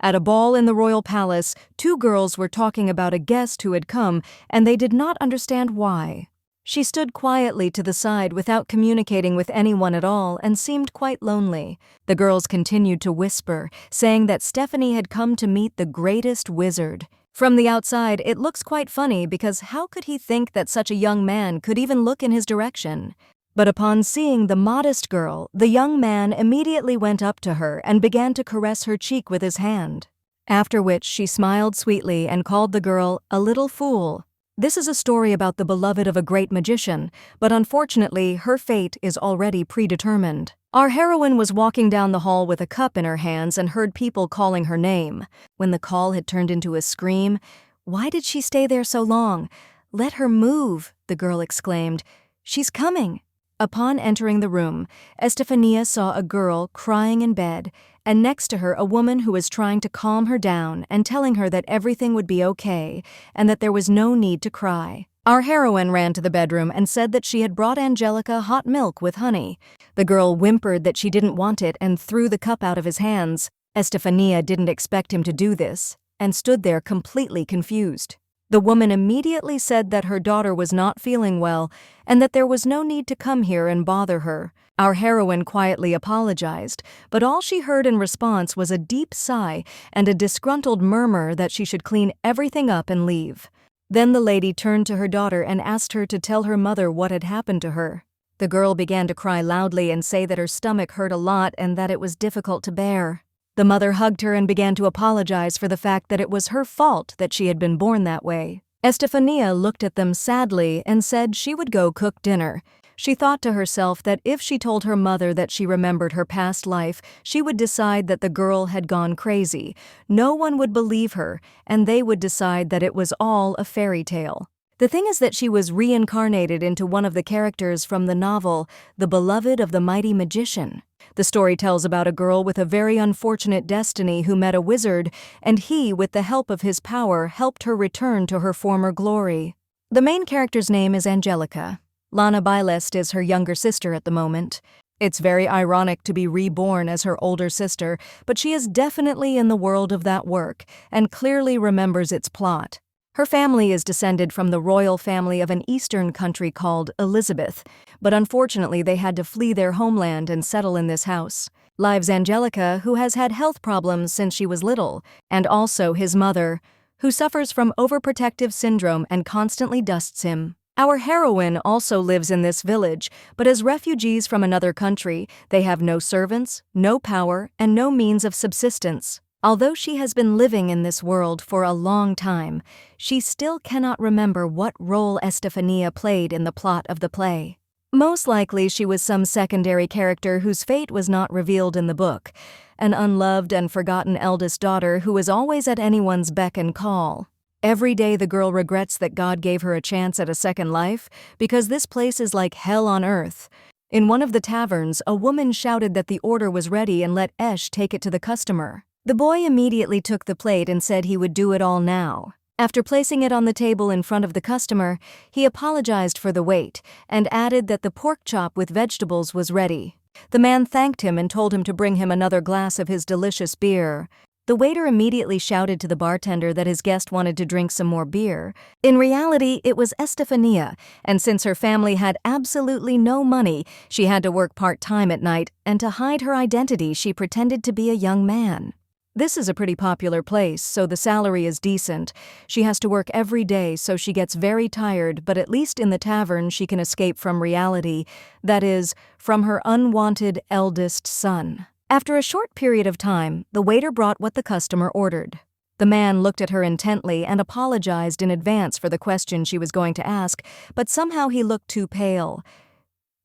At a ball in the royal palace, two girls were talking about a guest who had come, and they did not understand why. She stood quietly to the side without communicating with anyone at all and seemed quite lonely. The girls continued to whisper, saying that Stephanie had come to meet the greatest wizard. From the outside, it looks quite funny because how could he think that such a young man could even look in his direction? But upon seeing the modest girl, the young man immediately went up to her and began to caress her cheek with his hand. After which she smiled sweetly and called the girl a little fool. This is a story about the beloved of a great magician, but unfortunately her fate is already predetermined. Our heroine was walking down the hall with a cup in her hands and heard people calling her name. When the call had turned into a scream, "Why did she stay there so long? Let her move," the girl exclaimed. "She's coming." Upon entering the room, Estefania saw a girl crying in bed, and next to her a woman who was trying to calm her down and telling her that everything would be okay and that there was no need to cry. Our heroine ran to the bedroom and said that she had brought Angelica hot milk with honey. The girl whimpered that she didn't want it and threw the cup out of his hands. Estefania didn't expect him to do this and stood there completely confused. The woman immediately said that her daughter was not feeling well and that there was no need to come here and bother her. Our heroine quietly apologized, but all she heard in response was a deep sigh and a disgruntled murmur that she should clean everything up and leave. Then the lady turned to her daughter and asked her to tell her mother what had happened to her. The girl began to cry loudly and say that her stomach hurt a lot and that it was difficult to bear. The mother hugged her and began to apologize for the fact that it was her fault that she had been born that way. Estefania looked at them sadly and said she would go cook dinner. She thought to herself that if she told her mother that she remembered her past life, she would decide that the girl had gone crazy. No one would believe her, and they would decide that it was all a fairy tale. The thing is that she was reincarnated into one of the characters from the novel, The Beloved of the Mighty Magician. The story tells about a girl with a very unfortunate destiny who met a wizard, and he, with the help of his power, helped her return to her former glory. The main character's name is Angelica. Lana Bylest is her younger sister at the moment. It's very ironic to be reborn as her older sister, but she is definitely in the world of that work and clearly remembers its plot. Her family is descended from the royal family of an eastern country called Elizabeth, but unfortunately they had to flee their homeland and settle in this house. Lives Angelica, who has had health problems since she was little, and also his mother, who suffers from overprotective syndrome and constantly dusts him. Our heroine also lives in this village, but as refugees from another country, they have no servants, no power, and no means of subsistence. Although she has been living in this world for a long time, she still cannot remember what role Estefania played in the plot of the play. Most likely she was some secondary character whose fate was not revealed in the book, an unloved and forgotten eldest daughter who is always at anyone's beck and call. Every day the girl regrets that God gave her a chance at a second life, because this place is like hell on earth. In one of the taverns, a woman shouted that the order was ready and let Esh take it to the customer. The boy immediately took the plate and said he would do it all now. After placing it on the table in front of the customer, he apologized for the wait and added that the pork chop with vegetables was ready. The man thanked him and told him to bring him another glass of his delicious beer. The waiter immediately shouted to the bartender that his guest wanted to drink some more beer. In reality, it was Estefania, and since her family had absolutely no money, she had to work part-time at night, and to hide her identity, she pretended to be a young man. This is a pretty popular place, so the salary is decent. She has to work every day, so she gets very tired, but at least in the tavern she can escape from reality, that is, from her unwanted eldest son. After a short period of time, the waiter brought what the customer ordered. The man looked at her intently and apologized in advance for the question she was going to ask, but somehow he looked too pale.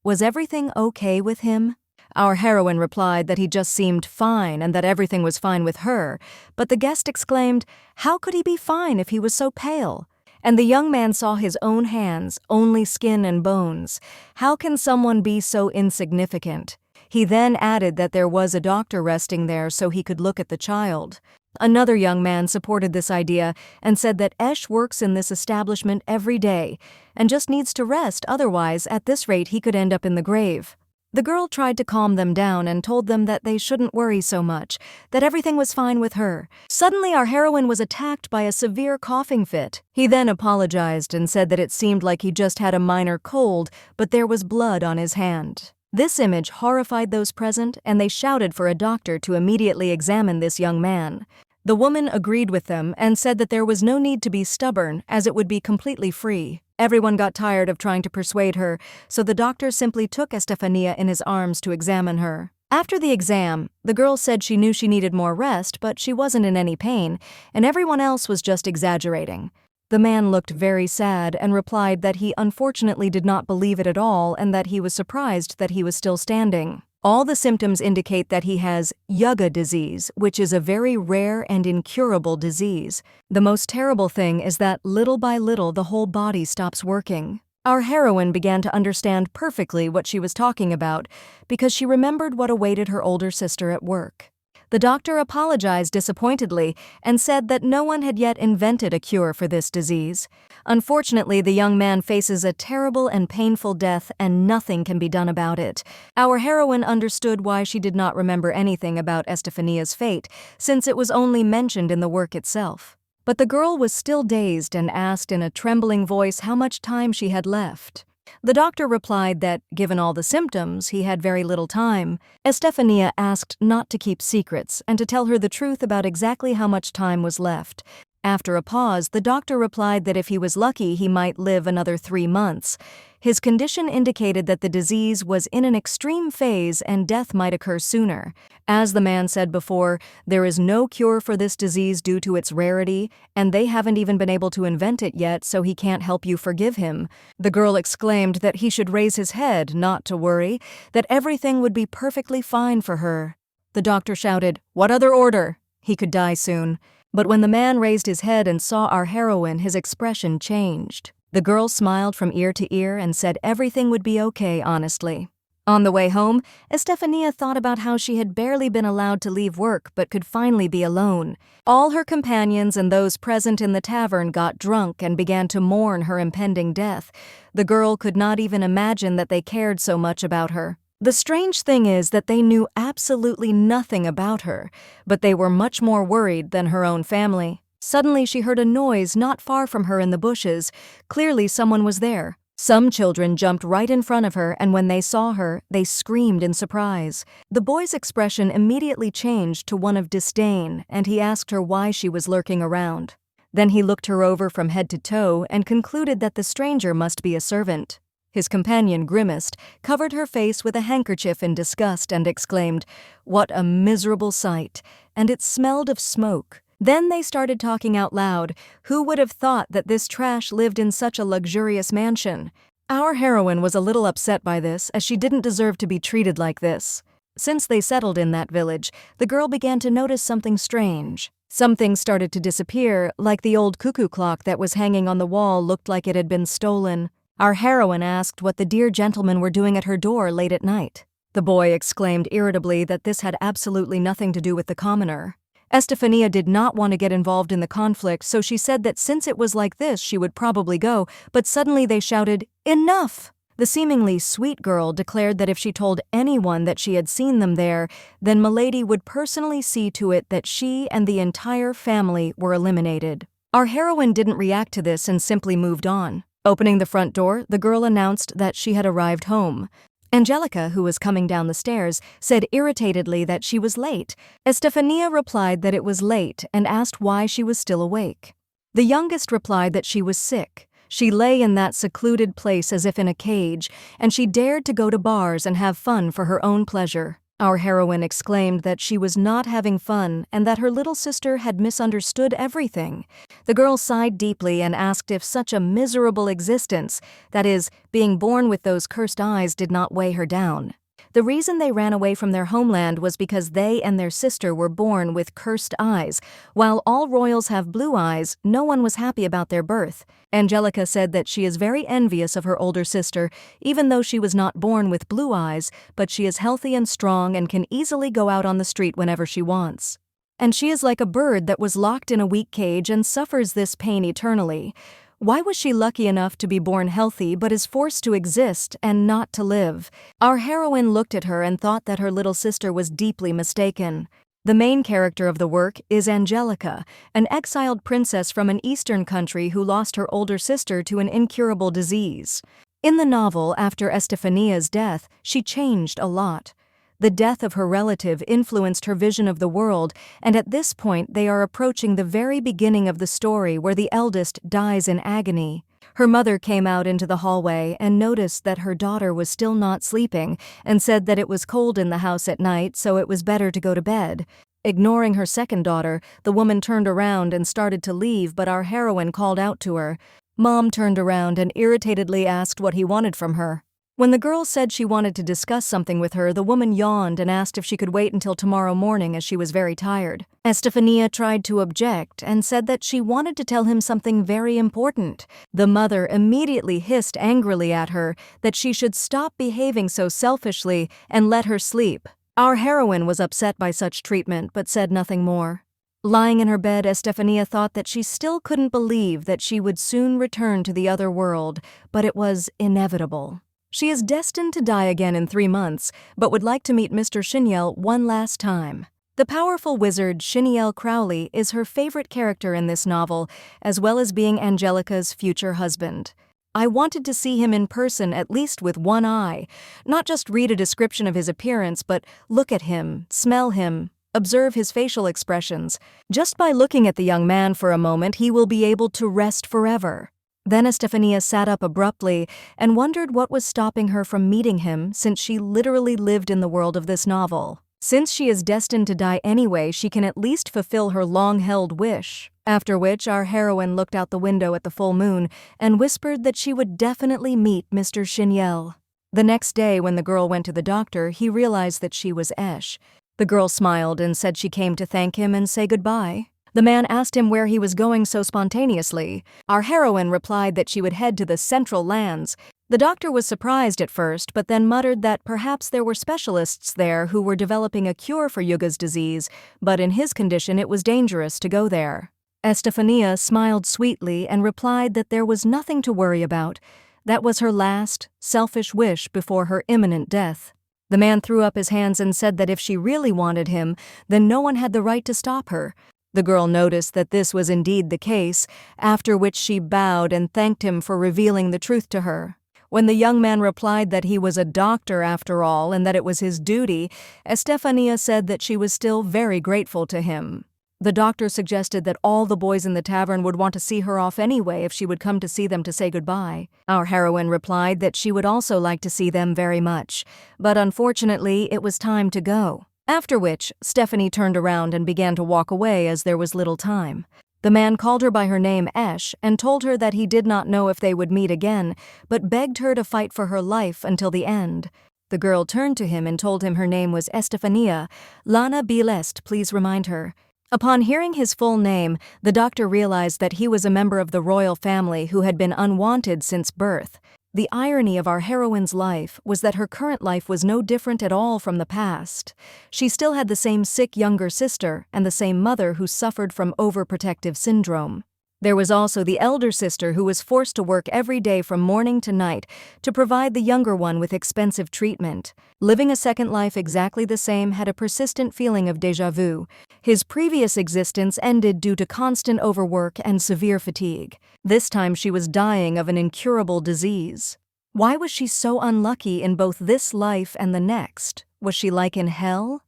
Was everything okay with him? Our heroine replied that he just seemed fine and that everything was fine with her, but the guest exclaimed, "How could he be fine if he was so pale?" And the young man saw his own hands, only skin and bones. How can someone be so insignificant? He then added that there was a doctor resting there so he could look at the child. Another young man supported this idea and said that Esh works in this establishment every day and just needs to rest, otherwise, at this rate, he could end up in the grave. The girl tried to calm them down and told them that they shouldn't worry so much, that everything was fine with her. Suddenly, our heroine was attacked by a severe coughing fit. He then apologized and said that it seemed like he just had a minor cold, but there was blood on his hand. This image horrified those present, and they shouted for a doctor to immediately examine this young man. The woman agreed with them and said that there was no need to be stubborn, as it would be completely free. Everyone got tired of trying to persuade her, so the doctor simply took Estefania in his arms to examine her. After the exam, the girl said she knew she needed more rest, but she wasn't in any pain, and everyone else was just exaggerating. The man looked very sad and replied that he unfortunately did not believe it at all and that he was surprised that he was still standing. All the symptoms indicate that he has Yuga disease, which is a very rare and incurable disease. The most terrible thing is that little by little the whole body stops working. Our heroine began to understand perfectly what she was talking about because she remembered what awaited her older sister at work. The doctor apologized disappointedly and said that no one had yet invented a cure for this disease. Unfortunately, the young man faces a terrible and painful death and nothing can be done about it. Our heroine understood why she did not remember anything about Estefania's fate, since it was only mentioned in the work itself. But the girl was still dazed and asked in a trembling voice how much time she had left. The doctor replied that, given all the symptoms, he had very little time. Estefania asked not to keep secrets and to tell her the truth about exactly how much time was left. After a pause, the doctor replied that if he was lucky, he might live another 3 months. His condition indicated that the disease was in an extreme phase and death might occur sooner. As the man said before, there is no cure for this disease due to its rarity, and they haven't even been able to invent it yet, so he can't help you forgive him. The girl exclaimed that he should raise his head, not to worry, that everything would be perfectly fine for her. The doctor shouted, "What other order?" He could die soon. But when the man raised his head and saw our heroine, his expression changed. The girl smiled from ear to ear and said everything would be okay, honestly. On the way home, Estefania thought about how she had barely been allowed to leave work but could finally be alone. All her companions and those present in the tavern got drunk and began to mourn her impending death. The girl could not even imagine that they cared so much about her. The strange thing is that they knew absolutely nothing about her, but they were much more worried than her own family. Suddenly she heard a noise not far from her in the bushes. Clearly someone was there. Some children jumped right in front of her, and when they saw her, they screamed in surprise. The boy's expression immediately changed to one of disdain, and he asked her why she was lurking around. Then he looked her over from head to toe and concluded that the stranger must be a servant. His companion grimaced, covered her face with a handkerchief in disgust, and exclaimed, "What a miserable sight!" And it smelled of smoke. Then they started talking out loud. Who would have thought that this trash lived in such a luxurious mansion? Our heroine was a little upset by this, as she didn't deserve to be treated like this. Since they settled in that village, the girl began to notice something strange. Some things started to disappear, like the old cuckoo clock that was hanging on the wall looked like it had been stolen. Our heroine asked what the dear gentlemen were doing at her door late at night. The boy exclaimed irritably that this had absolutely nothing to do with the commoner. Estefania did not want to get involved in the conflict, so she said that since it was like this, she would probably go, but suddenly they shouted, "Enough!" The seemingly sweet girl declared that if she told anyone that she had seen them there, then Milady would personally see to it that she and the entire family were eliminated. Our heroine didn't react to this and simply moved on. Opening the front door, the girl announced that she had arrived home. Angelica, who was coming down the stairs, said irritatedly that she was late. Estefania replied that it was late and asked why she was still awake. The youngest replied that she was sick. She lay in that secluded place as if in a cage, and she dared to go to bars and have fun for her own pleasure. Our heroine exclaimed that she was not having fun and that her little sister had misunderstood everything. The girl sighed deeply and asked if such a miserable existence, that is, being born with those cursed eyes, did not weigh her down. The reason they ran away from their homeland was because they and their sister were born with cursed eyes. While all royals have blue eyes, no one was happy about their birth. Angelica said that she is very envious of her older sister, even though she was not born with blue eyes, but she is healthy and strong and can easily go out on the street whenever she wants. And she is like a bird that was locked in a weak cage and suffers this pain eternally. Why was she lucky enough to be born healthy but is forced to exist and not to live? Our heroine looked at her and thought that her little sister was deeply mistaken. The main character of the work is Angelica, an exiled princess from an eastern country who lost her older sister to an incurable disease. In the novel, after Estefania's death, she changed a lot. The death of her relative influenced her vision of the world, and at this point they are approaching the very beginning of the story where the eldest dies in agony. Her mother came out into the hallway and noticed that her daughter was still not sleeping and said that it was cold in the house at night, so it was better to go to bed. Ignoring her second daughter, the woman turned around and started to leave, but our heroine called out to her. Mom turned around and irritatedly asked what he wanted from her. When the girl said she wanted to discuss something with her, the woman yawned and asked if she could wait until tomorrow morning as she was very tired. Estefania tried to object and said that she wanted to tell him something very important. The mother immediately hissed angrily at her that she should stop behaving so selfishly and let her sleep. Our heroine was upset by such treatment but said nothing more. Lying in her bed, Estefania thought that she still couldn't believe that she would soon return to the other world, but it was inevitable. She is destined to die again in 3 months, but would like to meet Mr. Shinel one last time. The powerful wizard Shinel Crowley is her favorite character in this novel, as well as being Angelica's future husband. I wanted to see him in person, at least with one eye, not just read a description of his appearance, but look at him, smell him, observe his facial expressions. Just by looking at the young man for a moment, he will be able to rest forever. Then Estefania sat up abruptly and wondered what was stopping her from meeting him, since she literally lived in the world of this novel. Since she is destined to die anyway, she can at least fulfill her long-held wish. After which, our heroine looked out the window at the full moon and whispered that she would definitely meet Mr. Shinel. The next day, when the girl went to the doctor, he realized that she was Esh. The girl smiled and said she came to thank him and say goodbye. The man asked him where he was going so spontaneously. Our heroine replied that she would head to the Central Lands. The doctor was surprised at first, but then muttered that perhaps there were specialists there who were developing a cure for Yuga's disease, but in his condition it was dangerous to go there. Estefania smiled sweetly and replied that there was nothing to worry about. That was her last, selfish wish before her imminent death. The man threw up his hands and said that if she really wanted him, then no one had the right to stop her. The girl noticed that this was indeed the case, after which she bowed and thanked him for revealing the truth to her. When the young man replied that he was a doctor after all and that it was his duty, Estefania said that she was still very grateful to him. The doctor suggested that all the boys in the tavern would want to see her off anyway if she would come to see them to say goodbye. Our heroine replied that she would also like to see them very much, but unfortunately it was time to go. After which, Stephanie turned around and began to walk away as there was little time. The man called her by her name Esh and told her that he did not know if they would meet again, but begged her to fight for her life until the end. The girl turned to him and told him her name was Estefania. Lana Bilest, please remind her. Upon hearing his full name, the doctor realized that he was a member of the royal family who had been unwanted since birth. The irony of our heroine's life was that her current life was no different at all from the past. She still had the same sick younger sister and the same mother who suffered from overprotective syndrome. There was also the elder sister who was forced to work every day from morning to night to provide the younger one with expensive treatment. Living a second life exactly the same had a persistent feeling of déjà vu. His previous existence ended due to constant overwork and severe fatigue. This time she was dying of an incurable disease. Why was she so unlucky in both this life and the next? Was she like in hell?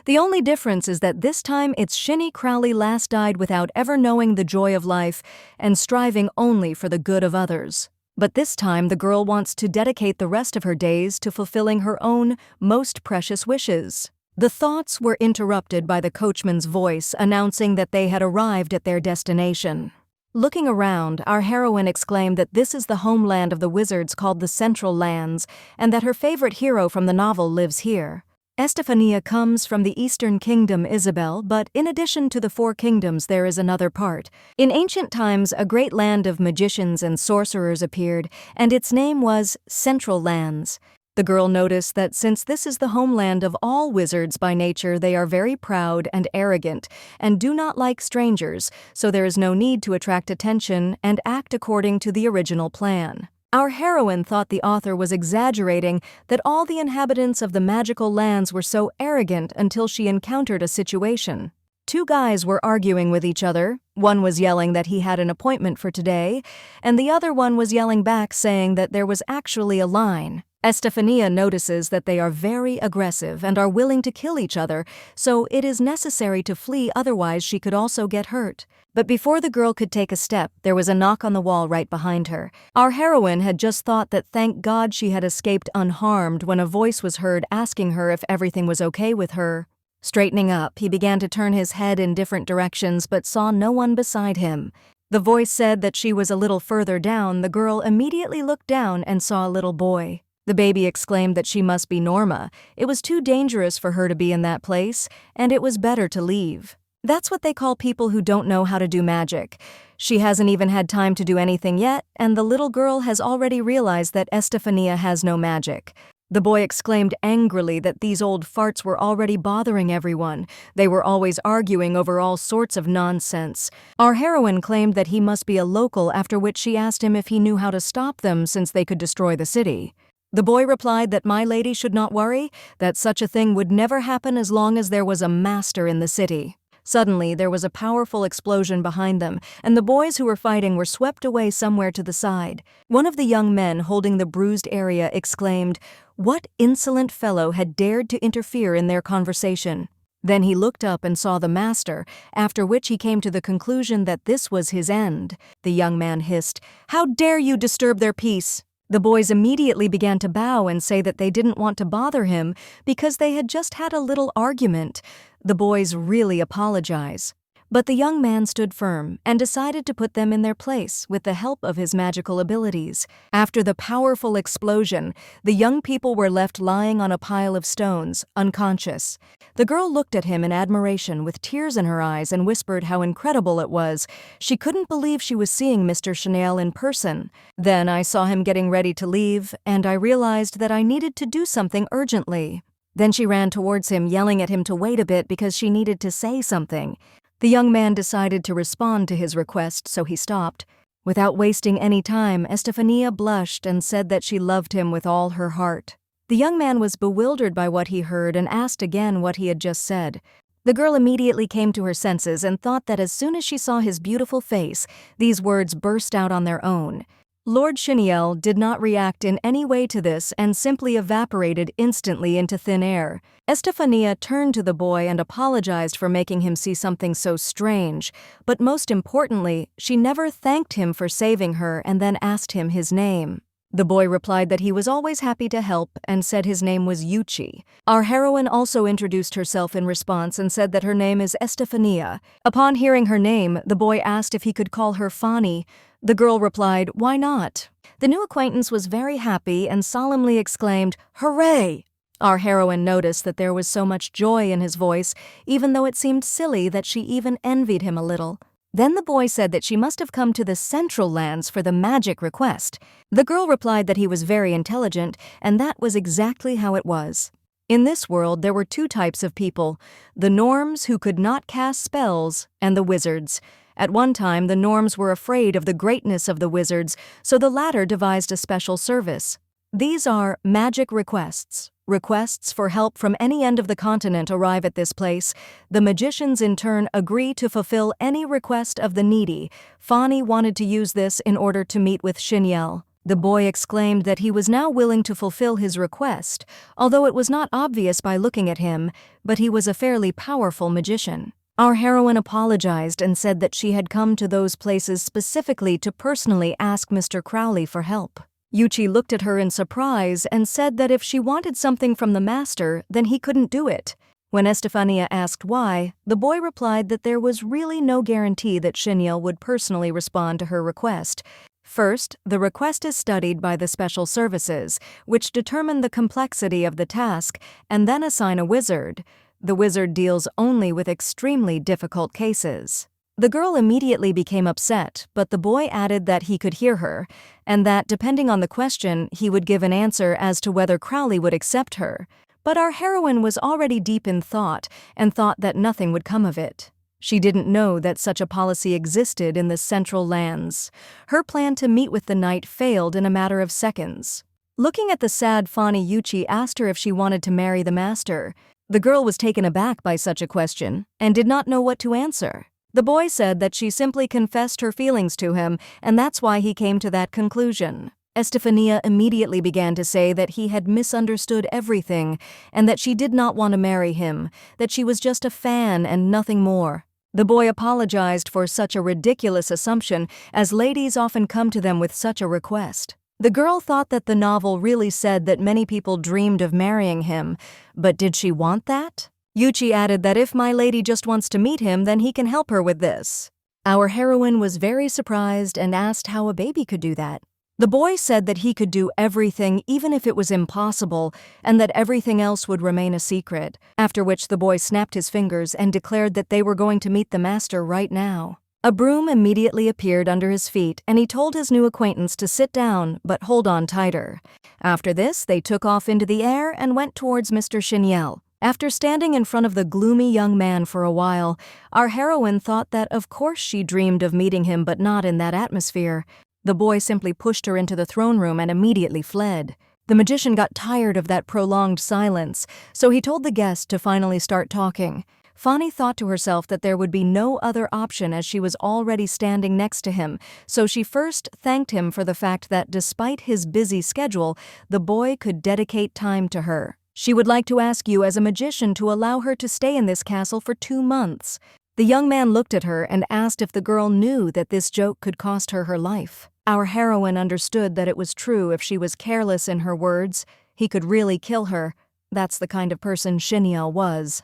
The only difference is that this time it's Shinny Crowley last died without ever knowing the joy of life and striving only for the good of others. But this time the girl wants to dedicate the rest of her days to fulfilling her own most precious wishes. The thoughts were interrupted by the coachman's voice announcing that they had arrived at their destination. Looking around, our heroine exclaimed that this is the homeland of the wizards called the Central Lands, and that her favorite hero from the novel lives here. Estefania comes from the Eastern Kingdom, Isabel, but in addition to the 4 kingdoms there is another part. In ancient times, a great land of magicians and sorcerers appeared, and its name was Central Lands. The girl noticed that since this is the homeland of all wizards by nature, they are very proud and arrogant and do not like strangers, so there is no need to attract attention and act according to the original plan. Our heroine thought the author was exaggerating that all the inhabitants of the magical lands were so arrogant until she encountered a situation. Two guys were arguing with each other. One was yelling that he had an appointment for today, and the other one was yelling back saying that there was actually a line. Estefania notices that they are very aggressive and are willing to kill each other, so it is necessary to flee, otherwise she could also get hurt. But before the girl could take a step, there was a knock on the wall right behind her. Our heroine had just thought that thank God she had escaped unharmed when a voice was heard asking her if everything was okay with her. Straightening up, he began to turn his head in different directions but saw no one beside him. The voice said that she was a little further down. The girl immediately looked down and saw a little boy. The baby exclaimed that she must be Norma. It was too dangerous for her to be in that place, and it was better to leave. That's what they call people who don't know how to do magic. She hasn't even had time to do anything yet, and the little girl has already realized that Estefania has no magic. The boy exclaimed angrily that these old farts were already bothering everyone. They were always arguing over all sorts of nonsense. Our heroine claimed that he must be a local, after which she asked him if he knew how to stop them since they could destroy the city. The boy replied that my lady should not worry, that such a thing would never happen as long as there was a master in the city. Suddenly, there was a powerful explosion behind them, and the boys who were fighting were swept away somewhere to the side. One of the young men holding the bruised area exclaimed, "What insolent fellow had dared to interfere in their conversation?" Then he looked up and saw the master, after which he came to the conclusion that this was his end. The young man hissed, "How dare you disturb their peace?" The boys immediately began to bow and say that they didn't want to bother him because they had just had a little argument. The boys really apologize. But the young man stood firm and decided to put them in their place with the help of his magical abilities. After the powerful explosion, the young people were left lying on a pile of stones, unconscious. The girl looked at him in admiration with tears in her eyes and whispered how incredible it was. She couldn't believe she was seeing Mr. Shinel in person. Then I saw him getting ready to leave, and I realized that I needed to do something urgently. Then she ran towards him, yelling at him to wait a bit because she needed to say something. The young man decided to respond to his request, so he stopped. Without wasting any time, Estefania blushed and said that she loved him with all her heart. The young man was bewildered by what he heard and asked again what he had just said. The girl immediately came to her senses and thought that as soon as she saw his beautiful face, these words burst out on their own. Lord Shinel did not react in any way to this and simply evaporated instantly into thin air. Estefania turned to the boy and apologized for making him see something so strange, but most importantly, she never thanked him for saving her and then asked him his name. The boy replied that he was always happy to help and said his name was Yuchi. Our heroine also introduced herself in response and said that her name is Estefania. Upon hearing her name, the boy asked if he could call her Fani. The girl replied, "Why not?" The new acquaintance was very happy and solemnly exclaimed, "Hooray!" Our heroine noticed that there was so much joy in his voice, even though it seemed silly that she even envied him a little. Then the boy said that she must have come to the Central Lands for the magic request. The girl replied that he was very intelligent, and that was exactly how it was. In this world, there were two types of people: the Norms, who could not cast spells, and the Wizards. At one time, the Norms were afraid of the greatness of the Wizards, so the latter devised a special service. These are magic requests. Requests for help from any end of the continent arrive at this place. The magicians in turn agree to fulfill any request of the needy. Fani wanted to use this in order to meet with Shinel. The boy exclaimed that he was now willing to fulfill his request, although it was not obvious by looking at him, but he was a fairly powerful magician. Our heroine apologized and said that she had come to those places specifically to personally ask Mr. Crowley for help. Yuchi looked at her in surprise and said that if she wanted something from the master, then he couldn't do it. When Estefania asked why, the boy replied that there was really no guarantee that Shinel would personally respond to her request. First, the request is studied by the special services, which determine the complexity of the task and then assign a wizard. The wizard deals only with extremely difficult cases. The girl immediately became upset, but the boy added that he could hear her, and that depending on the question, he would give an answer as to whether Crowley would accept her. But our heroine was already deep in thought and thought that nothing would come of it. She didn't know that such a policy existed in the Central Lands. Her plan to meet with the knight failed in a matter of seconds. Looking at the sad Fani, Yuchi asked her if she wanted to marry the master. The girl was taken aback by such a question and did not know what to answer. The boy said that she simply confessed her feelings to him, and that's why he came to that conclusion. Estefania immediately began to say that he had misunderstood everything and that she did not want to marry him, that she was just a fan and nothing more. The boy apologized for such a ridiculous assumption, as ladies often come to them with such a request. The girl thought that the novel really said that many people dreamed of marrying him, but did she want that? Yuchi added that if my lady just wants to meet him, then he can help her with this. Our heroine was very surprised and asked how a baby could do that. The boy said that he could do everything even if it was impossible, and that everything else would remain a secret, after which the boy snapped his fingers and declared that they were going to meet the master right now. A broom immediately appeared under his feet, and he told his new acquaintance to sit down but hold on tighter. After this, they took off into the air and went towards Mr. Shinel. After standing in front of the gloomy young man for a while, our heroine thought that of course she dreamed of meeting him, but not in that atmosphere. The boy simply pushed her into the throne room and immediately fled. The magician got tired of that prolonged silence, so he told the guest to finally start talking. Fani thought to herself that there would be no other option as she was already standing next to him, so she first thanked him for the fact that despite his busy schedule, the boy could dedicate time to her. She would like to ask you as a magician to allow her to stay in this castle for 2 months. The young man looked at her and asked if the girl knew that this joke could cost her her life. Our heroine understood that it was true if she was careless in her words. He could really kill her. That's the kind of person Shinel was.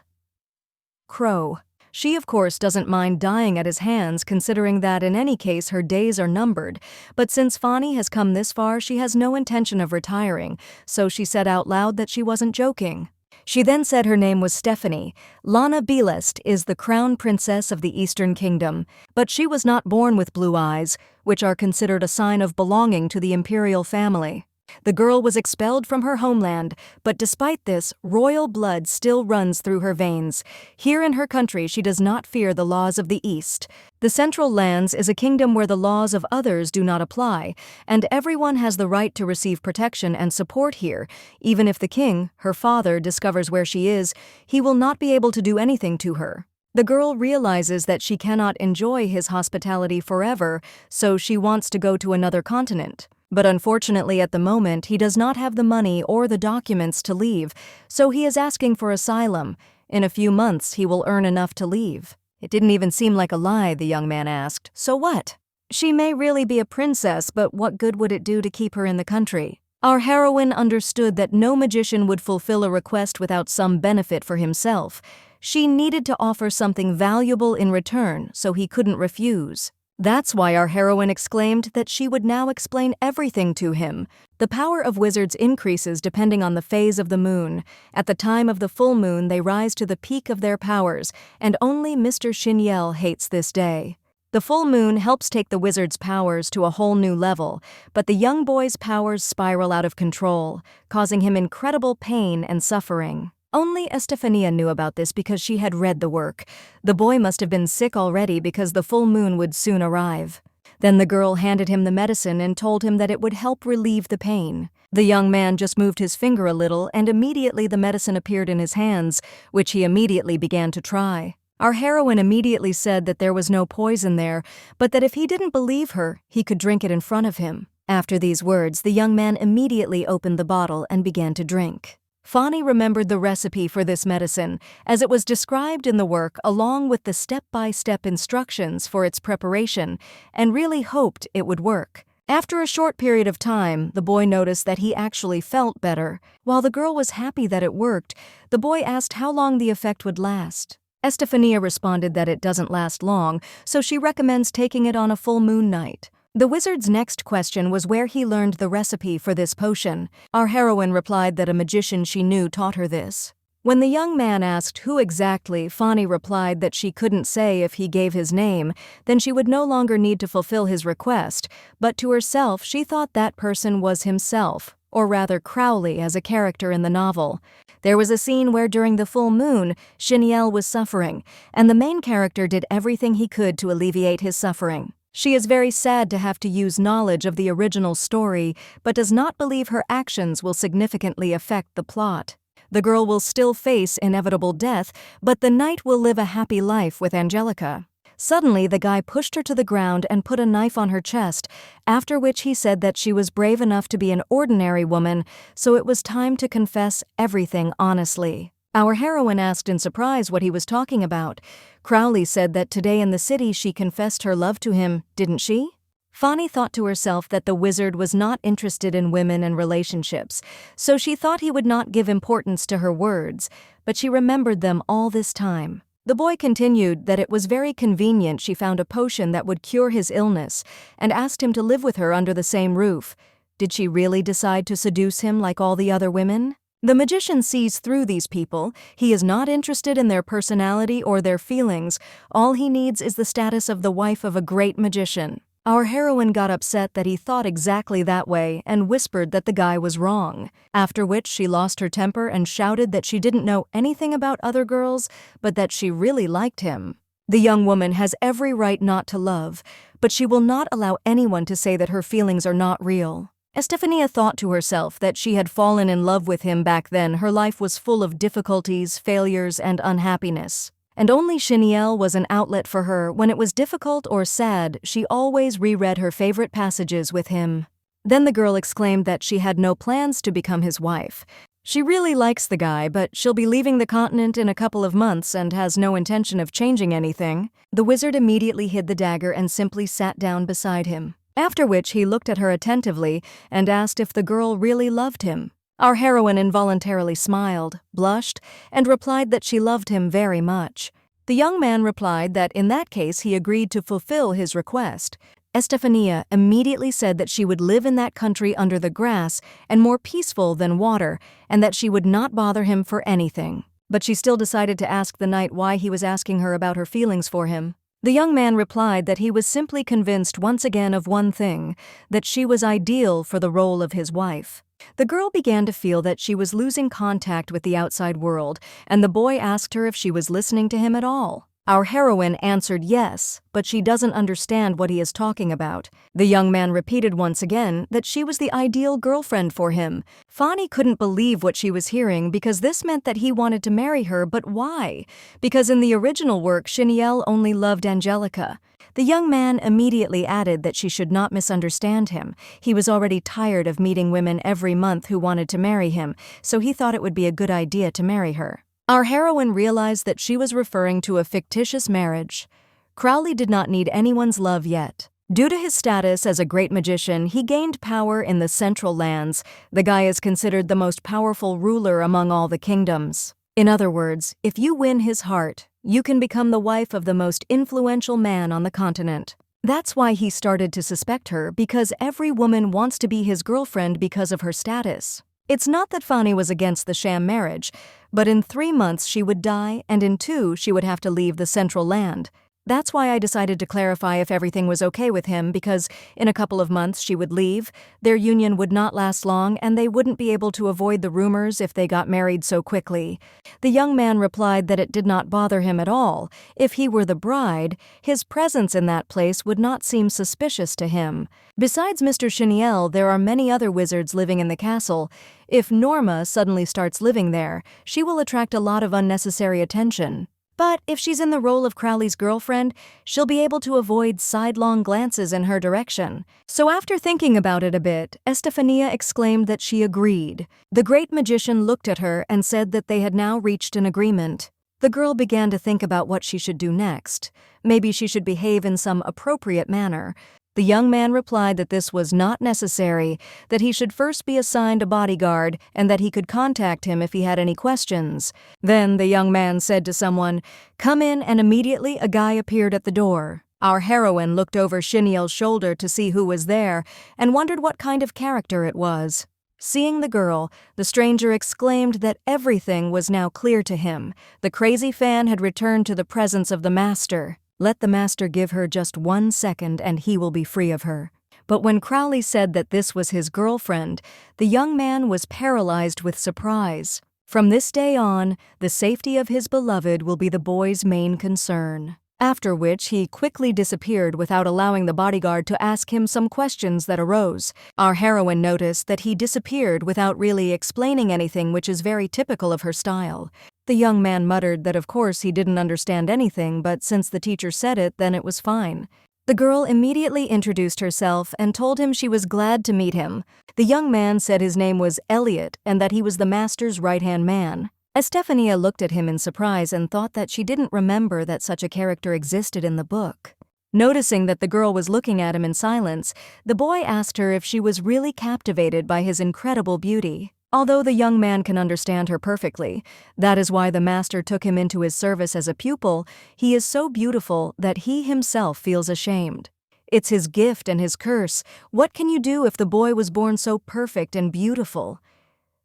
Crow. She, of course, doesn't mind dying at his hands, considering that in any case her days are numbered, but since Fani has come this far, she has no intention of retiring, so she said out loud that she wasn't joking. She then said her name was Stephanie. Lana Belest is the crown princess of the Eastern Kingdom, but she was not born with blue eyes, which are considered a sign of belonging to the imperial family. The girl was expelled from her homeland, but despite this, royal blood still runs through her veins. Here in her country, she does not fear the laws of the East. The Central Lands is a kingdom where the laws of others do not apply, and everyone has the right to receive protection and support here. Even if the king, her father, discovers where she is, he will not be able to do anything to her. The girl realizes that she cannot enjoy his hospitality forever, so she wants to go to another continent. But unfortunately at the moment he does not have the money or the documents to leave, so he is asking for asylum. In a few months he will earn enough to leave. It didn't even seem like a lie, the young man asked. So what? She may really be a princess, but what good would it do to keep her in the country? Our heroine understood that no magician would fulfill a request without some benefit for himself. She needed to offer something valuable in return, so he couldn't refuse. That's why our heroine exclaimed that she would now explain everything to him. The power of wizards increases depending on the phase of the moon. At the time of the full moon, they rise to the peak of their powers, and only Mr. Shinel hates this day. The full moon helps take the wizard's powers to a whole new level, but the young boy's powers spiral out of control, causing him incredible pain and suffering. Only Estefania knew about this because she had read the work. The boy must have been sick already because the full moon would soon arrive. Then the girl handed him the medicine and told him that it would help relieve the pain. The young man just moved his finger a little and immediately the medicine appeared in his hands, which he immediately began to try. Our heroine immediately said that there was no poison there, but that if he didn't believe her, he could drink it in front of him. After these words, the young man immediately opened the bottle and began to drink. Fani remembered the recipe for this medicine, as it was described in the work along with the step-by-step instructions for its preparation, and really hoped it would work. After a short period of time, the boy noticed that he actually felt better. While the girl was happy that it worked, the boy asked how long the effect would last. Estefania responded that it doesn't last long, so she recommends taking it on a full moon night. The wizard's next question was where he learned the recipe for this potion. Our heroine replied that a magician she knew taught her this. When the young man asked who exactly, Fani replied that she couldn't say if he gave his name, then she would no longer need to fulfill his request, but to herself she thought that person was himself, or rather Crowley as a character in the novel. There was a scene where during the full moon, Shinel was suffering, and the main character did everything he could to alleviate his suffering. She is very sad to have to use knowledge of the original story, but does not believe her actions will significantly affect the plot. The girl will still face inevitable death, but the knight will live a happy life with Angelica. Suddenly, the guy pushed her to the ground and put a knife on her chest, after which he said that she was brave enough to be an ordinary woman, so it was time to confess everything honestly. Our heroine asked in surprise what he was talking about. Crowley said that today in the city she confessed her love to him, didn't she? Fani thought to herself that the wizard was not interested in women and relationships, so she thought he would not give importance to her words, but she remembered them all this time. The boy continued that it was very convenient she found a potion that would cure his illness, and asked him to live with her under the same roof. Did she really decide to seduce him like all the other women? The magician sees through these people. He is not interested in their personality or their feelings. All he needs is the status of the wife of a great magician. Our heroine got upset that he thought exactly that way and whispered that the guy was wrong, after which she lost her temper and shouted that she didn't know anything about other girls, but that she really liked him. The young woman has every right not to love, but she will not allow anyone to say that her feelings are not real. Estefania thought to herself that she had fallen in love with him back then. Her life was full of difficulties, failures, and unhappiness. And only Shinel was an outlet for her. When it was difficult or sad, she always reread her favorite passages with him. Then the girl exclaimed that she had no plans to become his wife. She really likes the guy, but she'll be leaving the continent in a couple of months and has no intention of changing anything. The wizard immediately hid the dagger and simply sat down beside him, after which he looked at her attentively and asked if the girl really loved him. Our heroine involuntarily smiled, blushed, and replied that she loved him very much. The young man replied that in that case he agreed to fulfill his request. Estefania immediately said that she would live in that country under the grass and more peaceful than water, and that she would not bother him for anything. But she still decided to ask the knight why he was asking her about her feelings for him. The young man replied that he was simply convinced once again of one thing, that she was ideal for the role of his wife. The girl began to feel that she was losing contact with the outside world, and the boy asked her if she was listening to him at all. Our heroine answered yes, but she doesn't understand what he is talking about. The young man repeated once again that she was the ideal girlfriend for him. Fani couldn't believe what she was hearing because this meant that he wanted to marry her, but why? Because in the original work, Shinel only loved Angelica. The young man immediately added that she should not misunderstand him. He was already tired of meeting women every month who wanted to marry him, so he thought it would be a good idea to marry her. Our heroine realized that she was referring to a fictitious marriage. Crowley did not need anyone's love yet. Due to his status as a great magician, he gained power in the Central Lands. The guy is considered the most powerful ruler among all the kingdoms. In other words, if you win his heart, you can become the wife of the most influential man on the continent. That's why he started to suspect her, because every woman wants to be his girlfriend because of her status. It's not that Fani was against the sham marriage, but in 3 months she would die, and in 2 she would have to leave the Central Land. That's why I decided to clarify if everything was okay with him, because in a couple of months she would leave, their union would not last long, and they wouldn't be able to avoid the rumors if they got married so quickly. The young man replied that it did not bother him at all. If he were the bride, his presence in that place would not seem suspicious to him. Besides Mr. Shinel, there are many other wizards living in the castle. If Norma suddenly starts living there, she will attract a lot of unnecessary attention. But if she's in the role of Crowley's girlfriend, she'll be able to avoid sidelong glances in her direction. So after thinking about it a bit, Estefania exclaimed that she agreed. The great magician looked at her and said that they had now reached an agreement. The girl began to think about what she should do next. Maybe she should behave in some appropriate manner. The young man replied that this was not necessary, that he should first be assigned a bodyguard, and that he could contact him if he had any questions. Then the young man said to someone, "Come in," and immediately a guy appeared at the door. Our heroine looked over Shinel's shoulder to see who was there, and wondered what kind of character it was. Seeing the girl, the stranger exclaimed that everything was now clear to him. The crazy fan had returned to the presence of the master. Let the master give her just 1 second and he will be free of her. But when Crowley said that this was his girlfriend, the young man was paralyzed with surprise. From this day on, the safety of his beloved will be the boy's main concern. After which he quickly disappeared without allowing the bodyguard to ask him some questions that arose. Our heroine noticed that he disappeared without really explaining anything, which is very typical of her style. The young man muttered that of course he didn't understand anything, but since the teacher said it, then it was fine. The girl immediately introduced herself and told him she was glad to meet him. The young man said his name was Elliot and that he was the master's right-hand man. Estefania looked at him in surprise and thought that she didn't remember that such a character existed in the book. Noticing that the girl was looking at him in silence, the boy asked her if she was really captivated by his incredible beauty. Although the young man can understand her perfectly, that is why the master took him into his service as a pupil, he is so beautiful that he himself feels ashamed. It's his gift and his curse. What can you do if the boy was born so perfect and beautiful?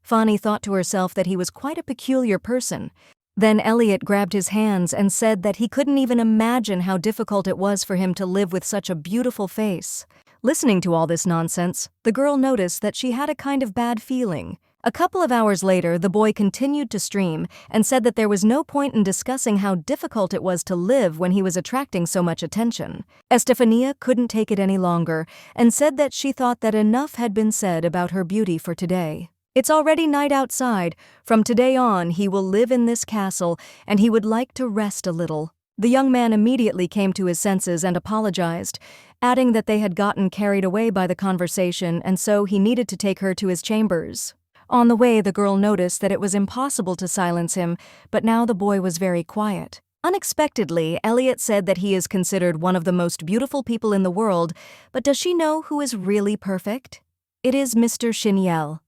Fanny thought to herself that he was quite a peculiar person. Then Elliot grabbed his hands and said that he couldn't even imagine how difficult it was for him to live with such a beautiful face. Listening to all this nonsense, the girl noticed that she had a kind of bad feeling. A couple of hours later, the boy continued to stream and said that there was no point in discussing how difficult it was to live when he was attracting so much attention. Estefania couldn't take it any longer and said that she thought that enough had been said about her beauty for today. It's already night outside. From today on, he will live in this castle, and he would like to rest a little. The young man immediately came to his senses and apologized, adding that they had gotten carried away by the conversation and so he needed to take her to his chambers. On the way, the girl noticed that it was impossible to silence him, but now the boy was very quiet. Unexpectedly, Elliot said that he is considered one of the most beautiful people in the world, but does she know who is really perfect? It is Mr. Shinel.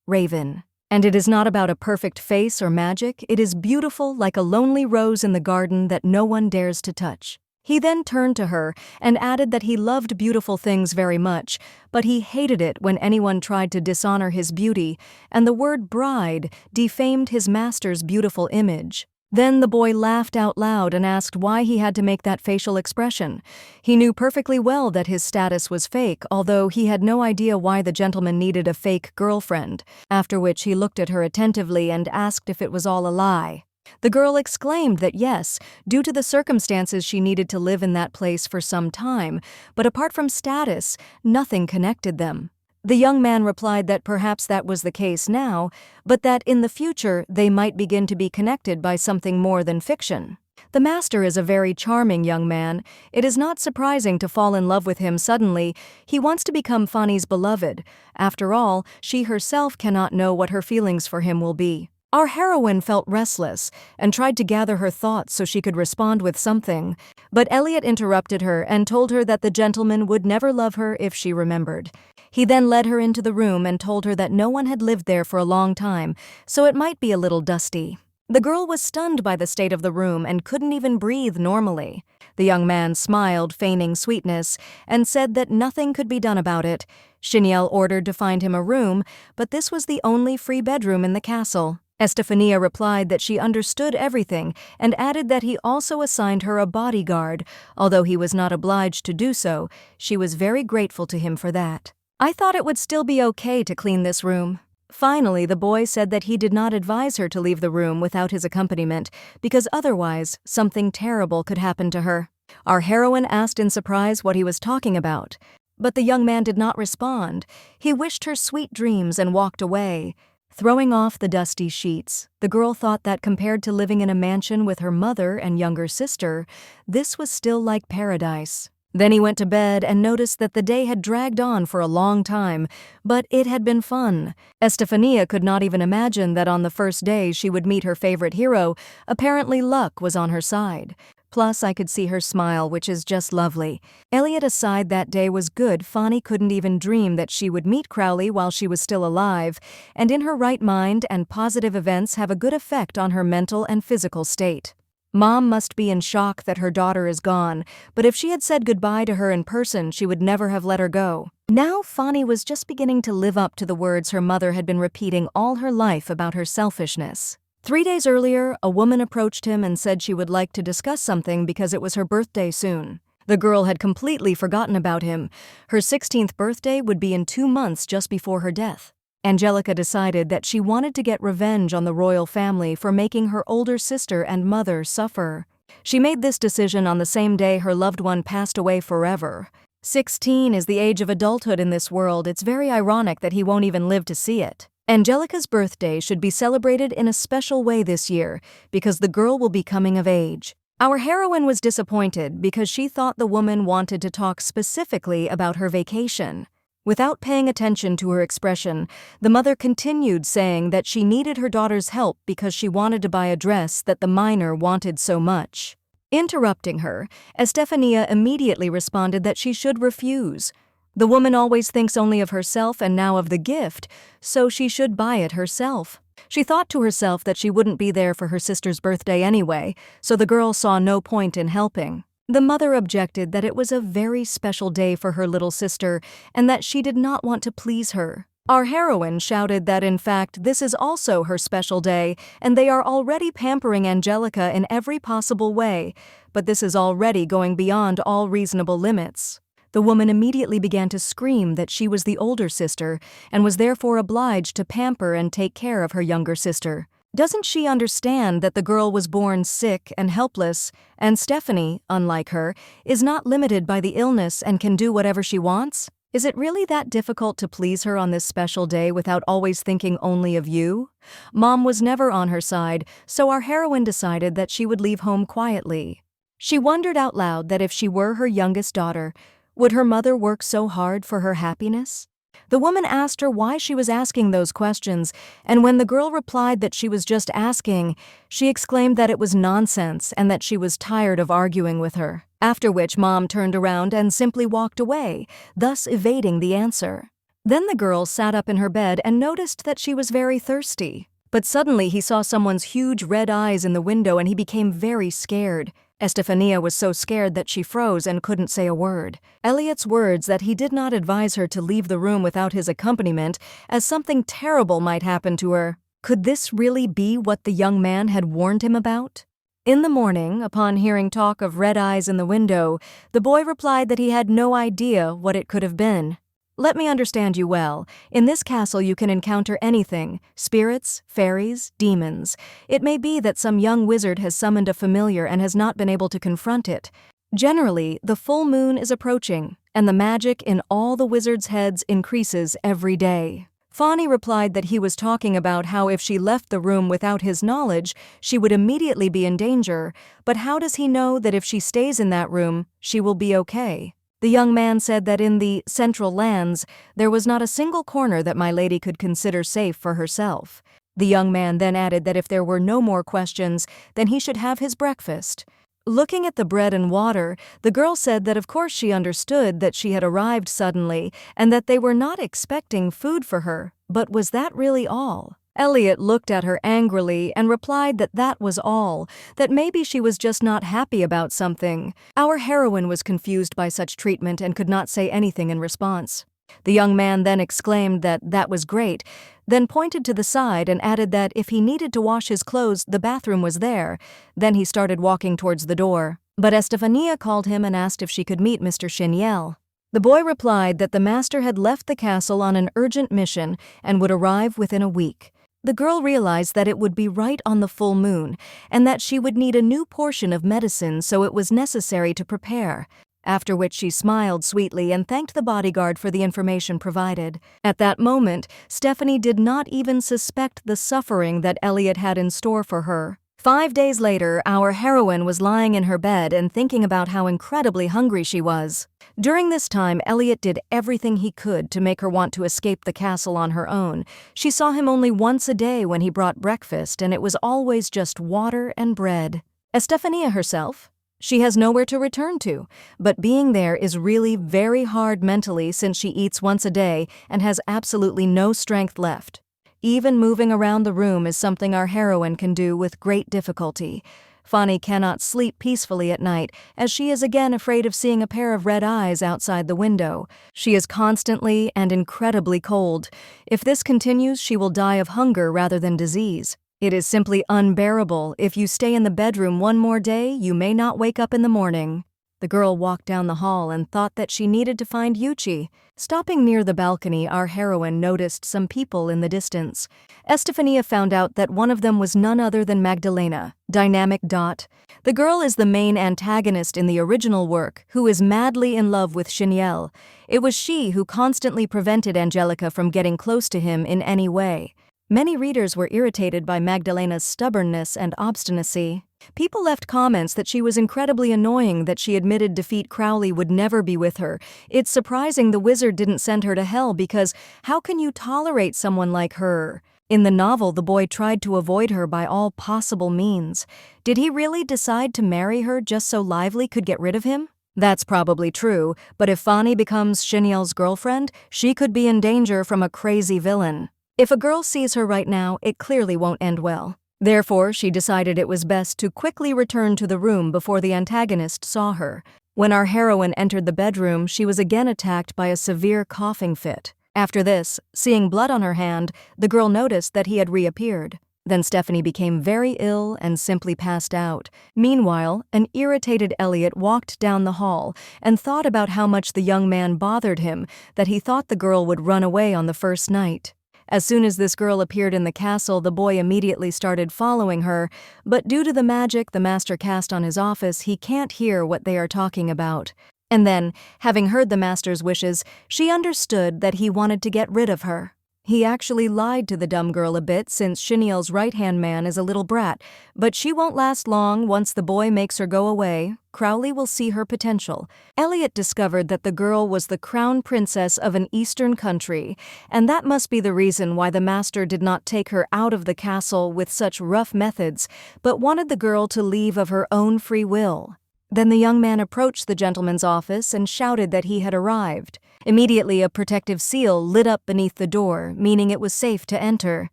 Raven. And it is not about a perfect face or magic, it is beautiful like a lonely rose in the garden that no one dares to touch. He then turned to her and added that he loved beautiful things very much, but he hated it when anyone tried to dishonor his beauty, and the word bride defamed his master's beautiful image. Then the boy laughed out loud and asked why he had to make that facial expression. He knew perfectly well that his status was fake, although he had no idea why the gentleman needed a fake girlfriend, after which he looked at her attentively and asked if it was all a lie. The girl exclaimed that yes, due to the circumstances she needed to live in that place for some time, but apart from status, nothing connected them. The young man replied that perhaps that was the case now, but that in the future they might begin to be connected by something more than fiction. The master is a very charming young man. It is not surprising to fall in love with him suddenly. He wants to become Fanny's beloved. After all, she herself cannot know what her feelings for him will be. Our heroine felt restless and tried to gather her thoughts so she could respond with something, but Elliot interrupted her and told her that the gentleman would never love her if she remembered. He then led her into the room and told her that no one had lived there for a long time, so it might be a little dusty. The girl was stunned by the state of the room and couldn't even breathe normally. The young man smiled, feigning sweetness, and said that nothing could be done about it. Shinel ordered to find him a room, but this was the only free bedroom in the castle. Estefania replied that she understood everything and added that he also assigned her a bodyguard. Although he was not obliged to do so, she was very grateful to him for that. I thought it would still be okay to clean this room. Finally, the boy said that he did not advise her to leave the room without his accompaniment, because otherwise something terrible could happen to her. Our heroine asked in surprise what he was talking about, but the young man did not respond. He wished her sweet dreams and walked away. Throwing off the dusty sheets, the girl thought that compared to living in a mansion with her mother and younger sister, this was still like paradise. Then he went to bed and noticed that the day had dragged on for a long time, but it had been fun. Estefania could not even imagine that on the first day she would meet her favorite hero. Apparently luck was on her side. Plus, I could see her smile, which is just lovely. Elliot aside, that day was good. Fanny couldn't even dream that she would meet Crowley while she was still alive, and in her right mind, and positive events have a good effect on her mental and physical state. Mom must be in shock that her daughter is gone, but if she had said goodbye to her in person, she would never have let her go. Now Fani was just beginning to live up to the words her mother had been repeating all her life about her selfishness. 3 days earlier, a woman approached him and said she would like to discuss something because it was her birthday soon. The girl had completely forgotten about him. Her 16th birthday would be in 2 months just before her death. Angelica decided that she wanted to get revenge on the royal family for making her older sister and mother suffer. She made this decision on the same day her loved one passed away forever. 16 is the age of adulthood in this world. It's very ironic that he won't even live to see it. Angelica's birthday should be celebrated in a special way this year because the girl will be coming of age. Our heroine was disappointed because she thought the woman wanted to talk specifically about her vacation. Without paying attention to her expression, the mother continued saying that she needed her daughter's help because she wanted to buy a dress that the minor wanted so much. Interrupting her, Estefania immediately responded that she should refuse. The woman always thinks only of herself and now of the gift, so she should buy it herself. She thought to herself that she wouldn't be there for her sister's birthday anyway, so the girl saw no point in helping. The mother objected that it was a very special day for her little sister and that she did not want to please her. Our heroine shouted that in fact this is also her special day and they are already pampering Angelica in every possible way, but this is already going beyond all reasonable limits. The woman immediately began to scream that she was the older sister and was therefore obliged to pamper and take care of her younger sister. Doesn't she understand that the girl was born sick and helpless, and Stephanie, unlike her, is not limited by the illness and can do whatever she wants? Is it really that difficult to please her on this special day without always thinking only of you? Mom was never on her side, so our heroine decided that she would leave home quietly. She wondered out loud that if she were her youngest daughter, would her mother work so hard for her happiness? The woman asked her why she was asking those questions, and when the girl replied that she was just asking, she exclaimed that it was nonsense and that she was tired of arguing with her. After which Mom turned around and simply walked away, thus evading the answer. Then the girl sat up in her bed and noticed that she was very thirsty. But suddenly he saw someone's huge red eyes in the window and he became very scared. Estefania was so scared that she froze and couldn't say a word. Elliot's words that he did not advise her to leave the room without his accompaniment, as something terrible might happen to her. Could this really be what the young man had warned him about? In the morning, upon hearing talk of red eyes in the window, the boy replied that he had no idea what it could have been. Let me understand you well. In this castle you can encounter anything, spirits, fairies, demons. It may be that some young wizard has summoned a familiar and has not been able to confront it. Generally, the full moon is approaching, and the magic in all the wizards' heads increases every day. Fani replied that he was talking about how if she left the room without his knowledge, she would immediately be in danger, but how does he know that if she stays in that room, she will be okay? The young man said that in the central lands, there was not a single corner that my lady could consider safe for herself. The young man then added that if there were no more questions, then he should have his breakfast. Looking at the bread and water, the girl said that of course she understood that she had arrived suddenly and that they were not expecting food for her, but was that really all? Elliot looked at her angrily and replied that that was all, that maybe she was just not happy about something. Our heroine was confused by such treatment and could not say anything in response. The young man then exclaimed that that was great, then pointed to the side and added that if he needed to wash his clothes, the bathroom was there. Then he started walking towards the door. But Estefania called him and asked if she could meet Mr. Shinel. The boy replied that the master had left the castle on an urgent mission and would arrive within a week. The girl realized that it would be right on the full moon, and that she would need a new portion of medicine, so it was necessary to prepare, after which she smiled sweetly and thanked the bodyguard for the information provided. At that moment, Stephanie did not even suspect the suffering that Elliot had in store for her. 5 days later, our heroine was lying in her bed and thinking about how incredibly hungry she was. During this time, Elliot did everything he could to make her want to escape the castle on her own. She saw him only once a day when he brought breakfast, and it was always just water and bread. Estefania herself, she has nowhere to return to, but being there is really very hard mentally since she eats once a day and has absolutely no strength left. Even moving around the room is something our heroine can do with great difficulty. Fani cannot sleep peacefully at night, as she is again afraid of seeing a pair of red eyes outside the window. She is constantly and incredibly cold. If this continues, she will die of hunger rather than disease. It is simply unbearable. If you stay in the bedroom one more day, you may not wake up in the morning. The girl walked down the hall and thought that she needed to find Yuchi. Stopping near the balcony, our heroine noticed some people in the distance. Estefania found out that one of them was none other than Magdalena, dynamic Dot. The girl is the main antagonist in the original work, who is madly in love with Shinel. It was she who constantly prevented Angelica from getting close to him in any way. Many readers were irritated by Magdalena's stubbornness and obstinacy. People left comments that she was incredibly annoying, that she admitted defeat Crowley would never be with her. It's surprising the wizard didn't send her to hell, because how can you tolerate someone like her? In the novel, the boy tried to avoid her by all possible means. Did he really decide to marry her just so Lively could get rid of him? That's probably true, but if Fani becomes Shinel's girlfriend, she could be in danger from a crazy villain. If a girl sees her right now, it clearly won't end well. Therefore, she decided it was best to quickly return to the room before the antagonist saw her. When our heroine entered the bedroom, she was again attacked by a severe coughing fit. After this, seeing blood on her hand, the girl noticed that he had reappeared. Then Stephanie became very ill and simply passed out. Meanwhile, an irritated Elliot walked down the hall and thought about how much the young man bothered him, that he thought the girl would run away on the first night. As soon as this girl appeared in the castle, the boy immediately started following her, but due to the magic the master cast on his office, he can't hear what they are talking about. And then, having heard the master's wishes, she understood that he wanted to get rid of her. He actually lied to the dumb girl a bit, since Shinel's right-hand man is a little brat, but she won't last long. Once the boy makes her go away, Crowley will see her potential. Elliot discovered that the girl was the crown princess of an eastern country, and that must be the reason why the master did not take her out of the castle with such rough methods, but wanted the girl to leave of her own free will. Then the young man approached the gentleman's office and shouted that he had arrived. Immediately, a protective seal lit up beneath the door, meaning it was safe to enter.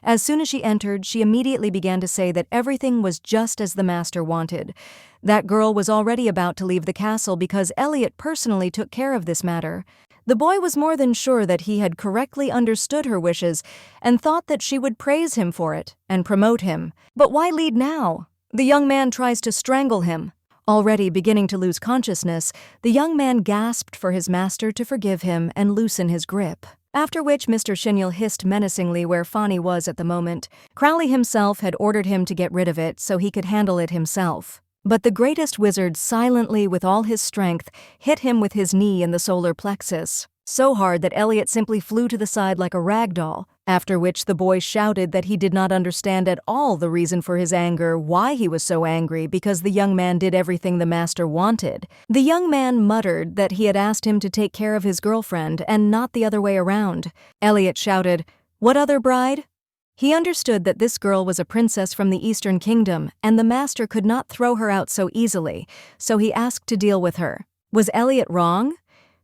As soon as she entered, she immediately began to say that everything was just as the master wanted. That girl was already about to leave the castle because Elliot personally took care of this matter. The boy was more than sure that he had correctly understood her wishes and thought that she would praise him for it and promote him. But why lead now? The young man tries to strangle him. Already beginning to lose consciousness, the young man gasped for his master to forgive him and loosen his grip. After which Mr. Shinel hissed menacingly where Fani was at the moment. Crowley himself had ordered him to get rid of it so he could handle it himself. But the greatest wizard silently, with all his strength, hit him with his knee in the solar plexus. So hard that Elliot simply flew to the side like a rag doll, after which the boy shouted that he did not understand at all the reason for his anger, why he was so angry, because the young man did everything the master wanted. The young man muttered that he had asked him to take care of his girlfriend and not the other way around. Elliot shouted, "What other bride?" He understood that this girl was a princess from the Eastern Kingdom, and the master could not throw her out so easily, so he asked to deal with her. Was Elliot wrong?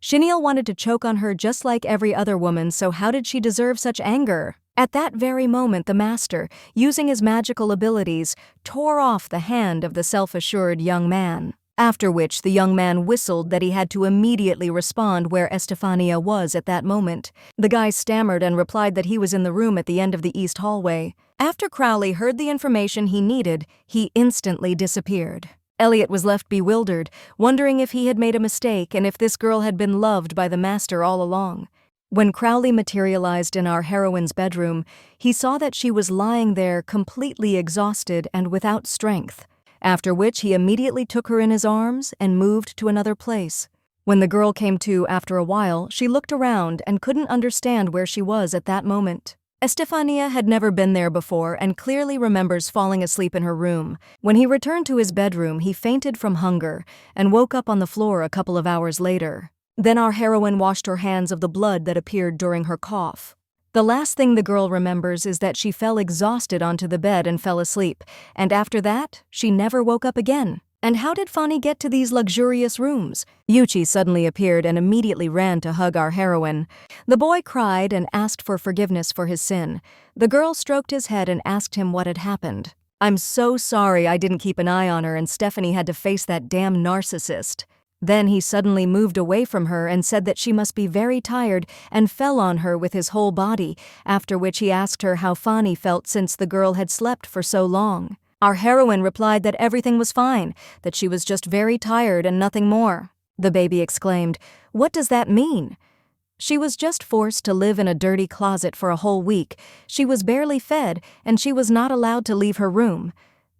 Shinel wanted to choke on her just like every other woman, so how did she deserve such anger? At that very moment, the master, using his magical abilities, tore off the hand of the self-assured young man. After which, the young man whistled that he had to immediately respond where Estefania was at that moment. The guy stammered and replied that he was in the room at the end of the east hallway. After Crowley heard the information he needed, he instantly disappeared. Elliot was left bewildered, wondering if he had made a mistake and if this girl had been loved by the master all along. When Crowley materialized in our heroine's bedroom, he saw that she was lying there completely exhausted and without strength, after which he immediately took her in his arms and moved to another place. When the girl came to after a while, she looked around and couldn't understand where she was at that moment. Estefania had never been there before and clearly remembers falling asleep in her room. When he returned to his bedroom, he fainted from hunger and woke up on the floor a couple of hours later. Then our heroine washed her hands of the blood that appeared during her cough. The last thing the girl remembers is that she fell exhausted onto the bed and fell asleep, and after that, she never woke up again. And how did Fani get to these luxurious rooms? Yuchi suddenly appeared and immediately ran to hug our heroine. The boy cried and asked for forgiveness for his sin. The girl stroked his head and asked him what had happened. I'm so sorry I didn't keep an eye on her and Stephanie had to face that damn narcissist. Then he suddenly moved away from her and said that she must be very tired and fell on her with his whole body, after which he asked her how Fani felt since the girl had slept for so long. Our heroine replied that everything was fine, that she was just very tired and nothing more. The baby exclaimed, "What does that mean?" She was just forced to live in a dirty closet for a whole week. She was barely fed, and she was not allowed to leave her room.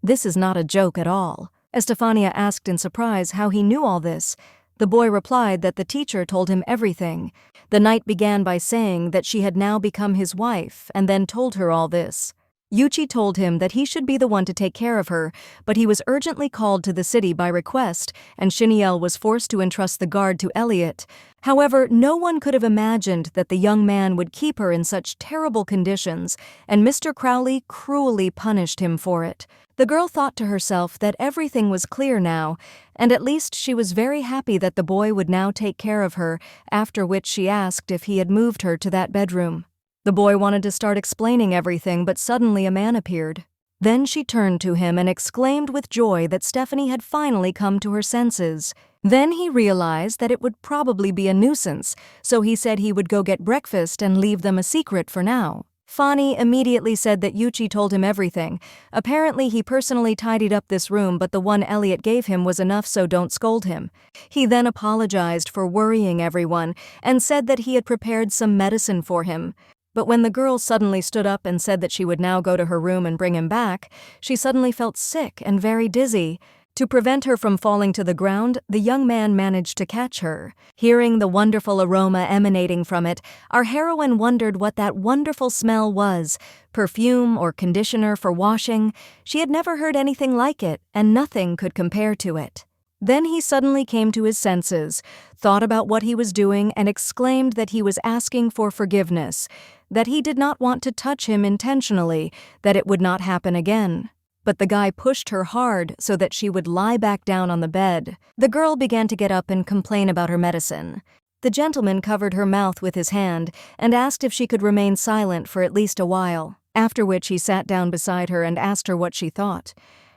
This is not a joke at all. Estefania asked in surprise how he knew all this. The boy replied that the teacher told him everything. The night began by saying that she had now become his wife, and then told her all this. Yuchi told him that he should be the one to take care of her, but he was urgently called to the city by request, and Shinel was forced to entrust the guard to Elliot. However, no one could have imagined that the young man would keep her in such terrible conditions, and Mr. Crowley cruelly punished him for it. The girl thought to herself that everything was clear now, and at least she was very happy that the boy would now take care of her, after which she asked if he had moved her to that bedroom. The boy wanted to start explaining everything, but suddenly a man appeared. Then she turned to him and exclaimed with joy that Stephanie had finally come to her senses. Then he realized that it would probably be a nuisance, so he said he would go get breakfast and leave them a secret for now. Fani immediately said that Yuchi told him everything. Apparently he personally tidied up this room, but the one Elliot gave him was enough, so don't scold him. He then apologized for worrying everyone and said that he had prepared some medicine for him. But when the girl suddenly stood up and said that she would now go to her room and bring him back, she suddenly felt sick and very dizzy. To prevent her from falling to the ground, the young man managed to catch her. Hearing the wonderful aroma emanating from it, our heroine wondered what that wonderful smell was. Perfume or conditioner for washing? She had never heard anything like it, and nothing could compare to it. Then he suddenly came to his senses, thought about what he was doing, and exclaimed that he was asking for forgiveness, that he did not want to touch him intentionally, that it would not happen again. But the guy pushed her hard so that she would lie back down on the bed. The girl began to get up and complain about her medicine. The gentleman covered her mouth with his hand and asked if she could remain silent for at least a while, after which he sat down beside her and asked her what she thought.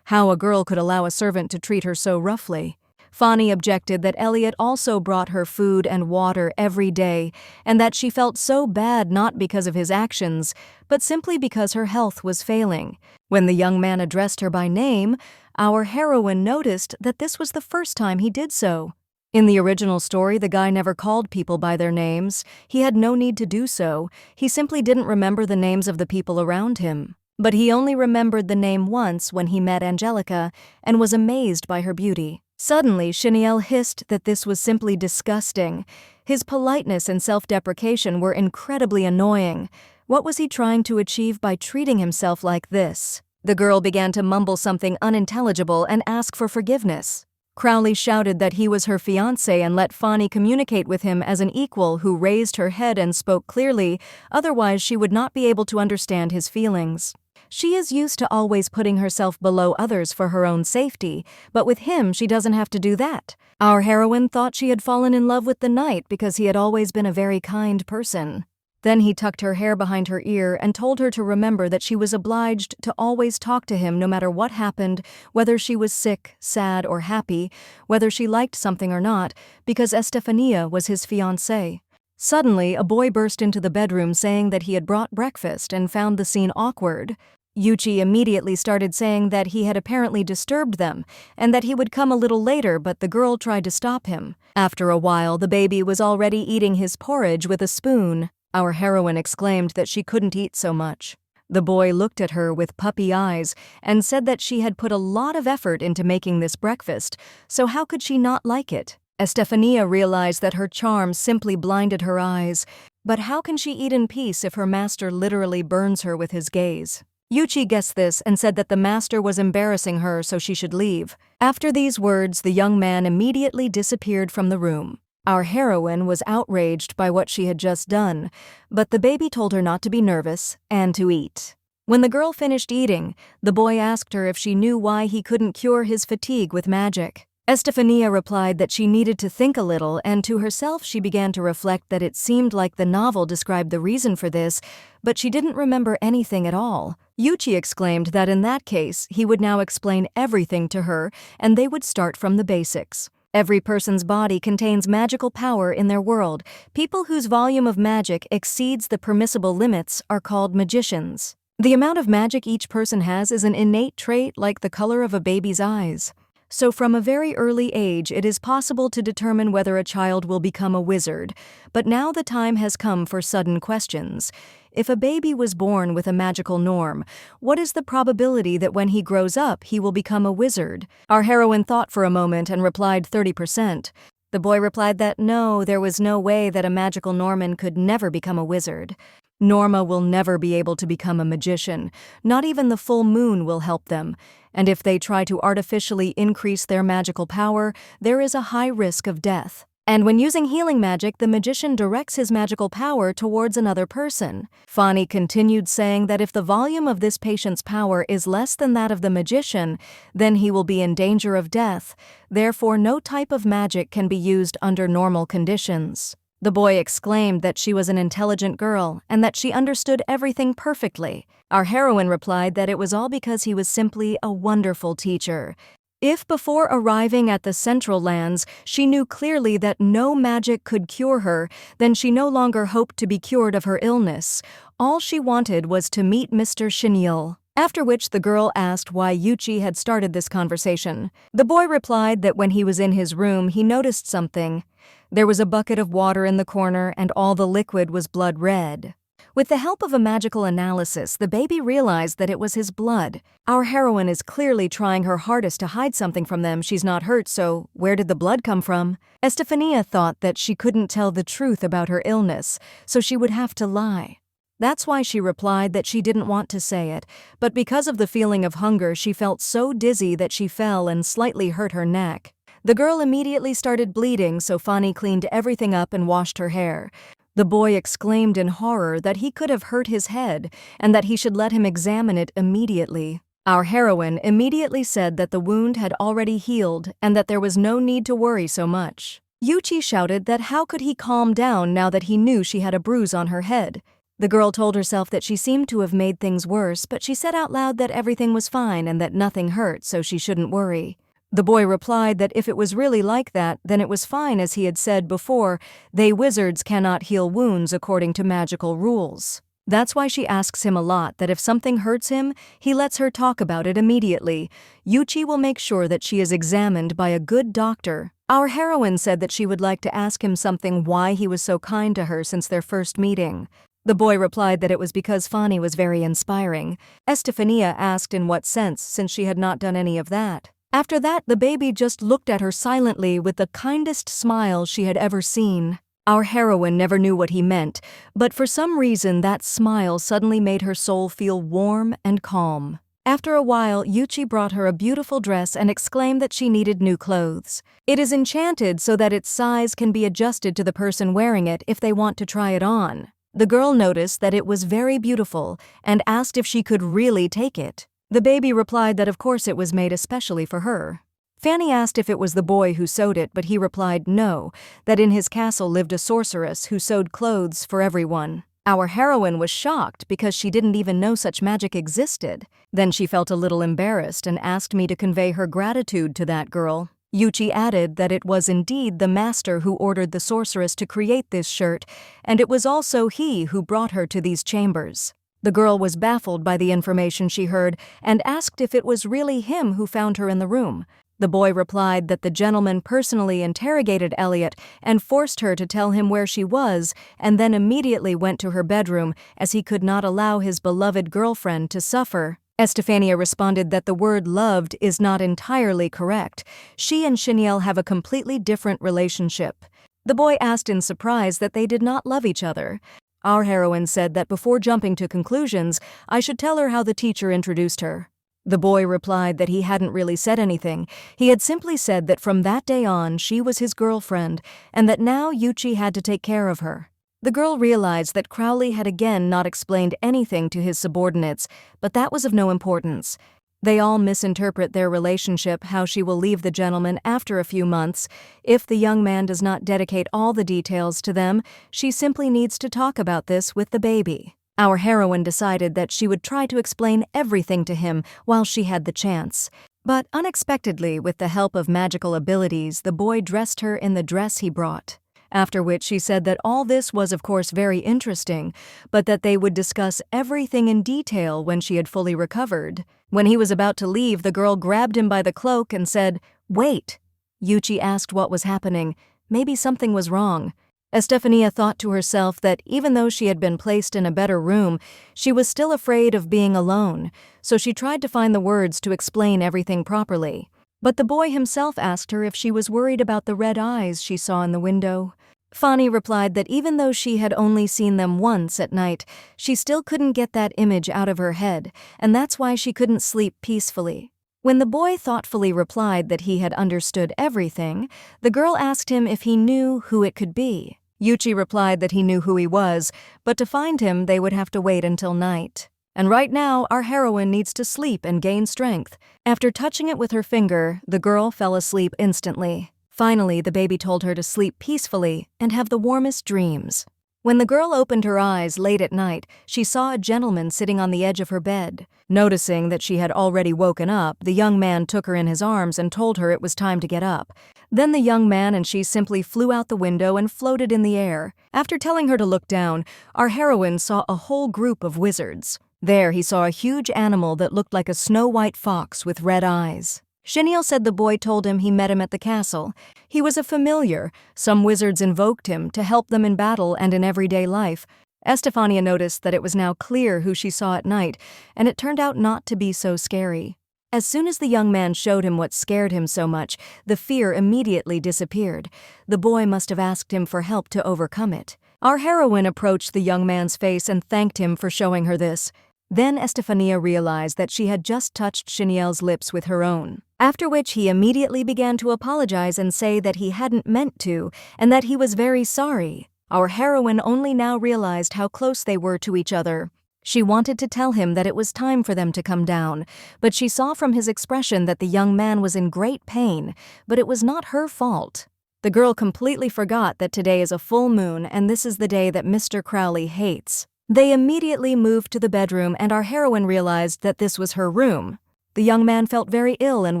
How a girl could allow a servant to treat her so roughly. Fani objected that Elliot also brought her food and water every day, and that she felt so bad not because of his actions, but simply because her health was failing. When the young man addressed her by name, our heroine noticed that this was the first time he did so. In the original story, the guy never called people by their names. He had no need to do so. He simply didn't remember the names of the people around him. But he only remembered the name once when he met Angelica and was amazed by her beauty. Suddenly, Shinel hissed that this was simply disgusting. His politeness and self-deprecation were incredibly annoying. What was he trying to achieve by treating himself like this? The girl began to mumble something unintelligible and ask for forgiveness. Crowley shouted that he was her fiancé and let Fani communicate with him as an equal who raised her head and spoke clearly, otherwise she would not be able to understand his feelings. She is used to always putting herself below others for her own safety, but with him she doesn't have to do that. Our heroine thought she had fallen in love with the knight because he had always been a very kind person. Then he tucked her hair behind her ear and told her to remember that she was obliged to always talk to him no matter what happened, whether she was sick, sad, or happy, whether she liked something or not, because Estefania was his fiancée. Suddenly, a boy burst into the bedroom saying that he had brought breakfast and found the scene awkward. Yuchi immediately started saying that he had apparently disturbed them and that he would come a little later, but the girl tried to stop him. After a while, the baby was already eating his porridge with a spoon. Our heroine exclaimed that she couldn't eat so much. The boy looked at her with puppy eyes and said that she had put a lot of effort into making this breakfast, so how could she not like it? Estefania realized that her charm simply blinded her eyes, but how can she eat in peace if her master literally burns her with his gaze? Yuchi guessed this and said that the master was embarrassing her, so she should leave. After these words, the young man immediately disappeared from the room. Our heroine was outraged by what she had just done, but the baby told her not to be nervous and to eat. When the girl finished eating, the boy asked her if she knew why he couldn't cure his fatigue with magic. Estefania replied that she needed to think a little, and to herself she began to reflect that it seemed like the novel described the reason for this, but she didn't remember anything at all. Yuchi exclaimed that in that case, he would now explain everything to her, and they would start from the basics. Every person's body contains magical power in their world. People whose volume of magic exceeds the permissible limits are called magicians. The amount of magic each person has is an innate trait like the color of a baby's eyes. So from a very early age, it is possible to determine whether a child will become a wizard. But now the time has come for sudden questions. If a baby was born with a magical norm, what is the probability that when he grows up, he will become a wizard? Our heroine thought for a moment and replied 30%. The boy replied that no, there was no way that a magical Norman could never become a wizard. Norma will never be able to become a magician. Not even the full moon will help them. And if they try to artificially increase their magical power, there is a high risk of death. And when using healing magic, the magician directs his magical power towards another person. Fani continued saying that if the volume of this patient's power is less than that of the magician, then he will be in danger of death. Therefore, no type of magic can be used under normal conditions. The boy exclaimed that she was an intelligent girl and that she understood everything perfectly. Our heroine replied that it was all because he was simply a wonderful teacher. If before arriving at the Central Lands, she knew clearly that no magic could cure her, then she no longer hoped to be cured of her illness. All she wanted was to meet Mr. Shinel. After which the girl asked why Yuchi had started this conversation. The boy replied that when he was in his room, he noticed something. There was a bucket of water in the corner and all the liquid was blood red. With the help of a magical analysis, the baby realized that it was his blood. Our heroine is clearly trying her hardest to hide something from them. She's not hurt, so where did the blood come from? Estefania thought that she couldn't tell the truth about her illness, so she would have to lie. That's why she replied that she didn't want to say it, but because of the feeling of hunger, she felt so dizzy that she fell and slightly hurt her neck. The girl immediately started bleeding, so Fani cleaned everything up and washed her hair. The boy exclaimed in horror that he could have hurt his head and that he should let him examine it immediately. Our heroine immediately said that the wound had already healed and that there was no need to worry so much. Yuchi shouted that how could he calm down now that he knew she had a bruise on her head. The girl told herself that she seemed to have made things worse, but she said out loud that everything was fine and that nothing hurt, so she shouldn't worry. The boy replied that if it was really like that, then it was fine, as he had said before, they wizards cannot heal wounds according to magical rules. That's why she asks him a lot that if something hurts him, he lets her talk about it immediately. Yuchi will make sure that she is examined by a good doctor. Our heroine said that she would like to ask him something why he was so kind to her since their first meeting. The boy replied that it was because Fani was very inspiring. Estefania asked in what sense, since she had not done any of that. After that, the baby just looked at her silently with the kindest smile she had ever seen. Our heroine never knew what he meant, but for some reason that smile suddenly made her soul feel warm and calm. After a while, Yuchi brought her a beautiful dress and exclaimed that she needed new clothes. It is enchanted so that its size can be adjusted to the person wearing it if they want to try it on. The girl noticed that it was very beautiful and asked if she could really take it. The baby replied that of course it was made especially for her. Fanny asked if it was the boy who sewed it, but he replied no, that in his castle lived a sorceress who sewed clothes for everyone. Our heroine was shocked because she didn't even know such magic existed. Then she felt a little embarrassed and asked me to convey her gratitude to that girl. Yuchi added that it was indeed the master who ordered the sorceress to create this shirt, and it was also he who brought her to these chambers. The girl was baffled by the information she heard and asked if it was really him who found her in the room. The boy replied that the gentleman personally interrogated Elliot and forced her to tell him where she was, and then immediately went to her bedroom as he could not allow his beloved girlfriend to suffer. Estefania responded that the word loved is not entirely correct. She and Shinel have a completely different relationship. The boy asked in surprise that they did not love each other. Our heroine said that before jumping to conclusions, I should tell her how the teacher introduced her. The boy replied that he hadn't really said anything. He had simply said that from that day on she was his girlfriend and that now Yuchi had to take care of her. The girl realized that Crowley had again not explained anything to his subordinates, but that was of no importance. They all misinterpret their relationship, how she will leave the gentleman after a few months. If the young man does not dedicate all the details to them, she simply needs to talk about this with the baby. Our heroine decided that she would try to explain everything to him while she had the chance. But unexpectedly, with the help of magical abilities, the boy dressed her in the dress he brought. After which she said that all this was of course very interesting, but that they would discuss everything in detail when she had fully recovered. When he was about to leave, the girl grabbed him by the cloak and said, "Wait." Yuchi asked what was happening. Maybe something was wrong. Estefania thought to herself that even though she had been placed in a better room, she was still afraid of being alone, so she tried to find the words to explain everything properly. But the boy himself asked her if she was worried about the red eyes she saw in the window. Fanny replied that even though she had only seen them once at night, she still couldn't get that image out of her head, and that's why she couldn't sleep peacefully. When the boy thoughtfully replied that he had understood everything, the girl asked him if he knew who it could be. Yuchi replied that he knew who he was, but to find him they would have to wait until night. And right now, our heroine needs to sleep and gain strength. After touching it with her finger, the girl fell asleep instantly. Finally, the baby told her to sleep peacefully and have the warmest dreams. When the girl opened her eyes late at night, she saw a gentleman sitting on the edge of her bed. Noticing that she had already woken up, the young man took her in his arms and told her it was time to get up. Then the young man and she simply flew out the window and floated in the air. After telling her to look down, our heroine saw a whole group of wizards. There he saw a huge animal that looked like a snow-white fox with red eyes. Shinel said the boy told him he met him at the castle. He was a familiar. Some wizards invoked him to help them in battle and in everyday life. Estefania noticed that it was now clear who she saw at night, and it turned out not to be so scary. As soon as the young man showed him what scared him so much, the fear immediately disappeared. The boy must have asked him for help to overcome it. Our heroine approached the young man's face and thanked him for showing her this. Then Estefania realized that she had just touched Shinel's lips with her own. After which he immediately began to apologize and say that he hadn't meant to, and that he was very sorry. Our heroine only now realized how close they were to each other. She wanted to tell him that it was time for them to come down, but she saw from his expression that the young man was in great pain, but it was not her fault. The girl completely forgot that today is a full moon and this is the day that Mr. Crowley hates. They immediately moved to the bedroom and our heroine realized that this was her room. The young man felt very ill and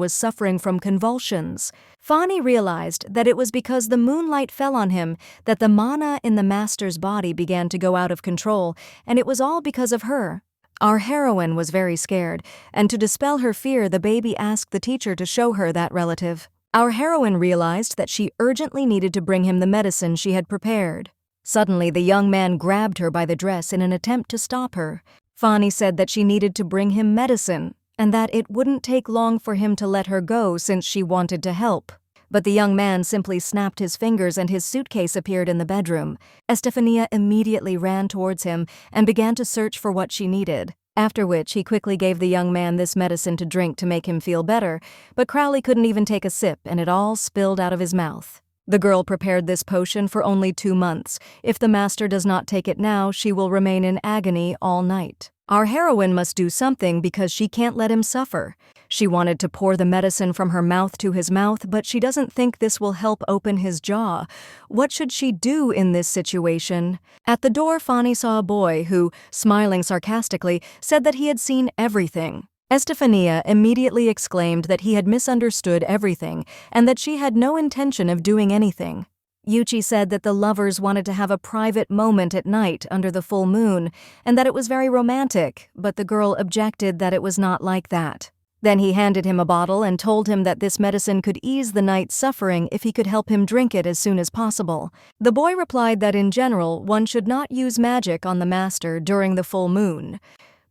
was suffering from convulsions. Fanny realized that it was because the moonlight fell on him that the mana in the master's body began to go out of control, and it was all because of her. Our heroine was very scared, and to dispel her fear, the baby asked the teacher to show her that relative. Our heroine realized that she urgently needed to bring him the medicine she had prepared. Suddenly, the young man grabbed her by the dress in an attempt to stop her. Fanny said that she needed to bring him medicine, and that it wouldn't take long for him to let her go since she wanted to help. But the young man simply snapped his fingers and his suitcase appeared in the bedroom. Estefania immediately ran towards him and began to search for what she needed. After which, he quickly gave the young man this medicine to drink to make him feel better, but Crowley couldn't even take a sip and it all spilled out of his mouth. The girl prepared this potion for only 2 months. If the master does not take it now, she will remain in agony all night. Our heroine must do something because she can't let him suffer. She wanted to pour the medicine from her mouth to his mouth, but she doesn't think this will help open his jaw. What should she do in this situation? At the door, Fanny saw a boy who, smiling sarcastically, said that he had seen everything. Estefania immediately exclaimed that he had misunderstood everything and that she had no intention of doing anything. Yuchi said that the lovers wanted to have a private moment at night under the full moon and that it was very romantic, but the girl objected that it was not like that. Then he handed him a bottle and told him that this medicine could ease the night's suffering if he could help him drink it as soon as possible. The boy replied that in general one should not use magic on the master during the full moon.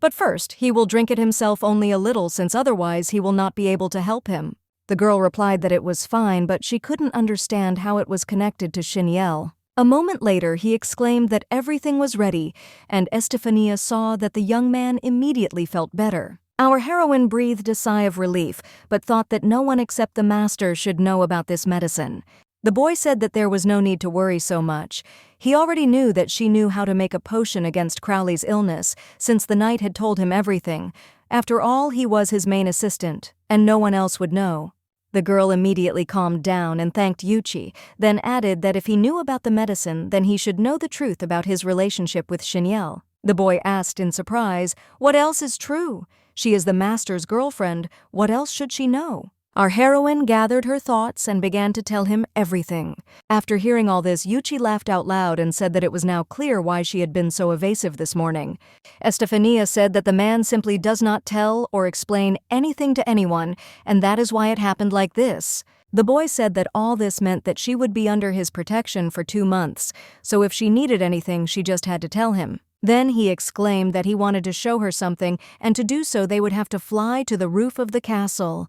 But first, he will drink it himself only a little since otherwise he will not be able to help him. The girl replied that it was fine, but she couldn't understand how it was connected to Shinel. A moment later, he exclaimed that everything was ready, and Estefania saw that the young man immediately felt better. Our heroine breathed a sigh of relief, but thought that no one except the master should know about this medicine. The boy said that there was no need to worry so much. He already knew that she knew how to make a potion against Crowley's illness, since the knight had told him everything. After all, he was his main assistant, and no one else would know. The girl immediately calmed down and thanked Yuchi, then added that if he knew about the medicine, then he should know the truth about his relationship with Shinel. The boy asked in surprise, "What else is true? She is the master's girlfriend. What else should she know?" Our heroine gathered her thoughts and began to tell him everything. After hearing all this, Yuchi laughed out loud and said that it was now clear why she had been so evasive this morning. Estefania said that the man simply does not tell or explain anything to anyone, and that is why it happened like this. The boy said that all this meant that she would be under his protection for 2 months, so if she needed anything, she just had to tell him. Then he exclaimed that he wanted to show her something, and to do so they would have to fly to the roof of the castle.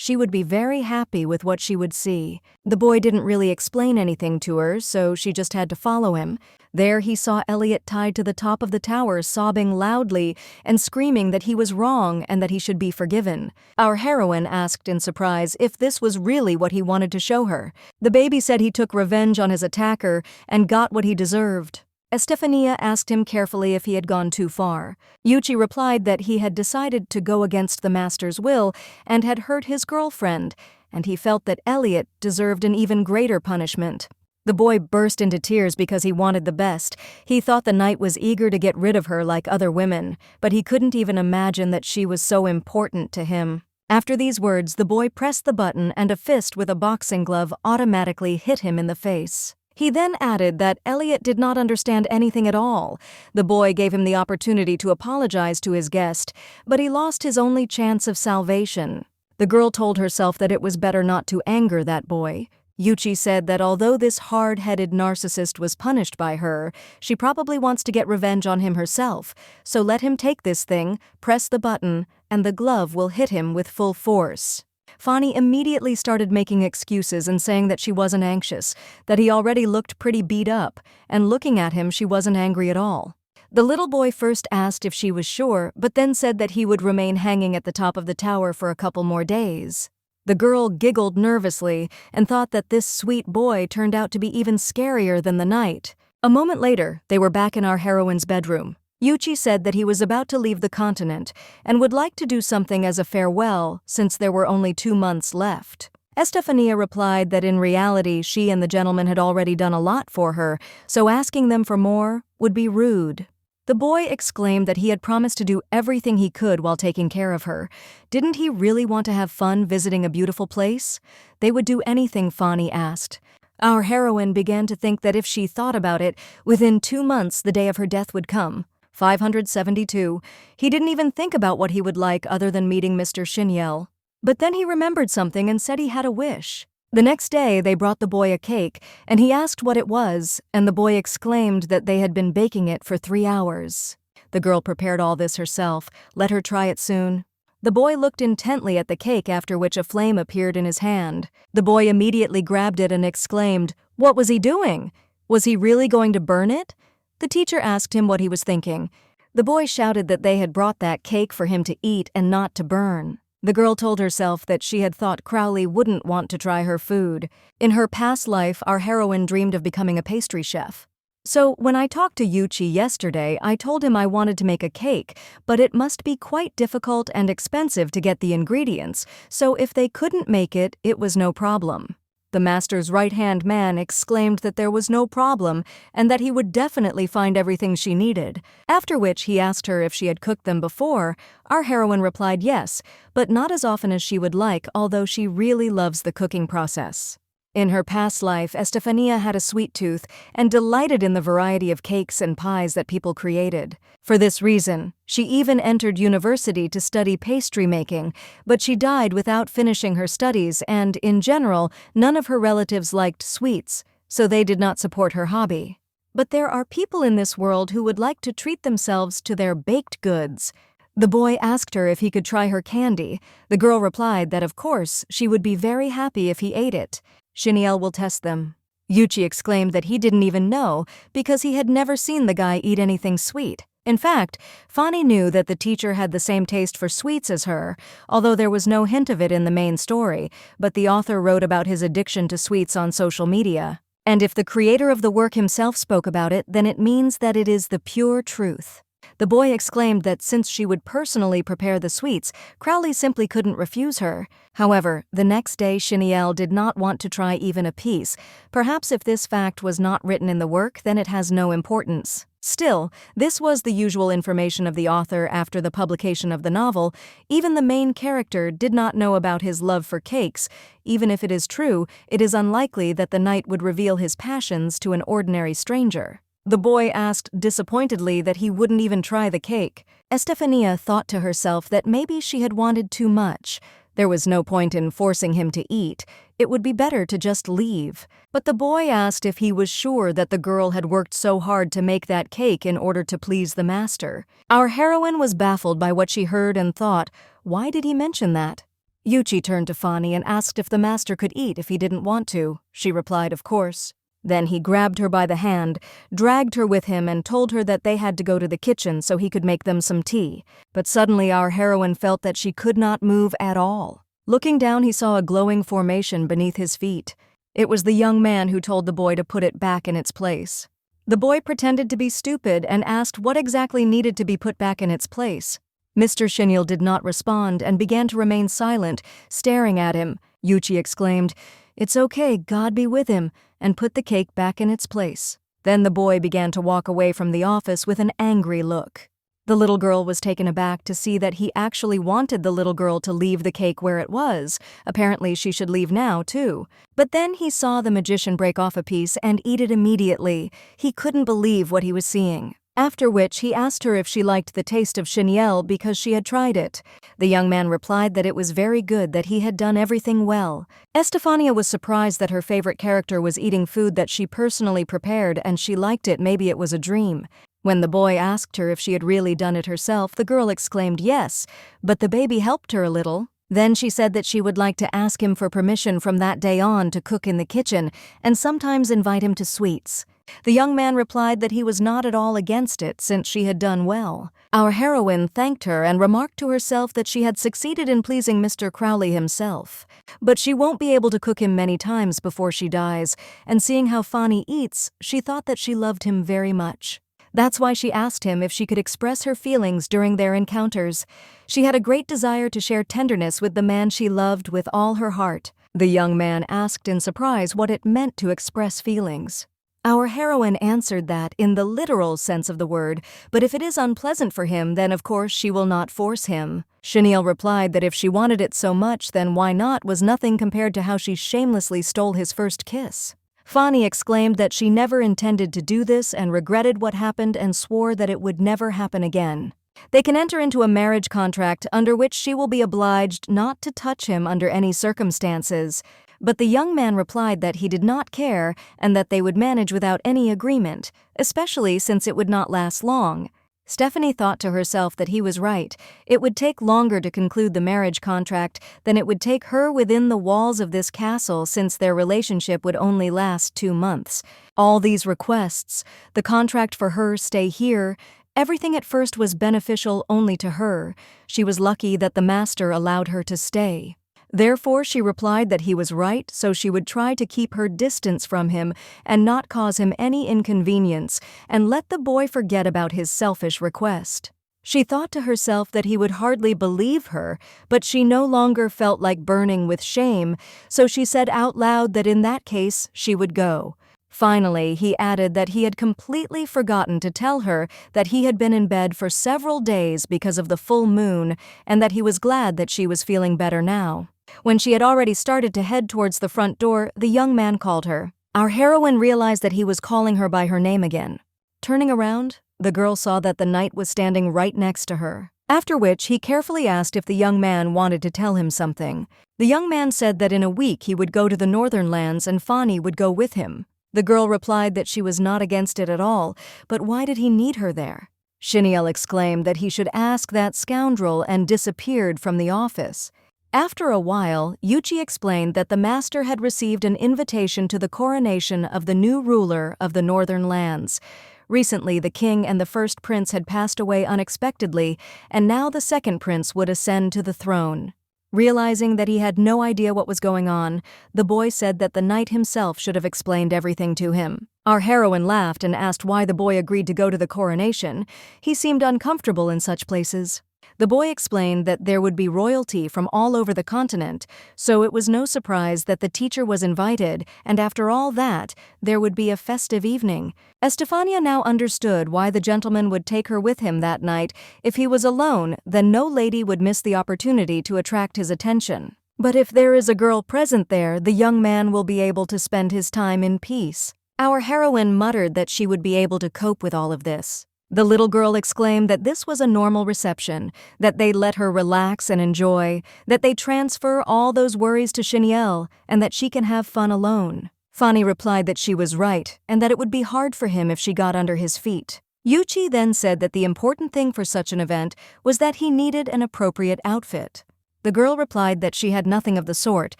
She would be very happy with what she would see. The boy didn't really explain anything to her, so she just had to follow him. There he saw Elliot tied to the top of the tower, sobbing loudly and screaming that he was wrong and that he should be forgiven. Our heroine asked in surprise if this was really what he wanted to show her. The baby said he took revenge on his attacker and got what he deserved. Estefania asked him carefully if he had gone too far. Yuchi replied that he had decided to go against the master's will and had hurt his girlfriend, and he felt that Elliot deserved an even greater punishment. The boy burst into tears because he wanted the best. He thought the knight was eager to get rid of her like other women, but he couldn't even imagine that she was so important to him. After these words, the boy pressed the button and a fist with a boxing glove automatically hit him in the face. He then added that Elliot did not understand anything at all. The boy gave him the opportunity to apologize to his guest, but he lost his only chance of salvation. The girl told herself that it was better not to anger that boy. Yuchi said that although this hard-headed narcissist was punished by her, she probably wants to get revenge on him herself, so let him take this thing, press the button, and the glove will hit him with full force. Fanny immediately started making excuses and saying that she wasn't anxious, that he already looked pretty beat up, and looking at him she wasn't angry at all. The little boy first asked if she was sure, but then said that he would remain hanging at the top of the tower for a couple more days. The girl giggled nervously and thought that this sweet boy turned out to be even scarier than the knight. A moment later, they were back in our heroine's bedroom. Yuchi said that he was about to leave the continent and would like to do something as a farewell since there were only 2 months left. Estefania replied that in reality she and the gentleman had already done a lot for her, so asking them for more would be rude. The boy exclaimed that he had promised to do everything he could while taking care of her. Didn't he really want to have fun visiting a beautiful place? They would do anything, Fanny asked. Our heroine began to think that if she thought about it, within 2 months the day of her death would come. 572. He didn't even think about what he would like other than meeting Mr. Shinel. But then he remembered something and said he had a wish. The next day they brought the boy a cake, and he asked what it was, and the boy exclaimed that they had been baking it for 3 hours. The girl prepared all this herself. Let her try it soon. The boy looked intently at the cake, after which a flame appeared in his hand. The boy immediately grabbed it and exclaimed, "What was he doing? Was he really going to burn it?" The teacher asked him what he was thinking. The boy shouted that they had brought that cake for him to eat and not to burn. The girl told herself that she had thought Crowley wouldn't want to try her food. In her past life, our heroine dreamed of becoming a pastry chef. So when I talked to Yuchi yesterday, I told him I wanted to make a cake, but it must be quite difficult and expensive to get the ingredients, so if they couldn't make it, it was no problem. The master's right-hand man exclaimed that there was no problem and that he would definitely find everything she needed, after which he asked her if she had cooked them before. Our heroine replied yes, but not as often as she would like, although she really loves the cooking process. In her past life, Estefania had a sweet tooth and delighted in the variety of cakes and pies that people created. For this reason, she even entered university to study pastry making, but she died without finishing her studies and, in general, none of her relatives liked sweets, so they did not support her hobby. But there are people in this world who would like to treat themselves to their baked goods. The boy asked her if he could try her candy. The girl replied that, of course, she would be very happy if he ate it. Shinel will test them. Yuchi exclaimed that he didn't even know because he had never seen the guy eat anything sweet. In fact, Fanny knew that the teacher had the same taste for sweets as her, although there was no hint of it in the main story, but the author wrote about his addiction to sweets on social media. And if the creator of the work himself spoke about it, then it means that it is the pure truth. The boy exclaimed that since she would personally prepare the sweets, Crowley simply couldn't refuse her. However, the next day Shinel did not want to try even a piece. Perhaps if this fact was not written in the work, then it has no importance. Still, this was the usual information of the author after the publication of the novel. Even the main character did not know about his love for cakes. Even if it is true, it is unlikely that the knight would reveal his passions to an ordinary stranger. The boy asked disappointedly that he wouldn't even try the cake. Estefania thought to herself that maybe she had wanted too much. There was no point in forcing him to eat. It would be better to just leave. But the boy asked if he was sure that the girl had worked so hard to make that cake in order to please the master. Our heroine was baffled by what she heard and thought, why did he mention that? Yuchi turned to Fani and asked if the master could eat if he didn't want to. She replied, of course. Then he grabbed her by the hand, dragged her with him, and told her that they had to go to the kitchen so he could make them some tea. But suddenly our heroine felt that she could not move at all. Looking down, he saw a glowing formation beneath his feet. It was the young man who told the boy to put it back in its place. The boy pretended to be stupid and asked what exactly needed to be put back in its place. Mr. Shinel did not respond and began to remain silent, staring at him. Yuchi exclaimed, "It's okay, God be with him," and put the cake back in its place. Then the boy began to walk away from the office with an angry look. The little girl was taken aback to see that he actually wanted the little girl to leave the cake where it was. Apparently she should leave now, too. But then he saw the magician break off a piece and eat it immediately. He couldn't believe what he was seeing. After which he asked her if she liked the taste of Shinel because she had tried it. The young man replied that it was very good, that he had done everything well. Estefania was surprised that her favorite character was eating food that she personally prepared and she liked it. Maybe it was a dream. When the boy asked her if she had really done it herself, the girl exclaimed yes, but the baby helped her a little. Then she said that she would like to ask him for permission from that day on to cook in the kitchen and sometimes invite him to sweets. The young man replied that he was not at all against it since she had done well. Our heroine thanked her and remarked to herself that she had succeeded in pleasing Mr. Crowley himself. But she won't be able to cook him many times before she dies, and seeing how Fani eats, she thought that she loved him very much. That's why she asked him if she could express her feelings during their encounters. She had a great desire to share tenderness with the man she loved with all her heart. The young man asked in surprise what it meant to express feelings. Our heroine answered that in the literal sense of the word, but if it is unpleasant for him, then of course she will not force him. Shinel replied that if she wanted it so much, then why not was nothing compared to how she shamelessly stole his first kiss. Fani exclaimed that she never intended to do this and regretted what happened and swore that it would never happen again. They can enter into a marriage contract under which she will be obliged not to touch him under any circumstances. But the young man replied that he did not care and that they would manage without any agreement, especially since it would not last long. Stephanie thought to herself that he was right. It would take longer to conclude the marriage contract than it would take her within the walls of this castle, since their relationship would only last 2 months. All these requests, the contract for her stay here, everything at first was beneficial only to her. She was lucky that the master allowed her to stay. Therefore, she replied that he was right, so she would try to keep her distance from him and not cause him any inconvenience, and let the boy forget about his selfish request. She thought to herself that he would hardly believe her, but she no longer felt like burning with shame, so she said out loud that in that case she would go. Finally, he added that he had completely forgotten to tell her that he had been in bed for several days because of the full moon, and that he was glad that she was feeling better now. When she had already started to head towards the front door, the young man called her. Our heroine realized that he was calling her by her name again. Turning around, the girl saw that the knight was standing right next to her. After which, he carefully asked if the young man wanted to tell him something. The young man said that in a week he would go to the northern lands and Fani would go with him. The girl replied that she was not against it at all, but why did he need her there? Shinel exclaimed that he should ask that scoundrel and disappeared from the office. After a while, Yuchi explained that the master had received an invitation to the coronation of the new ruler of the northern lands. Recently, the king and the first prince had passed away unexpectedly, and now the second prince would ascend to the throne. Realizing that he had no idea what was going on, the boy said that the knight himself should have explained everything to him. Our heroine laughed and asked why the boy agreed to go to the coronation. He seemed uncomfortable in such places. The boy explained that there would be royalty from all over the continent, so it was no surprise that the teacher was invited, and after all that, there would be a festive evening. Estefania now understood why the gentleman would take her with him that night. If he was alone, then no lady would miss the opportunity to attract his attention. But if there is a girl present there, the young man will be able to spend his time in peace. Our heroine muttered that she would be able to cope with all of this. The little girl exclaimed that this was a normal reception, that they'd let her relax and enjoy, that they transfer all those worries to Shinel, and that she can have fun alone. Fanny replied that she was right, and that it would be hard for him if she got under his feet. Yuchi then said that the important thing for such an event was that he needed an appropriate outfit. The girl replied that she had nothing of the sort,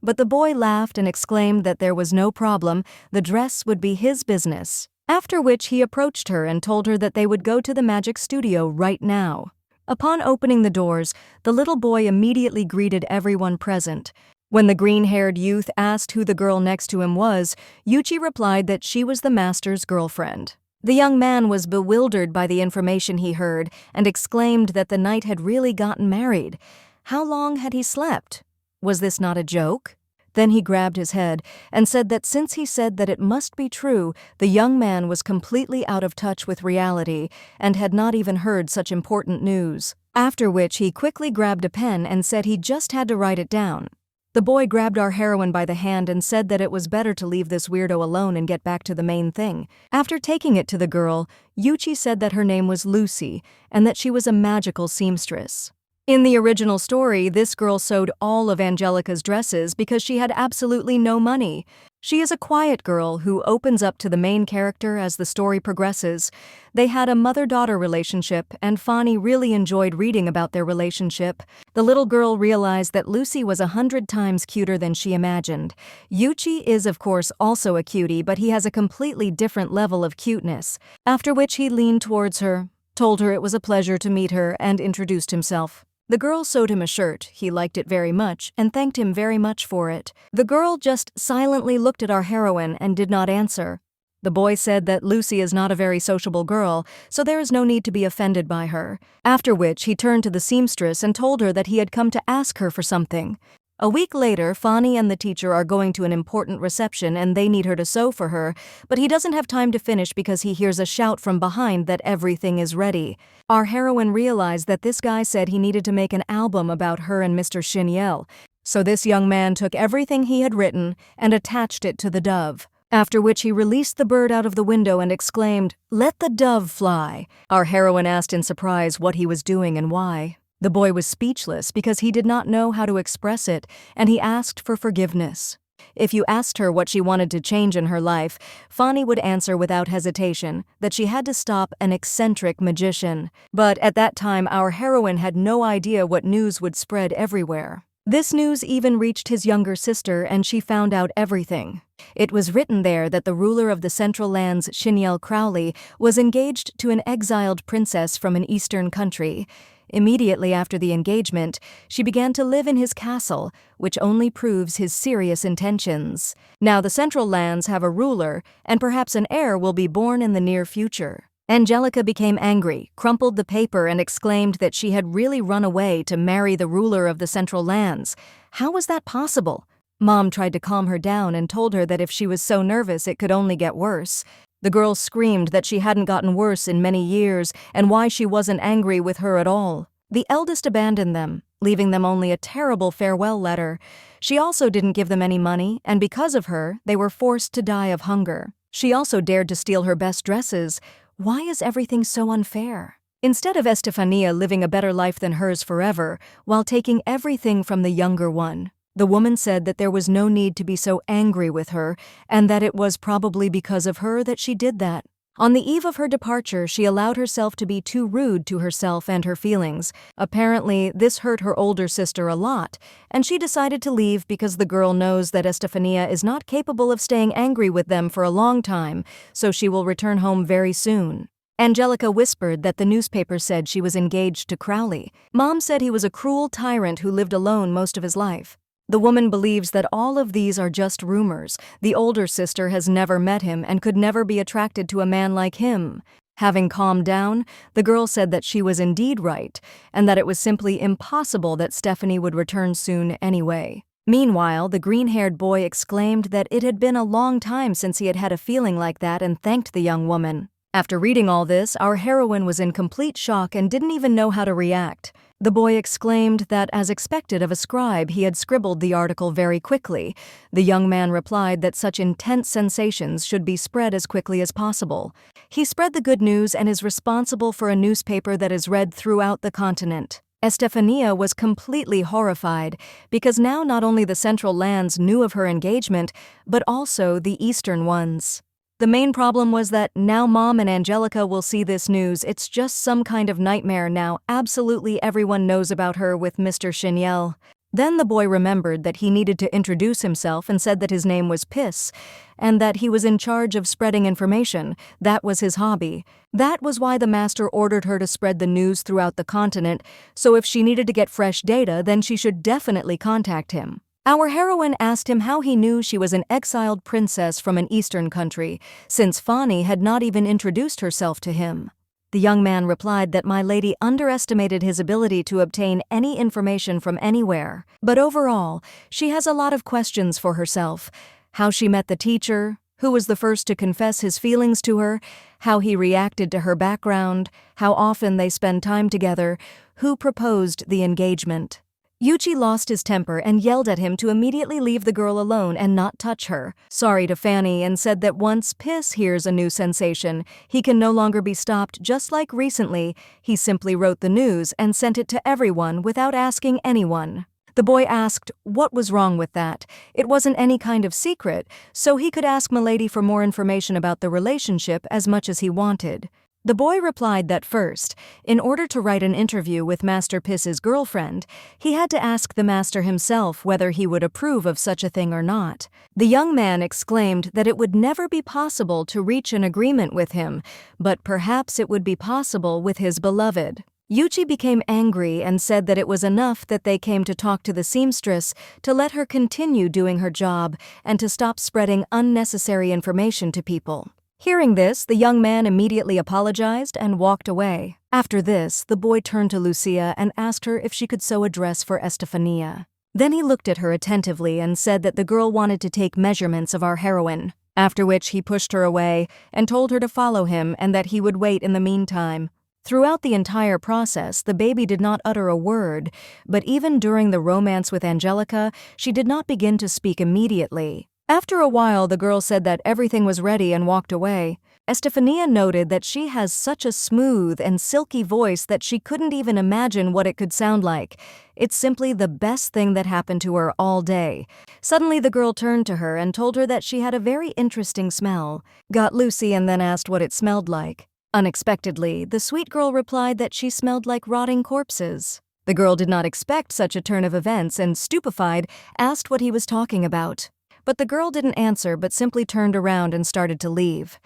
but the boy laughed and exclaimed that there was no problem, the dress would be his business. After which he approached her and told her that they would go to the magic studio right now. Upon opening the doors, the little boy immediately greeted everyone present. When the green-haired youth asked who the girl next to him was, Yuchi replied that she was the master's girlfriend. The young man was bewildered by the information he heard and exclaimed that the knight had really gotten married. How long had he slept? Was this not a joke? Then he grabbed his head and said that since he said that it must be true, the young man was completely out of touch with reality and had not even heard such important news. After which he quickly grabbed a pen and said he just had to write it down. The boy grabbed our heroine by the hand and said that it was better to leave this weirdo alone and get back to the main thing. After taking it to the girl, Yuchi said that her name was Lucy and that she was a magical seamstress. In the original story, this girl sewed all of Angelica's dresses because she had absolutely no money. She is a quiet girl who opens up to the main character as the story progresses. They had a mother-daughter relationship, and Fanny really enjoyed reading about their relationship. The little girl realized that Lucy was 100 times cuter than she imagined. Yuchi is, of course, also a cutie, but he has a completely different level of cuteness. After which he leaned towards her, told her it was a pleasure to meet her, and introduced himself. The girl sewed him a shirt, he liked it very much, and thanked him very much for it. The girl just silently looked at our heroine and did not answer. The boy said that Lucy is not a very sociable girl, so there is no need to be offended by her. After which he turned to the seamstress and told her that he had come to ask her for something. A week later, Fanny and the teacher are going to an important reception and they need her to sew for her, but he doesn't have time to finish because he hears a shout from behind that everything is ready. Our heroine realized that this guy said he needed to make an album about her and Mr. Shinel, so this young man took everything he had written and attached it to the dove. After which he released the bird out of the window and exclaimed, "Let the dove fly." Our heroine asked in surprise what he was doing and why. The boy was speechless because he did not know how to express it, and he asked for forgiveness. If you asked her what she wanted to change in her life, Fanny would answer without hesitation that she had to stop an eccentric magician. But at that time, our heroine had no idea what news would spread everywhere. This news even reached his younger sister, and she found out everything. It was written there that the ruler of the Central Lands, Shinel Crowley, was engaged to an exiled princess from an eastern country. Immediately after the engagement, she began to live in his castle, which only proves his serious intentions. Now the Central Lands have a ruler, and perhaps an heir will be born in the near future. Angelica became angry, crumpled the paper, and exclaimed that she had really run away to marry the ruler of the Central Lands. How was that possible? Mom tried to calm her down and told her that if she was so nervous it could only get worse. The girl screamed that she hadn't gotten worse in many years and why she wasn't angry with her at all. The eldest abandoned them, leaving them only a terrible farewell letter. She also didn't give them any money, and because of her, they were forced to die of hunger. She also dared to steal her best dresses. Why is everything so unfair? Instead of Estefania living a better life than hers forever, while taking everything from the younger one, the woman said that there was no need to be so angry with her, and that it was probably because of her that she did that. On the eve of her departure, she allowed herself to be too rude to herself and her feelings. Apparently, this hurt her older sister a lot, and she decided to leave because the girl knows that Estefania is not capable of staying angry with them for a long time, so she will return home very soon. Angelica whispered that the newspaper said she was engaged to Crowley. Mom said he was a cruel tyrant who lived alone most of his life. The woman believes that all of these are just rumors. The older sister has never met him and could never be attracted to a man like him. Having calmed down, the girl said that she was indeed right, and that it was simply impossible that Stephanie would return soon anyway. Meanwhile, the green-haired boy exclaimed that it had been a long time since he had had a feeling like that and thanked the young woman. After reading all this, our heroine was in complete shock and didn't even know how to react. The boy exclaimed that, as expected of a scribe, he had scribbled the article very quickly. The young man replied that such intense sensations should be spread as quickly as possible. He spread the good news and is responsible for a newspaper that is read throughout the continent. Estefania was completely horrified, because now not only the Central lands knew of her engagement, but also the Eastern ones. The main problem was that now Mom and Angelica will see this news. It's just some kind of nightmare now. Absolutely everyone knows about her with Mr. Shinel. Then the boy remembered that he needed to introduce himself and said that his name was Piss, and that he was in charge of spreading information. That was his hobby. That was why the master ordered her to spread the news throughout the continent, so if she needed to get fresh data, then she should definitely contact him. Our heroine asked him how he knew she was an exiled princess from an Eastern country, since Fani had not even introduced herself to him. The young man replied that my lady underestimated his ability to obtain any information from anywhere, but overall, she has a lot of questions for herself. How she met the teacher, who was the first to confess his feelings to her, how he reacted to her background, how often they spend time together, who proposed the engagement. Yuchi lost his temper and yelled at him to immediately leave the girl alone and not touch her. Sorry to Fanny, and said that once Piss hears a new sensation, he can no longer be stopped. Just like recently, he simply wrote the news and sent it to everyone without asking anyone. The boy asked what was wrong with that. It wasn't any kind of secret, so he could ask Milady for more information about the relationship as much as he wanted. The boy replied that first, in order to write an interview with Master Piss's girlfriend, he had to ask the master himself whether he would approve of such a thing or not. The young man exclaimed that it would never be possible to reach an agreement with him, but perhaps it would be possible with his beloved. Yuchi became angry and said that it was enough that they came to talk to the seamstress to let her continue doing her job and to stop spreading unnecessary information to people. Hearing this, the young man immediately apologized and walked away. After this, the boy turned to Lucia and asked her if she could sew a dress for Estefania. Then he looked at her attentively and said that the girl wanted to take measurements of our heroine, after which he pushed her away and told her to follow him and that he would wait in the meantime. Throughout the entire process, the baby did not utter a word, but even during the romance with Angelica, she did not begin to speak immediately. After a while, the girl said that everything was ready and walked away. Estefania noted that she has such a smooth and silky voice that she couldn't even imagine what it could sound like. It's simply the best thing that happened to her all day. Suddenly, the girl turned to her and told her that she had a very interesting smell. Got Lucy and then asked what it smelled like. Unexpectedly, the sweet girl replied that she smelled like rotting corpses. The girl did not expect such a turn of events and, stupefied, asked what he was talking about. But the girl didn't answer but simply turned around and started to leave.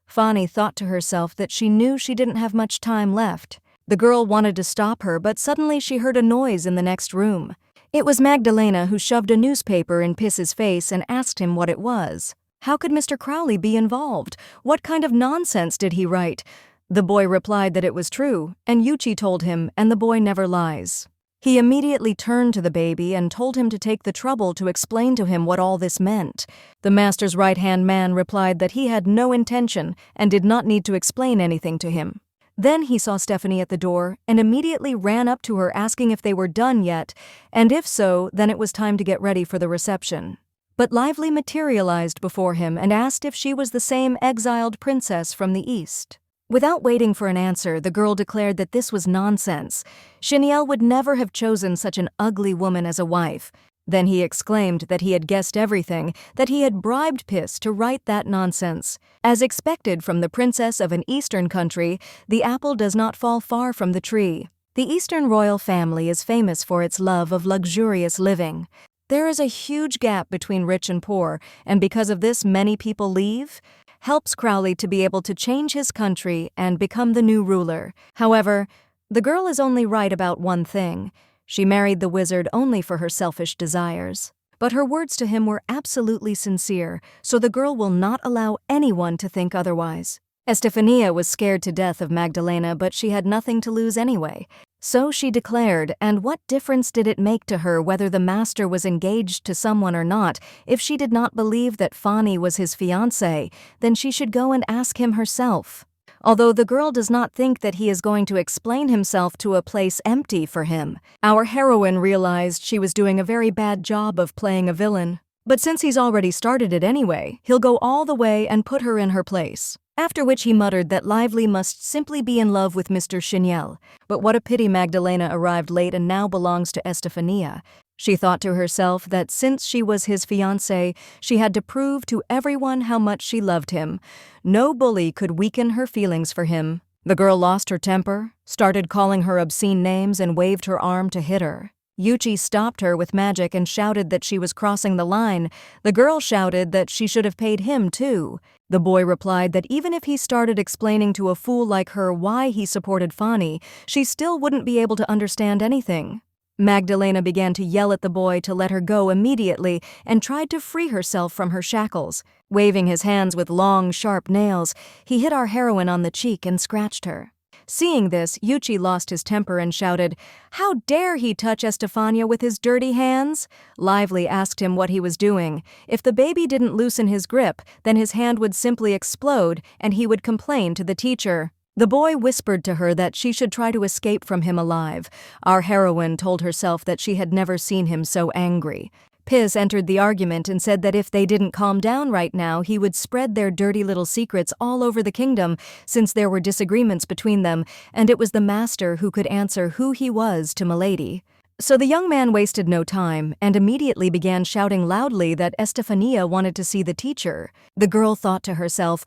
Fani thought to herself that she knew she didn't have much time left. The girl wanted to stop her, but suddenly she heard a noise in the next room. It was Magdalena, who shoved a newspaper in Piss's face and asked him what it was. How could Mr. Crowley be involved? What kind of nonsense did he write? The boy replied that it was true, and Yuchi told him, and the boy never lies. He immediately turned to the baby and told him to take the trouble to explain to him what all this meant. The master's right-hand man replied that he had no intention and did not need to explain anything to him. Then he saw Stephanie at the door and immediately ran up to her asking if they were done yet, and if so, then it was time to get ready for the reception. But Lively materialized before him and asked if she was the same exiled princess from the East. Without waiting for an answer, the girl declared that this was nonsense. Shinel would never have chosen such an ugly woman as a wife. Then he exclaimed that he had guessed everything, that he had bribed Piss to write that nonsense. As expected from the princess of an Eastern country, the apple does not fall far from the tree. The Eastern royal family is famous for its love of luxurious living. There is a huge gap between rich and poor, and because of this many people leave. helps Crowley to be able to change his country and become the new ruler. However, the girl is only right about one thing. She married the wizard only for her selfish desires. But her words to him were absolutely sincere, so the girl will not allow anyone to think otherwise. Estefania was scared to death of Magdalena, but she had nothing to lose anyway. So she declared, and what difference did it make to her whether the master was engaged to someone or not? If she did not believe that Fani was his fiancé, then she should go and ask him herself. Although the girl does not think that he is going to explain himself to a place empty for him, our heroine realized she was doing a very bad job of playing a villain. But since he's already started it anyway, he'll go all the way and put her in her place. After which he muttered that Lively must simply be in love with Mr. Shinel. But what a pity Magdalena arrived late and now belongs to Estefania. She thought to herself that since she was his fiancée, she had to prove to everyone how much she loved him. No bully could weaken her feelings for him. The girl lost her temper, started calling her obscene names, and waved her arm to hit her. Yuchi stopped her with magic and shouted that she was crossing the line. The girl shouted that she should have paid him too. The boy replied that even if he started explaining to a fool like her why he supported Fani, she still wouldn't be able to understand anything. Magdalena began to yell at the boy to let her go immediately and tried to free herself from her shackles. Waving his hands with long, sharp nails, he hit our heroine on the cheek and scratched her. Seeing this, Yuchi lost his temper and shouted, "How dare he touch Estefania with his dirty hands?" Lively asked him what he was doing. If the baby didn't loosen his grip, then his hand would simply explode and he would complain to the teacher. The boy whispered to her that she should try to escape from him alive. Our heroine told herself that she had never seen him so angry. Piz entered the argument and said that if they didn't calm down right now, he would spread their dirty little secrets all over the kingdom, since there were disagreements between them, and it was the master who could answer who he was to Milady. So the young man wasted no time and immediately began shouting loudly that Estefania wanted to see the teacher. The girl thought to herself,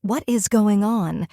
"What is going on?"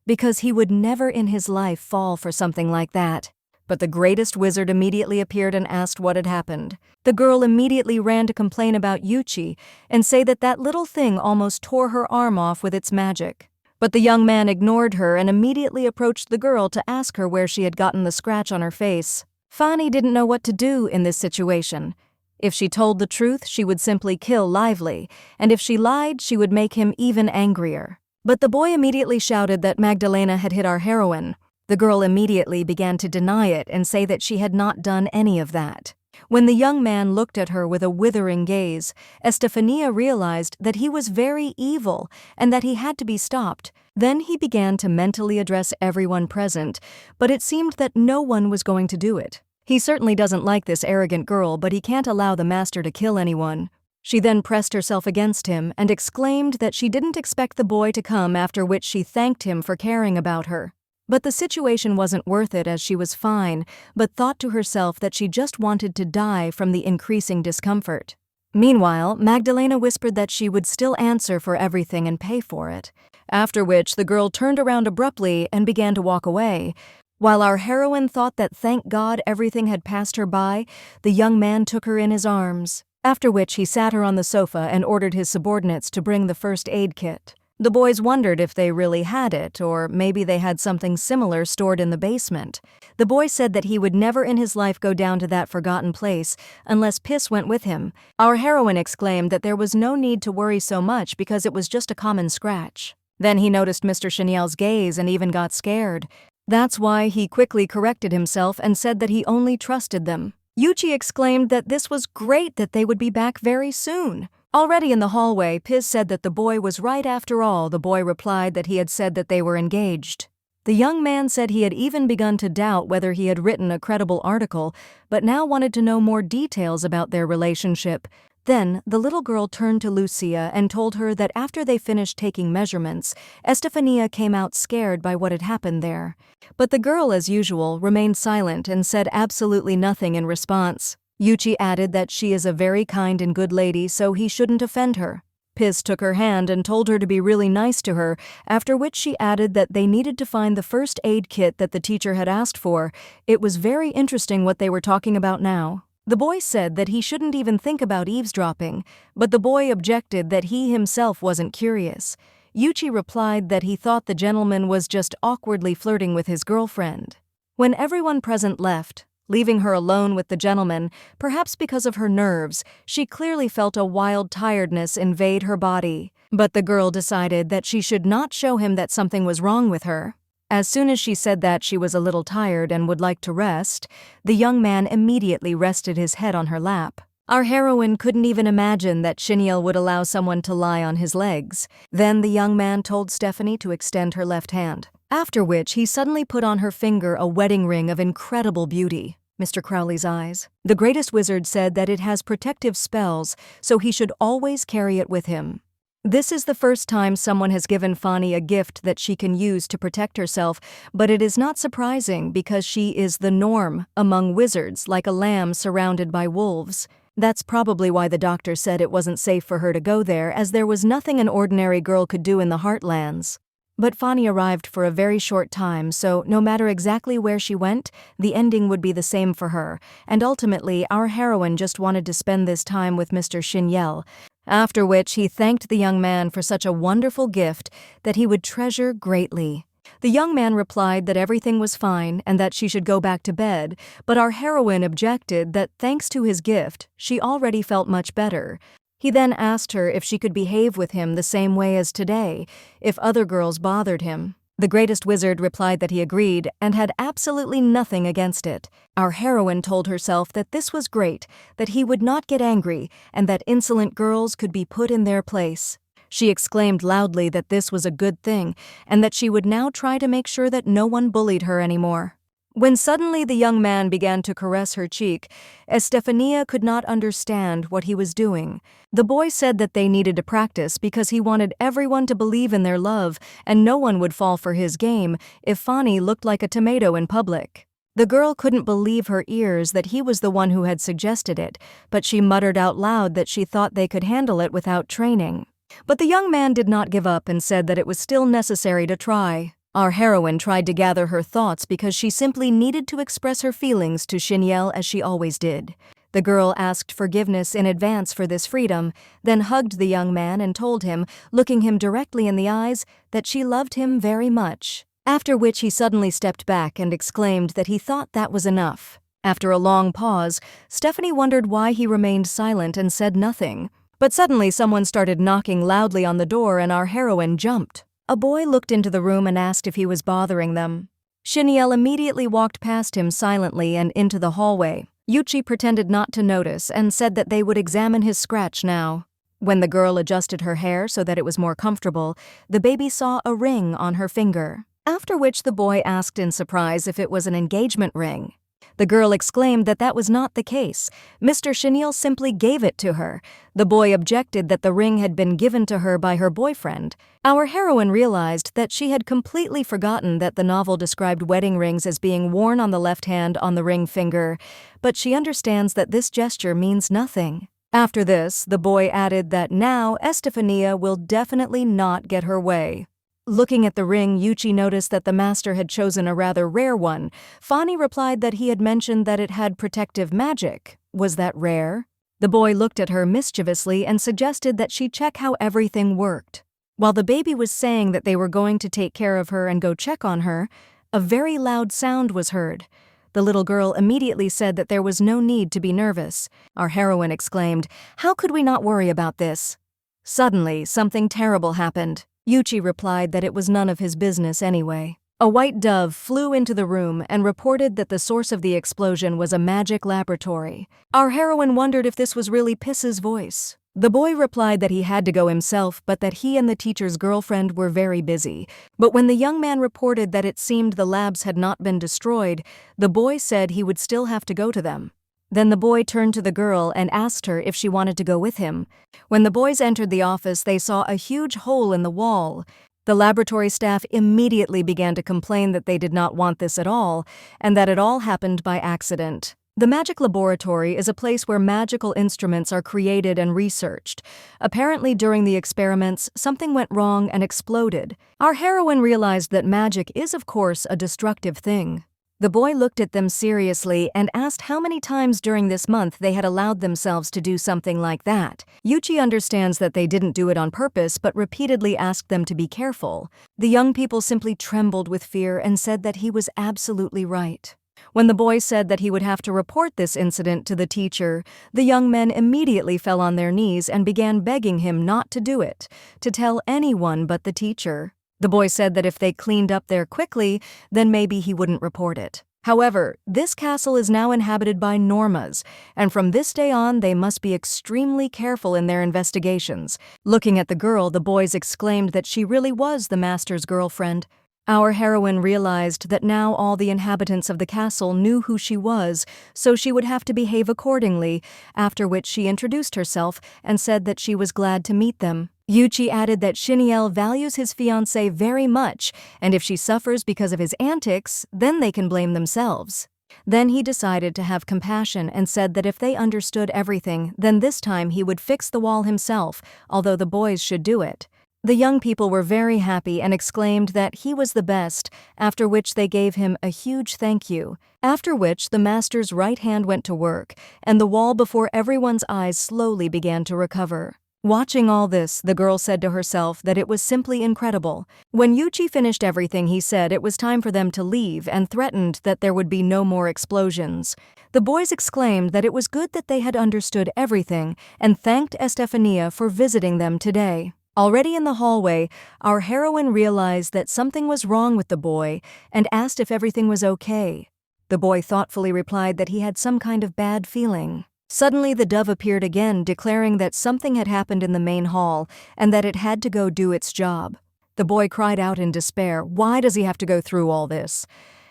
Because he would never in his life fall for something like that. But the greatest wizard immediately appeared and asked what had happened. The girl immediately ran to complain about Yuchi and say that that little thing almost tore her arm off with its magic. But the young man ignored her and immediately approached the girl to ask her where she had gotten the scratch on her face. Fani didn't know what to do in this situation. If she told the truth, she would simply kill Lively, and if she lied, she would make him even angrier. But the boy immediately shouted that Magdalena had hit our heroine. The girl immediately began to deny it and say that she had not done any of that. When the young man looked at her with a withering gaze, Estefania realized that he was very evil and that he had to be stopped. Then he began to mentally address everyone present, but it seemed that no one was going to do it. He certainly doesn't like this arrogant girl, but he can't allow the master to kill anyone. She then pressed herself against him and exclaimed that she didn't expect the boy to come, after which she thanked him for caring about her. But the situation wasn't worth it, as she was fine, but thought to herself that she just wanted to die from the increasing discomfort. Meanwhile, Magdalena whispered that she would still answer for everything and pay for it, after which the girl turned around abruptly and began to walk away. While our heroine thought that thank God everything had passed her by, the young man took her in his arms, after which he sat her on the sofa and ordered his subordinates to bring the first aid kit. The boys wondered if they really had it, or maybe they had something similar stored in the basement. The boy said that he would never in his life go down to that forgotten place unless Piss went with him. Our heroine exclaimed that there was no need to worry so much because it was just a common scratch. Then he noticed Mr. Chenel's gaze and even got scared. That's why he quickly corrected himself and said that he only trusted them. Yuchi exclaimed that this was great, that they would be back very soon. Already in the hallway, Piz said that the boy was right after all. The boy replied that he had said that they were engaged. The young man said he had even begun to doubt whether he had written a credible article, but now wanted to know more details about their relationship. Then, the little girl turned to Lucia and told her that after they finished taking measurements, Estefania came out scared by what had happened there. But the girl, as usual, remained silent and said absolutely nothing in response. Yuchi added that she is a very kind and good lady, so he shouldn't offend her. Piz took her hand and told her to be really nice to her, after which she added that they needed to find the first aid kit that the teacher had asked for. It was very interesting what they were talking about now. The boy said that he shouldn't even think about eavesdropping, but the boy objected that he himself wasn't curious. Yuchi replied that he thought the gentleman was just awkwardly flirting with his girlfriend. When everyone present left, leaving her alone with the gentleman, perhaps because of her nerves, she clearly felt a wild tiredness invade her body. But the girl decided that she should not show him that something was wrong with her. As soon as she said that she was a little tired and would like to rest, the young man immediately rested his head on her lap. Our heroine couldn't even imagine that Shinel would allow someone to lie on his legs. Then the young man told Stephanie to extend her left hand, after which he suddenly put on her finger a wedding ring of incredible beauty. Mr. Crowley's eyes. The greatest wizard said that it has protective spells, so he should always carry it with him. This is the first time someone has given Fani a gift that she can use to protect herself, but it is not surprising because she is the norm among wizards, like a lamb surrounded by wolves. That's probably why the doctor said it wasn't safe for her to go there, as there was nothing an ordinary girl could do in the Heartlands. But Fani arrived for a very short time, so no matter exactly where she went, the ending would be the same for her, and ultimately our heroine just wanted to spend this time with Mr. Shinel, after which he thanked the young man for such a wonderful gift that he would treasure greatly. The young man replied that everything was fine and that she should go back to bed, but our heroine objected that thanks to his gift, she already felt much better. He then asked her if she could behave with him the same way as today, if other girls bothered him. The greatest wizard replied that he agreed and had absolutely nothing against it. Our heroine told herself that this was great, that he would not get angry, and that insolent girls could be put in their place. She exclaimed loudly that this was a good thing, and that she would now try to make sure that no one bullied her anymore. When suddenly the young man began to caress her cheek, Estefania could not understand what he was doing. The boy said that they needed to practice because he wanted everyone to believe in their love and no one would fall for his game if Fani looked like a tomato in public. The girl couldn't believe her ears that he was the one who had suggested it, but she muttered out loud that she thought they could handle it without training. But the young man did not give up and said that it was still necessary to try. Our heroine tried to gather her thoughts because she simply needed to express her feelings to Shinel as she always did. The girl asked forgiveness in advance for this freedom, then hugged the young man and told him, looking him directly in the eyes, that she loved him very much. After which he suddenly stepped back and exclaimed that he thought that was enough. After a long pause, Stephanie wondered why he remained silent and said nothing. But suddenly someone started knocking loudly on the door and our heroine jumped. A boy looked into the room and asked if he was bothering them. Shinel immediately walked past him silently and into the hallway. Yuchi pretended not to notice and said that they would examine his scratch now. When the girl adjusted her hair so that it was more comfortable, the baby saw a ring on her finger. After which the boy asked in surprise if it was an engagement ring. The girl exclaimed that that was not the case. Mr. Shinel simply gave it to her. The boy objected that the ring had been given to her by her boyfriend. Our heroine realized that she had completely forgotten that the novel described wedding rings as being worn on the left hand on the ring finger, but she understands that this gesture means nothing. After this, the boy added that now Estefania will definitely not get her way. Looking at the ring, Yuchi noticed that the master had chosen a rather rare one. Fani replied that he had mentioned that it had protective magic. Was that rare? The boy looked at her mischievously and suggested that she check how everything worked. While the baby was saying that they were going to take care of her and go check on her, a very loud sound was heard. The little girl immediately said that there was no need to be nervous. Our heroine exclaimed, "How could we not worry about this?" Suddenly, something terrible happened. Yuchi replied that it was none of his business anyway. A white dove flew into the room and reported that the source of the explosion was a magic laboratory. Our heroine wondered if this was really Piss's voice. The boy replied that he had to go himself, but that he and the teacher's girlfriend were very busy. But when the young man reported that it seemed the labs had not been destroyed, the boy said he would still have to go to them. Then the boy turned to the girl and asked her if she wanted to go with him. When the boys entered the office, they saw a huge hole in the wall. The laboratory staff immediately began to complain that they did not want this at all, and that it all happened by accident. The magic laboratory is a place where magical instruments are created and researched. Apparently during the experiments, something went wrong and exploded. Our heroine realized that magic is of course a destructive thing. The boy looked at them seriously and asked how many times during this month they had allowed themselves to do something like that. Yuchi understands that they didn't do it on purpose but repeatedly asked them to be careful. The young people simply trembled with fear and said that he was absolutely right. When the boy said that he would have to report this incident to the teacher, the young men immediately fell on their knees and began begging him not to do it, to tell anyone but the teacher. The boy said that if they cleaned up there quickly, then maybe he wouldn't report it. However, this castle is now inhabited by Normas, and from this day on they must be extremely careful in their investigations. Looking at the girl, the boys exclaimed that she really was the master's girlfriend. Our heroine realized that now all the inhabitants of the castle knew who she was, so she would have to behave accordingly, after which she introduced herself and said that she was glad to meet them. Yuchi added that Shinel values his fiancée very much, and if she suffers because of his antics, then they can blame themselves. Then he decided to have compassion and said that if they understood everything, then this time he would fix the wall himself, although the boys should do it. The young people were very happy and exclaimed that he was the best, after which they gave him a huge thank you. After which the master's right hand went to work, and the wall before everyone's eyes slowly began to recover. Watching all this, the girl said to herself that it was simply incredible. When Yuchi finished everything, he said it was time for them to leave and threatened that there would be no more explosions. The boys exclaimed that it was good that they had understood everything and thanked Estefania for visiting them today. Already in the hallway, our heroine realized that something was wrong with the boy and asked if everything was okay. The boy thoughtfully replied that he had some kind of bad feeling. Suddenly the dove appeared again, declaring that something had happened in the main hall and that it had to go do its job. The boy cried out in despair, "Why does he have to go through all this?"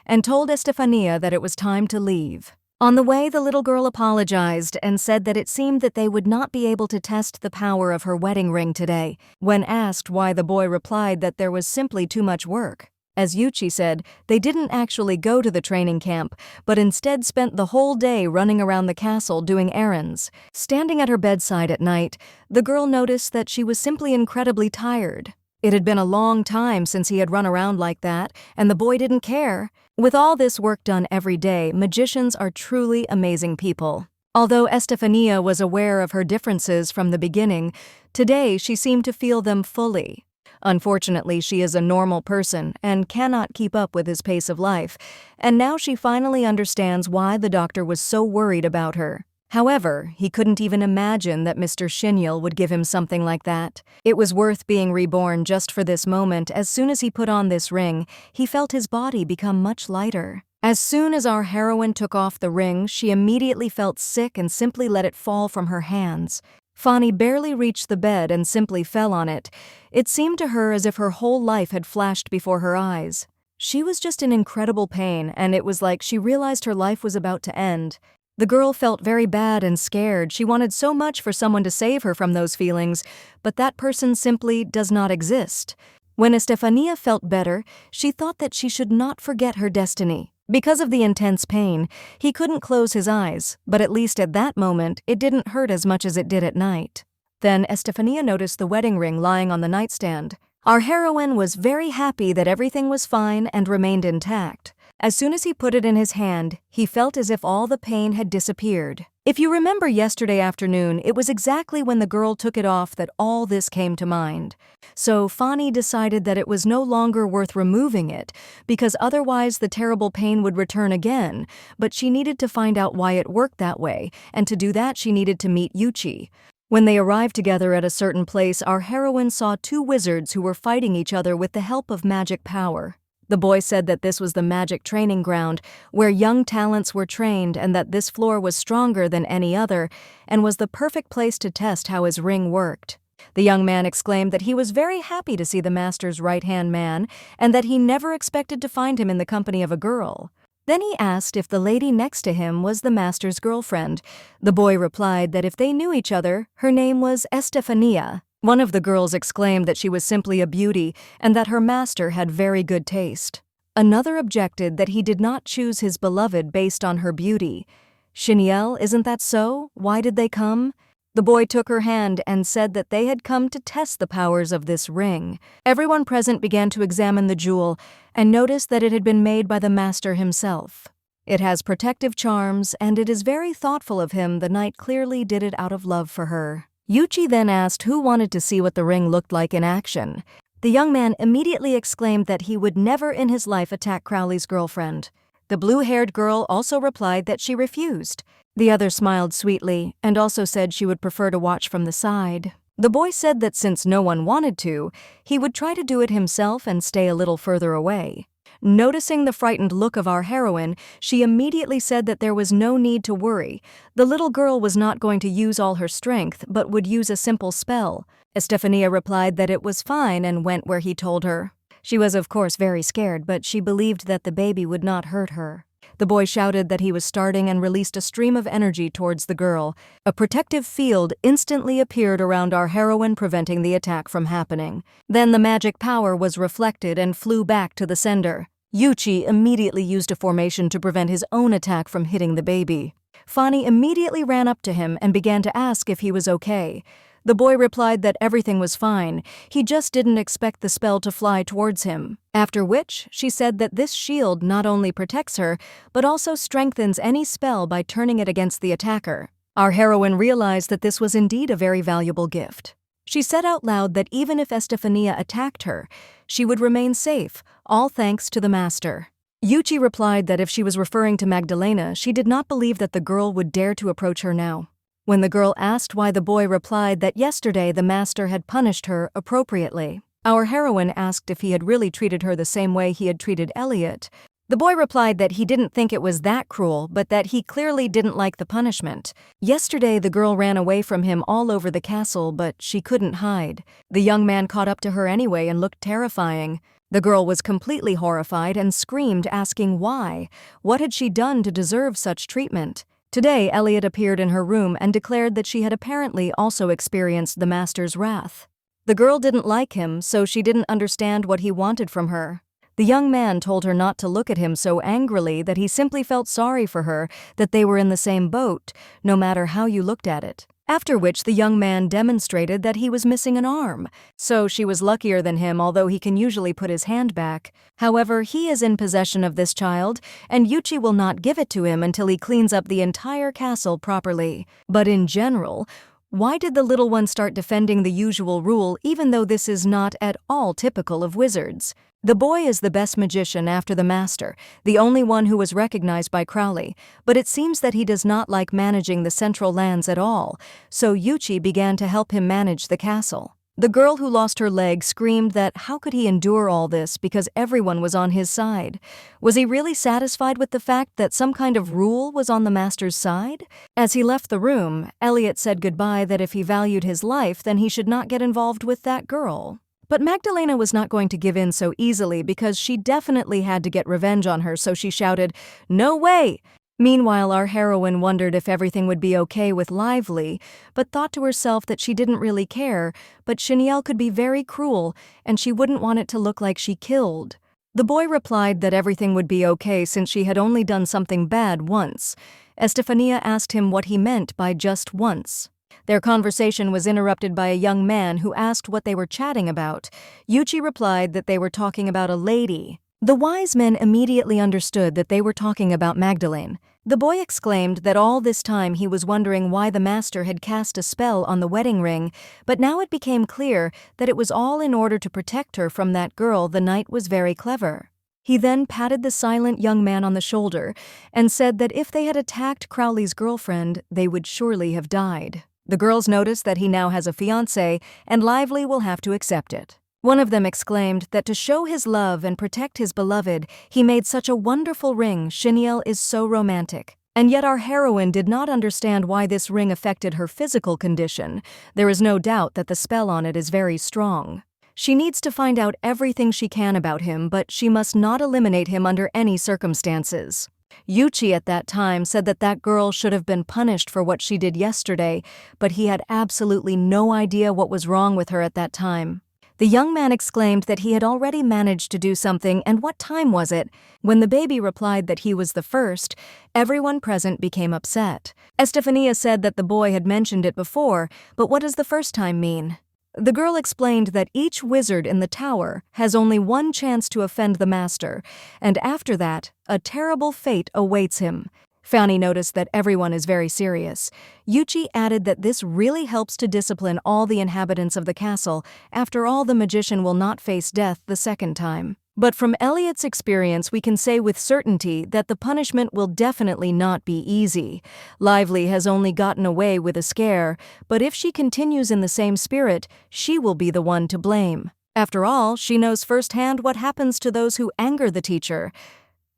and told Estefania that it was time to leave. On the way, the little girl apologized and said that it seemed that they would not be able to test the power of her wedding ring today. When asked why, the boy replied that there was simply too much work. As Yuchi said, they didn't actually go to the training camp, but instead spent the whole day running around the castle doing errands. Standing at her bedside at night, the girl noticed that she was simply incredibly tired. It had been a long time since he had run around like that, and the boy didn't care. With all this work done every day, magicians are truly amazing people. Although Estefania was aware of her differences from the beginning, today she seemed to feel them fully. Unfortunately, she is a normal person and cannot keep up with his pace of life, and now she finally understands why the doctor was so worried about her. However, he couldn't even imagine that Mr. Shinel would give him something like that. It was worth being reborn just for this moment. As soon as he put on this ring, he felt his body become much lighter. As soon as our heroine took off the ring, she immediately felt sick and simply let it fall from her hands. Fanny barely reached the bed and simply fell on it. It seemed to her as if her whole life had flashed before her eyes. She was just in incredible pain, and it was like she realized her life was about to end. The girl felt very bad and scared. She wanted so much for someone to save her from those feelings, but that person simply does not exist. When Estefania felt better, she thought that she should not forget her destiny. Because of the intense pain, he couldn't close his eyes, but at least at that moment, it didn't hurt as much as it did at night. Then Estefania noticed the wedding ring lying on the nightstand. Our heroine was very happy that everything was fine and remained intact. As soon as he put it in his hand, he felt as if all the pain had disappeared. If you remember yesterday afternoon, it was exactly when the girl took it off that all this came to mind. So Fanny decided that it was no longer worth removing it, because otherwise the terrible pain would return again, but she needed to find out why it worked that way, and to do that she needed to meet Yuchi. When they arrived together at a certain place, our heroine saw two wizards who were fighting each other with the help of magic power. The boy said that this was the magic training ground, where young talents were trained, and that this floor was stronger than any other, and was the perfect place to test how his ring worked. The young man exclaimed that he was very happy to see the master's right-hand man, and that he never expected to find him in the company of a girl. Then he asked if the lady next to him was the master's girlfriend. The boy replied that if they knew each other, her name was Estefania. One of the girls exclaimed that she was simply a beauty and that her master had very good taste. Another objected that he did not choose his beloved based on her beauty. "Shinel, isn't that so? Why did they come?" The boy took her hand and said that they had come to test the powers of this ring. Everyone present began to examine the jewel and noticed that it had been made by the master himself. It has protective charms, and it is very thoughtful of him. The knight clearly did it out of love for her. Yuchi then asked who wanted to see what the ring looked like in action. The young man immediately exclaimed that he would never in his life attack Crowley's girlfriend. The blue-haired girl also replied that she refused. The other smiled sweetly and also said she would prefer to watch from the side. The boy said that since no one wanted to, he would try to do it himself and stay a little further away. Noticing the frightened look of our heroine, she immediately said that there was no need to worry. The little girl was not going to use all her strength, but would use a simple spell. Estefania replied that it was fine and went where he told her. She was of course very scared, but she believed that the baby would not hurt her. The boy shouted that he was starting and released a stream of energy towards the girl. A protective field instantly appeared around our heroine, preventing the attack from happening. Then the magic power was reflected and flew back to the sender. Yuchi immediately used a formation to prevent his own attack from hitting the baby. Fani immediately ran up to him and began to ask if he was okay. The boy replied that everything was fine, he just didn't expect the spell to fly towards him. After which, she said that this shield not only protects her, but also strengthens any spell by turning it against the attacker. Our heroine realized that this was indeed a very valuable gift. She said out loud that even if Estefania attacked her, she would remain safe, all thanks to the master. Yuchi replied that if she was referring to Magdalena, she did not believe that the girl would dare to approach her now. When the girl asked why, the boy replied that yesterday the master had punished her appropriately. Our heroine asked if he had really treated her the same way he had treated Elliot. The boy replied that he didn't think it was that cruel, but that he clearly didn't like the punishment. Yesterday the girl ran away from him all over the castle, but she couldn't hide. The young man caught up to her anyway and looked terrifying. The girl was completely horrified and screamed, asking why. What had she done to deserve such treatment? Today, Elliot appeared in her room and declared that she had apparently also experienced the master's wrath. The girl didn't like him, so she didn't understand what he wanted from her. The young man told her not to look at him so angrily, that he simply felt sorry for her, that they were in the same boat, no matter how you looked at it. After which the young man demonstrated that he was missing an arm, so she was luckier than him, although he can usually put his hand back. However, he is in possession of this child, and Yuchi will not give it to him until he cleans up the entire castle properly. But in general, why did the little one start defending the usual rule, even though this is not at all typical of wizards? The boy is the best magician after the master, the only one who was recognized by Crowley, but it seems that he does not like managing the central lands at all, so Yuchi began to help him manage the castle. The girl who lost her leg screamed that how could he endure all this because everyone was on his side? Was he really satisfied with the fact that some kind of rule was on the master's side? As he left the room, Elliot said goodbye, that if he valued his life, then he should not get involved with that girl. But Magdalena was not going to give in so easily because she definitely had to get revenge on her, so she shouted, "No way!" Meanwhile, our heroine wondered if everything would be okay with Lively, but thought to herself that she didn't really care, but Shinel could be very cruel, and she wouldn't want it to look like she killed. The boy replied that everything would be okay since she had only done something bad once. Estefania asked him what he meant by just once. Their conversation was interrupted by a young man who asked what they were chatting about. Yuchi replied that they were talking about a lady. The wise men immediately understood that they were talking about Magdalene. The boy exclaimed that all this time he was wondering why the master had cast a spell on the wedding ring, but now it became clear that it was all in order to protect her from that girl. The knight was very clever. He then patted the silent young man on the shoulder and said that if they had attacked Crowley's girlfriend, they would surely have died. The girls noticed that he now has a fiancé, and Lively will have to accept it. One of them exclaimed that to show his love and protect his beloved, he made such a wonderful ring. Shinel is so romantic. And yet our heroine did not understand why this ring affected her physical condition. There is no doubt that the spell on it is very strong. She needs to find out everything she can about him, but she must not eliminate him under any circumstances. Yuchi at that time said that that girl should have been punished for what she did yesterday, but he had absolutely no idea what was wrong with her at that time. The young man exclaimed that he had already managed to do something, and what time was it? When the baby replied that he was the first, everyone present became upset. Estefania said that the boy had mentioned it before, but what does the first time mean? The girl explained that each wizard in the tower has only one chance to offend the master, and after that, a terrible fate awaits him. Fanny noticed that everyone is very serious. Yuchi added that this really helps to discipline all the inhabitants of the castle. After all, the magician will not face death the second time. But from Elliot's experience, we can say with certainty that the punishment will definitely not be easy. Lively has only gotten away with a scare, but if she continues in the same spirit, she will be the one to blame. After all, she knows firsthand what happens to those who anger the teacher.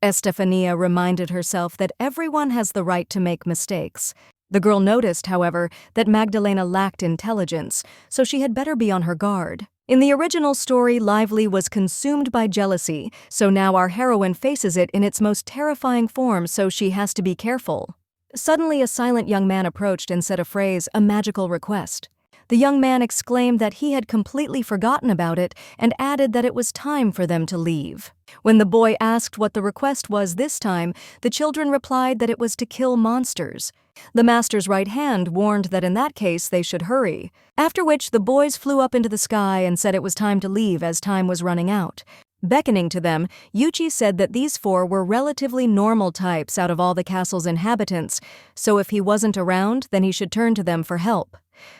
Estefania reminded herself that everyone has the right to make mistakes. The girl noticed, however, that Magdalena lacked intelligence, so she had better be on her guard. In the original story, Lively was consumed by jealousy, so now our heroine faces it in its most terrifying form, so she has to be careful. Suddenly, a silent young man approached and said a phrase, a magical request. The young man exclaimed that he had completely forgotten about it and added that it was time for them to leave. When the boy asked what the request was this time, the children replied that it was to kill monsters. The master's right hand warned that in that case they should hurry, after which the boys flew up into the sky and said it was time to leave as time was running out. Beckoning to them, Yuchi said that these four were relatively normal types out of all the castle's inhabitants, so if he wasn't around, then he should turn to them for help.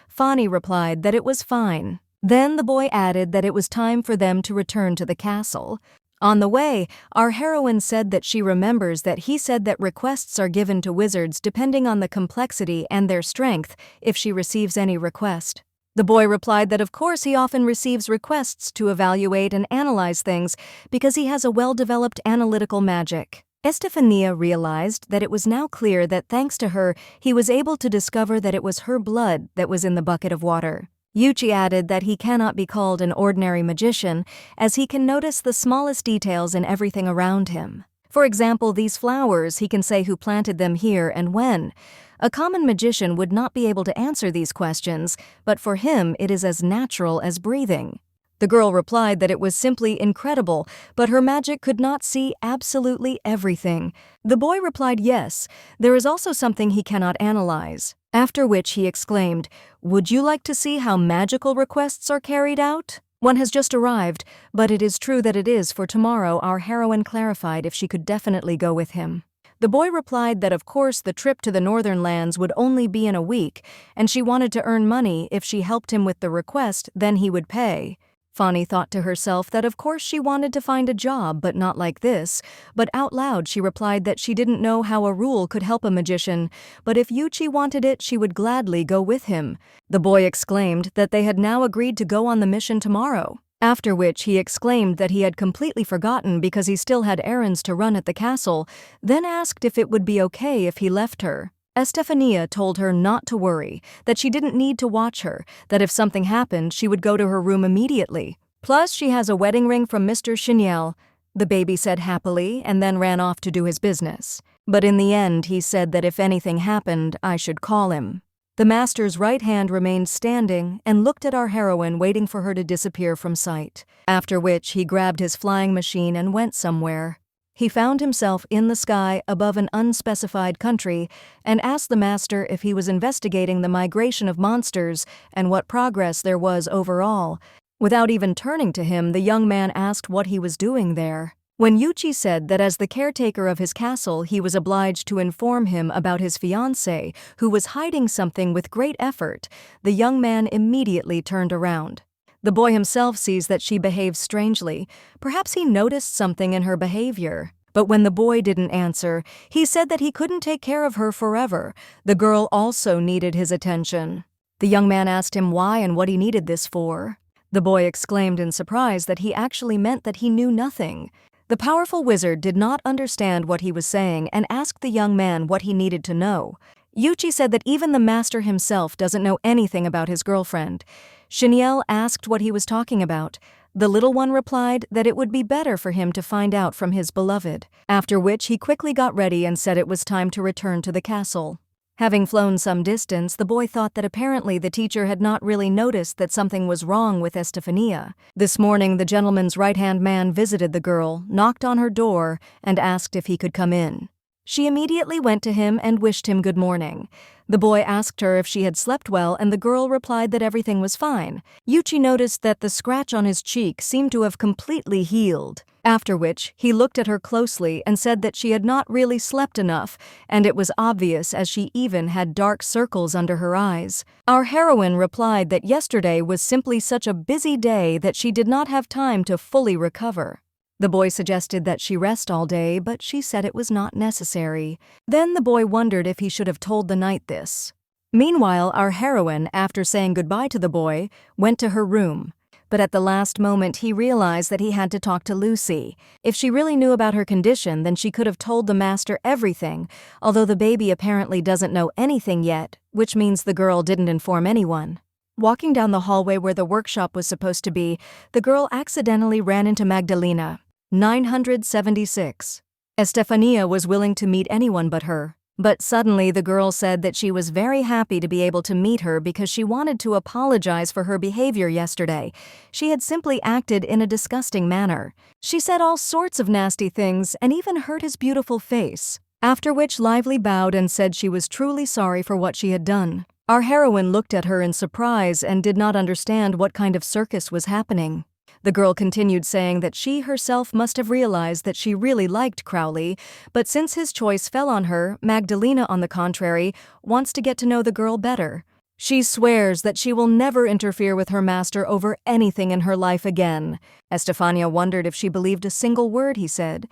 Fanny replied that it was fine. Then the boy added that it was time for them to return to the castle. On the way, our heroine said that she remembers that he said that requests are given to wizards depending on the complexity and their strength if she receives any request. The boy replied that of course he often receives requests to evaluate and analyze things because he has a well-developed analytical magic. Estefania realized that it was now clear that thanks to her, he was able to discover that it was her blood that was in the bucket of water. Yuchi added that he cannot be called an ordinary magician, as he can notice the smallest details in everything around him. For example, these flowers, he can say who planted them here and when. A common magician would not be able to answer these questions, but for him it is as natural as breathing. The girl replied that it was simply incredible, but her magic could not see absolutely everything. The boy replied yes, there is also something he cannot analyze. After which he exclaimed, "Would you like to see how magical requests are carried out?" One has just arrived, but it is true that it is for tomorrow. Our heroine clarified if she could definitely go with him. The boy replied that of course the trip to the northern lands would only be in a week, and she wanted to earn money. If she helped him with the request, then he would pay. Fanny thought to herself that of course she wanted to find a job, but not like this, but out loud she replied that she didn't know how a rule could help a magician, but if Yuchi wanted it, she would gladly go with him. The boy exclaimed that they had now agreed to go on the mission tomorrow, after which he exclaimed that he had completely forgotten because he still had errands to run at the castle, then asked if it would be okay if he left her. Estefania told her not to worry, that she didn't need to watch her, that if something happened, she would go to her room immediately. Plus, she has a wedding ring from Mr. Shinel. The baby said happily and then ran off to do his business. But in the end, he said that if anything happened, I should call him. The master's right hand remained standing and looked at our heroine, waiting for her to disappear from sight, after which he grabbed his flying machine and went somewhere. He found himself in the sky above an unspecified country and asked the master if he was investigating the migration of monsters and what progress there was overall. Without even turning to him, the young man asked what he was doing there. When Yuchi said that as the caretaker of his castle, he was obliged to inform him about his fiancée, who was hiding something with great effort, the young man immediately turned around. The boy himself sees that she behaves strangely. Perhaps he noticed something in her behavior. But when the boy didn't answer, he said that he couldn't take care of her forever. The girl also needed his attention. The young man asked him why and what he needed this for. The boy exclaimed in surprise that he actually meant that he knew nothing. The powerful wizard did not understand what he was saying and asked the young man what he needed to know. Yuchi said that even the master himself doesn't know anything about his girlfriend. Shinel asked what he was talking about. The little one replied that it would be better for him to find out from his beloved, after which he quickly got ready and said it was time to return to the castle. Having flown some distance, the boy thought that apparently the teacher had not really noticed that something was wrong with Estefania. This morning, the gentleman's right-hand man visited the girl, knocked on her door, and asked if he could come in. She immediately went to him and wished him good morning. The boy asked her if she had slept well, and the girl replied that everything was fine. Yuchi noticed that the scratch on his cheek seemed to have completely healed. After which, he looked at her closely and said that she had not really slept enough, and it was obvious as she even had dark circles under her eyes. Our heroine replied that yesterday was simply such a busy day that she did not have time to fully recover. The boy suggested that she rest all day, but she said it was not necessary. Then the boy wondered if he should have told the knight this. Meanwhile, our heroine, after saying goodbye to the boy, went to her room. But at the last moment he realized that he had to talk to Lucy. If she really knew about her condition, then she could have told the master everything, although the baby apparently doesn't know anything yet, which means the girl didn't inform anyone. Walking down the hallway where the workshop was supposed to be, the girl accidentally ran into Magdalena. 976. Estefania was willing to meet anyone but her. But suddenly the girl said that she was very happy to be able to meet her because she wanted to apologize for her behavior yesterday. She had simply acted in a disgusting manner. She said all sorts of nasty things and even hurt his beautiful face. After which Lively bowed and said she was truly sorry for what she had done. Our heroine looked at her in surprise and did not understand what kind of circus was happening. The girl continued saying that she herself must have realized that she really liked Crowley, but since his choice fell on her, Magdalena, on the contrary, wants to get to know the girl better. She swears that she will never interfere with her master over anything in her life again. Estefania wondered if she believed a single word he said.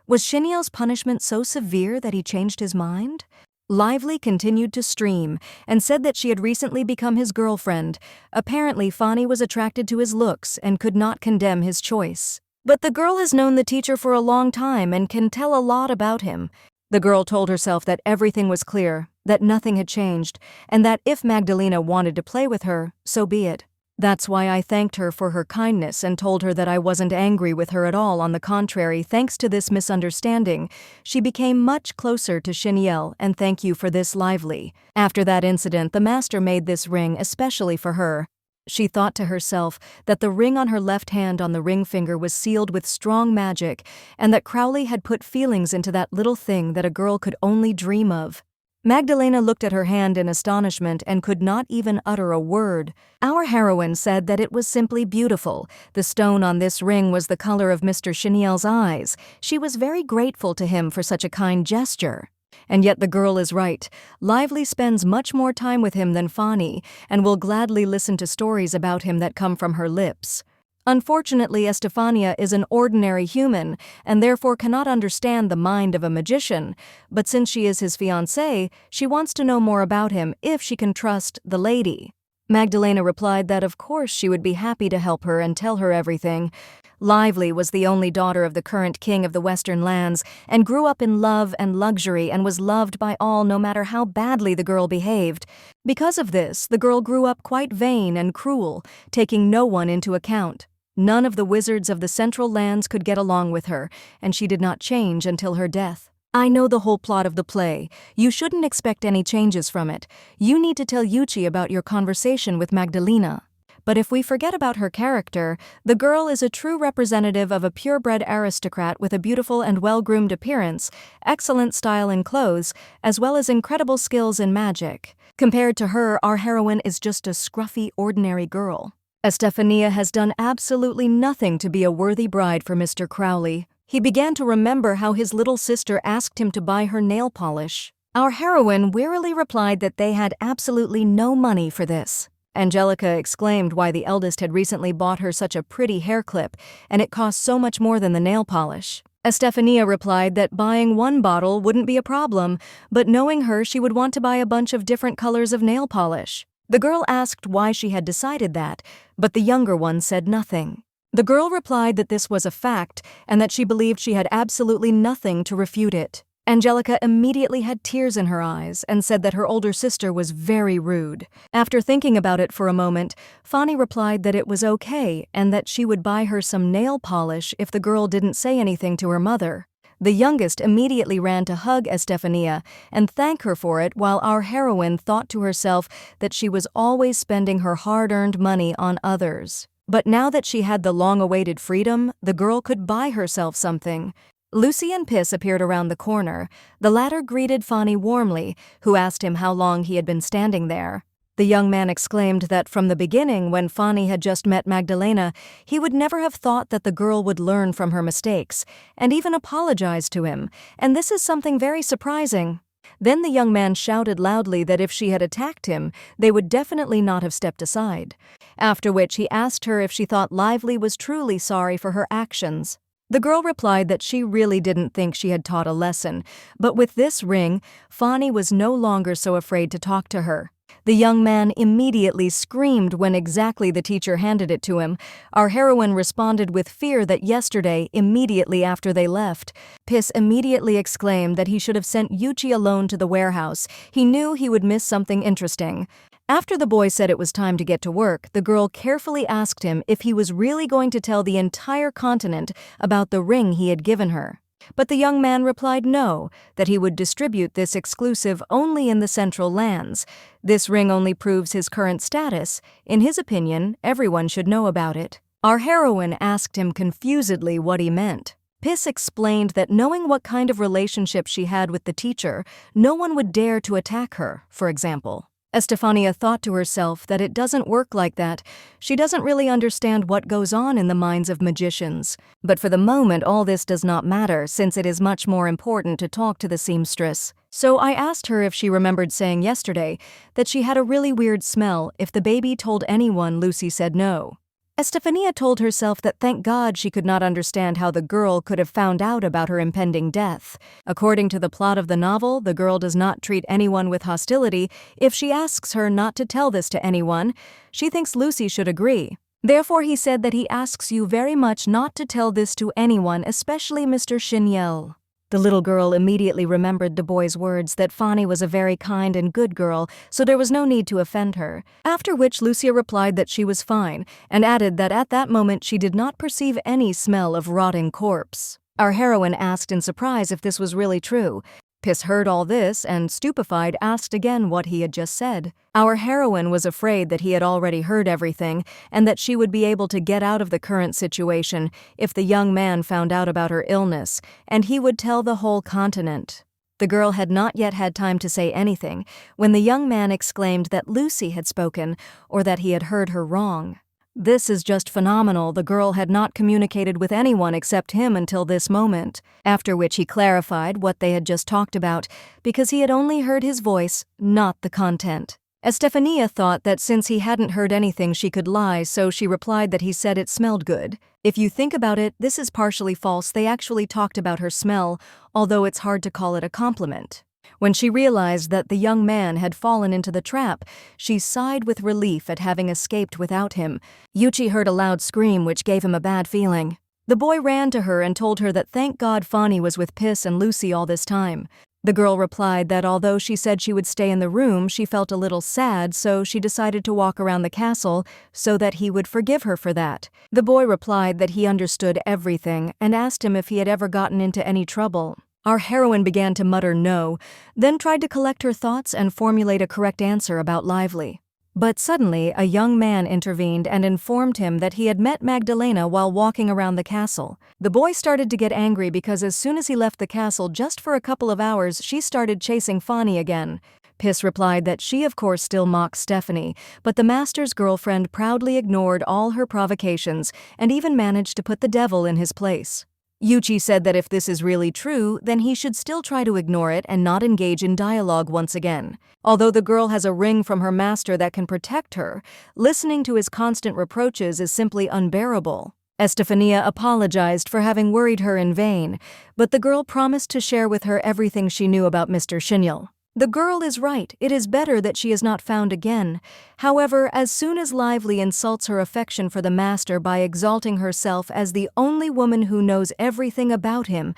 Was Shinel's punishment so severe that he changed his mind? Lively continued to stream and said that she had recently become his girlfriend. Apparently, Fani was attracted to his looks and could not condemn his choice. But the girl has known the teacher for a long time and can tell a lot about him. The girl told herself that everything was clear, that nothing had changed, and that if Magdalena wanted to play with her, so be it. That's why I thanked her for her kindness and told her that I wasn't angry with her at all. On the contrary, thanks to this misunderstanding, she became much closer to Shinel, and thank you for this, Lively. After that incident, the master made this ring especially for her. She thought to herself that the ring on her left hand on the ring finger was sealed with strong magic, and that Crowley had put feelings into that little thing that a girl could only dream of. Magdalena looked at her hand in astonishment and could not even utter a word. Our heroine said that it was simply beautiful. The stone on this ring was the color of Mr. Shinel's eyes. She was very grateful to him for such a kind gesture. And yet the girl is right. Lively spends much more time with him than Fani, and will gladly listen to stories about him that come from her lips. Unfortunately, Estefania is an ordinary human and therefore cannot understand the mind of a magician, but since she is his fiancée, she wants to know more about him if she can trust the lady. Magdalena replied that of course she would be happy to help her and tell her everything. Lively was the only daughter of the current king of the Western lands and grew up in love and luxury and was loved by all no matter how badly the girl behaved. Because of this, the girl grew up quite vain and cruel, taking no one into account. None of the wizards of the Central Lands could get along with her, and she did not change until her death. I know the whole plot of the play. You shouldn't expect any changes from it. You need to tell Yuchi about your conversation with Magdalena. But if we forget about her character, the girl is a true representative of a purebred aristocrat with a beautiful and well-groomed appearance, excellent style in clothes, as well as incredible skills in magic. Compared to her, our heroine is just a scruffy, ordinary girl. Estefania has done absolutely nothing to be a worthy bride for Mr. Crowley. He began to remember how his little sister asked him to buy her nail polish. Our heroine wearily replied that they had absolutely no money for this. Angelica exclaimed why the eldest had recently bought her such a pretty hair clip, and it cost so much more than the nail polish. Estefania replied that buying one bottle wouldn't be a problem, but knowing her, she would want to buy a bunch of different colors of nail polish. The girl asked why she had decided that, but the younger one said nothing. The girl replied that this was a fact and that she believed she had absolutely nothing to refute it. Angelica immediately had tears in her eyes and said that her older sister was very rude. After thinking about it for a moment, Fani replied that it was okay and that she would buy her some nail polish if the girl didn't say anything to her mother. The youngest immediately ran to hug Estefania and thank her for it, while our heroine thought to herself that she was always spending her hard-earned money on others. But now that she had the long-awaited freedom, the girl could buy herself something. Lucy and Piss appeared around the corner. The latter greeted Fanny warmly, who asked him how long he had been standing there. The young man exclaimed that from the beginning, when Fanny had just met Magdalena, he would never have thought that the girl would learn from her mistakes, and even apologize to him, and this is something very surprising. Then the young man shouted loudly that if she had attacked him, they would definitely not have stepped aside. After which he asked her if she thought Lively was truly sorry for her actions. The girl replied that she really didn't think she had taught a lesson, but with this ring, Fanny was no longer so afraid to talk to her. The young man immediately screamed when exactly the teacher handed it to him. Our heroine responded with fear that yesterday, immediately after they left, Piss immediately exclaimed that he should have sent Yuchi alone to the warehouse. He knew he would miss something interesting. After the boy said it was time to get to work, the girl carefully asked him if he was really going to tell the entire continent about the ring he had given her. But the young man replied no, that he would distribute this exclusive only in the Central Lands. This ring only proves his current status. In his opinion, everyone should know about it. Our heroine asked him confusedly what he meant. Piss explained that knowing what kind of relationship she had with the teacher, no one would dare to attack her, for example. Estefania thought to herself that it doesn't work like that. She doesn't really understand what goes on in the minds of magicians. But for the moment, all this does not matter, since it is much more important to talk to the seamstress. So I asked her if she remembered saying yesterday that she had a really weird smell. If the baby told anyone, Lucy said no. Estefania told herself that thank God she could not understand how the girl could have found out about her impending death. According to the plot of the novel, the girl does not treat anyone with hostility. If she asks her not to tell this to anyone, she thinks Lucy should agree. Therefore, he said that he asks you very much not to tell this to anyone, especially Mr. Shinel. The little girl immediately remembered the boy's words that Fanny was a very kind and good girl, so there was no need to offend her. After which Lucia replied that she was fine, and added that at that moment she did not perceive any smell of rotting corpse. Our heroine asked in surprise if this was really true. Piss heard all this and, stupefied, asked again what he had just said. Our heroine was afraid that he had already heard everything and that she would be able to get out of the current situation if the young man found out about her illness, and he would tell the whole continent. The girl had not yet had time to say anything when the young man exclaimed that Lucy had spoken, or that he had heard her wrong. This is just phenomenal. The girl had not communicated with anyone except him until this moment, after which he clarified what they had just talked about, because he had only heard his voice, not the content. Estefania thought that since he hadn't heard anything she could lie, so she replied that he said it smelled good. If you think about it, this is partially false. They actually talked about her smell, although it's hard to call it a compliment. When she realized that the young man had fallen into the trap, she sighed with relief at having escaped without him. Yuchi heard a loud scream, which gave him a bad feeling. The boy ran to her and told her that thank God Fanny was with Piss and Lucy all this time. The girl replied that although she said she would stay in the room, she felt a little sad, so she decided to walk around the castle so that he would forgive her for that. The boy replied that he understood everything and asked him if he had ever gotten into any trouble. Our heroine began to mutter no, then tried to collect her thoughts and formulate a correct answer about Lively. But suddenly, a young man intervened and informed him that he had met Magdalena while walking around the castle. The boy started to get angry because as soon as he left the castle just for a couple of hours, she started chasing Fanny again. Piss replied that she of course still mocks Stephanie, but the master's girlfriend proudly ignored all her provocations and even managed to put the devil in his place. Yuchi said that if this is really true, then he should still try to ignore it and not engage in dialogue once again. Although the girl has a ring from her master that can protect her, listening to his constant reproaches is simply unbearable. Estefania apologized for having worried her in vain, but the girl promised to share with her everything she knew about Mr. Shinel. The girl is right. It is better that she is not found again. However, as soon as Lively insults her affection for the master by exalting herself as the only woman who knows everything about him,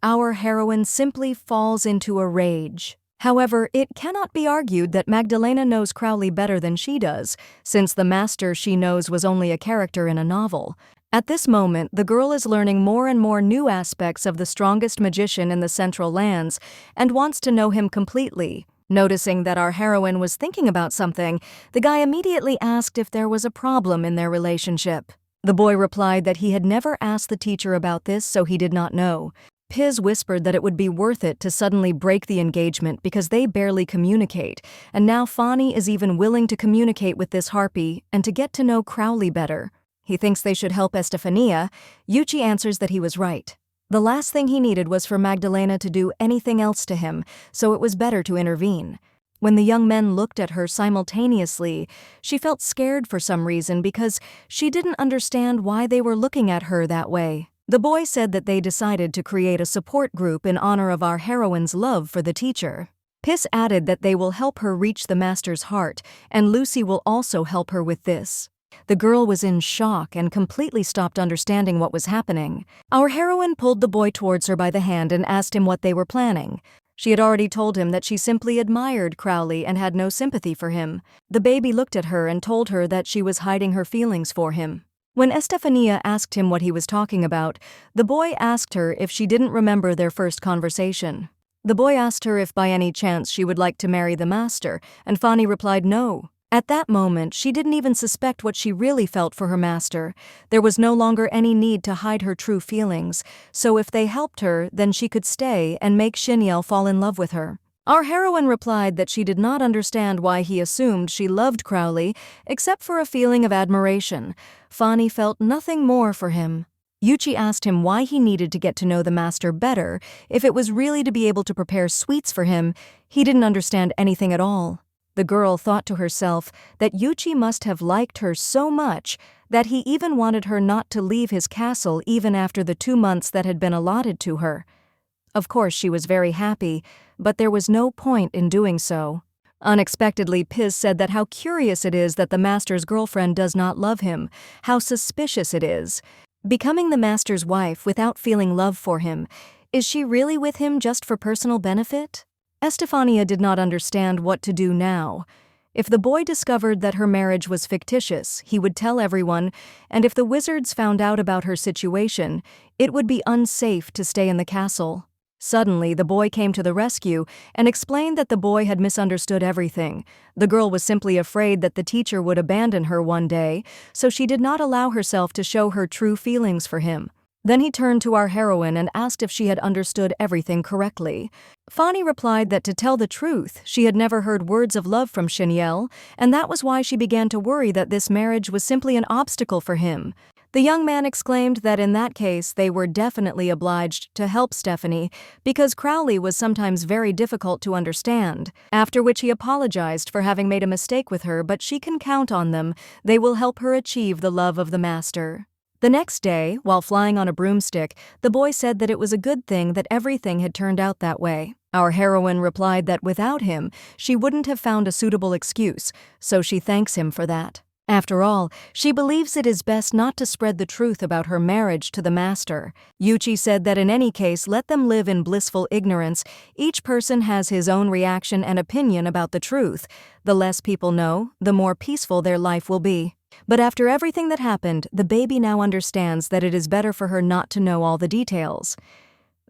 our heroine simply falls into a rage. However, it cannot be argued that Magdalena knows Crowley better than she does, since the master she knows was only a character in a novel. At this moment, the girl is learning more and more new aspects of the strongest magician in the Central Lands and wants to know him completely. Noticing that our heroine was thinking about something, the guy immediately asked if there was a problem in their relationship. The boy replied that he had never asked the teacher about this, so he did not know. Piz whispered that it would be worth it to suddenly break the engagement because they barely communicate, and now Fani is even willing to communicate with this harpy and to get to know Crowley better. He thinks they should help Estefania. Yuchi answers that he was right. The last thing he needed was for Magdalena to do anything else to him, so it was better to intervene. When the young men looked at her simultaneously, she felt scared for some reason because she didn't understand why they were looking at her that way. The boy said that they decided to create a support group in honor of our heroine's love for the teacher. Piss added that they will help her reach the master's heart, and Lucy will also help her with this. The girl was in shock and completely stopped understanding what was happening. Our heroine pulled the boy towards her by the hand and asked him what they were planning. She had already told him that she simply admired Crowley and had no sympathy for him. The baby looked at her and told her that she was hiding her feelings for him. When Estefania asked him what he was talking about, the boy asked her if she didn't remember their first conversation. The boy asked her if by any chance she would like to marry the master, and Fani replied no. At that moment, she didn't even suspect what she really felt for her master. There was no longer any need to hide her true feelings, so if they helped her, then she could stay and make Shinel fall in love with her. Our heroine replied that she did not understand why he assumed she loved Crowley, except for a feeling of admiration. Fani felt nothing more for him. Yuchi asked him why he needed to get to know the master better, if it was really to be able to prepare sweets for him. He didn't understand anything at all. The girl thought to herself that Yuchi must have liked her so much that he even wanted her not to leave his castle even after the 2 months that had been allotted to her. Of course, she was very happy, but there was no point in doing so. Unexpectedly, Piz said that how curious it is that the master's girlfriend does not love him, how suspicious it is. Becoming the master's wife without feeling love for him, is she really with him just for personal benefit? Estefania did not understand what to do now. If the boy discovered that her marriage was fictitious, he would tell everyone, and if the wizards found out about her situation, it would be unsafe to stay in the castle. Suddenly, the boy came to the rescue and explained that the boy had misunderstood everything. The girl was simply afraid that the teacher would abandon her one day, so she did not allow herself to show her true feelings for him. Then he turned to our heroine and asked if she had understood everything correctly. Fani replied that to tell the truth, she had never heard words of love from Shinel, and that was why she began to worry that this marriage was simply an obstacle for him. The young man exclaimed that in that case they were definitely obliged to help Stephanie because Crowley was sometimes very difficult to understand, after which he apologized for having made a mistake with her, but she can count on them. They will help her achieve the love of the master. The next day, while flying on a broomstick, the boy said that it was a good thing that everything had turned out that way. Our heroine replied that without him, she wouldn't have found a suitable excuse, so she thanks him for that. After all, she believes it is best not to spread the truth about her marriage to the master. Yuchi said that in any case, let them live in blissful ignorance. Each person has his own reaction and opinion about the truth. The less people know, the more peaceful their life will be. But after everything that happened, the baby now understands that it is better for her not to know all the details.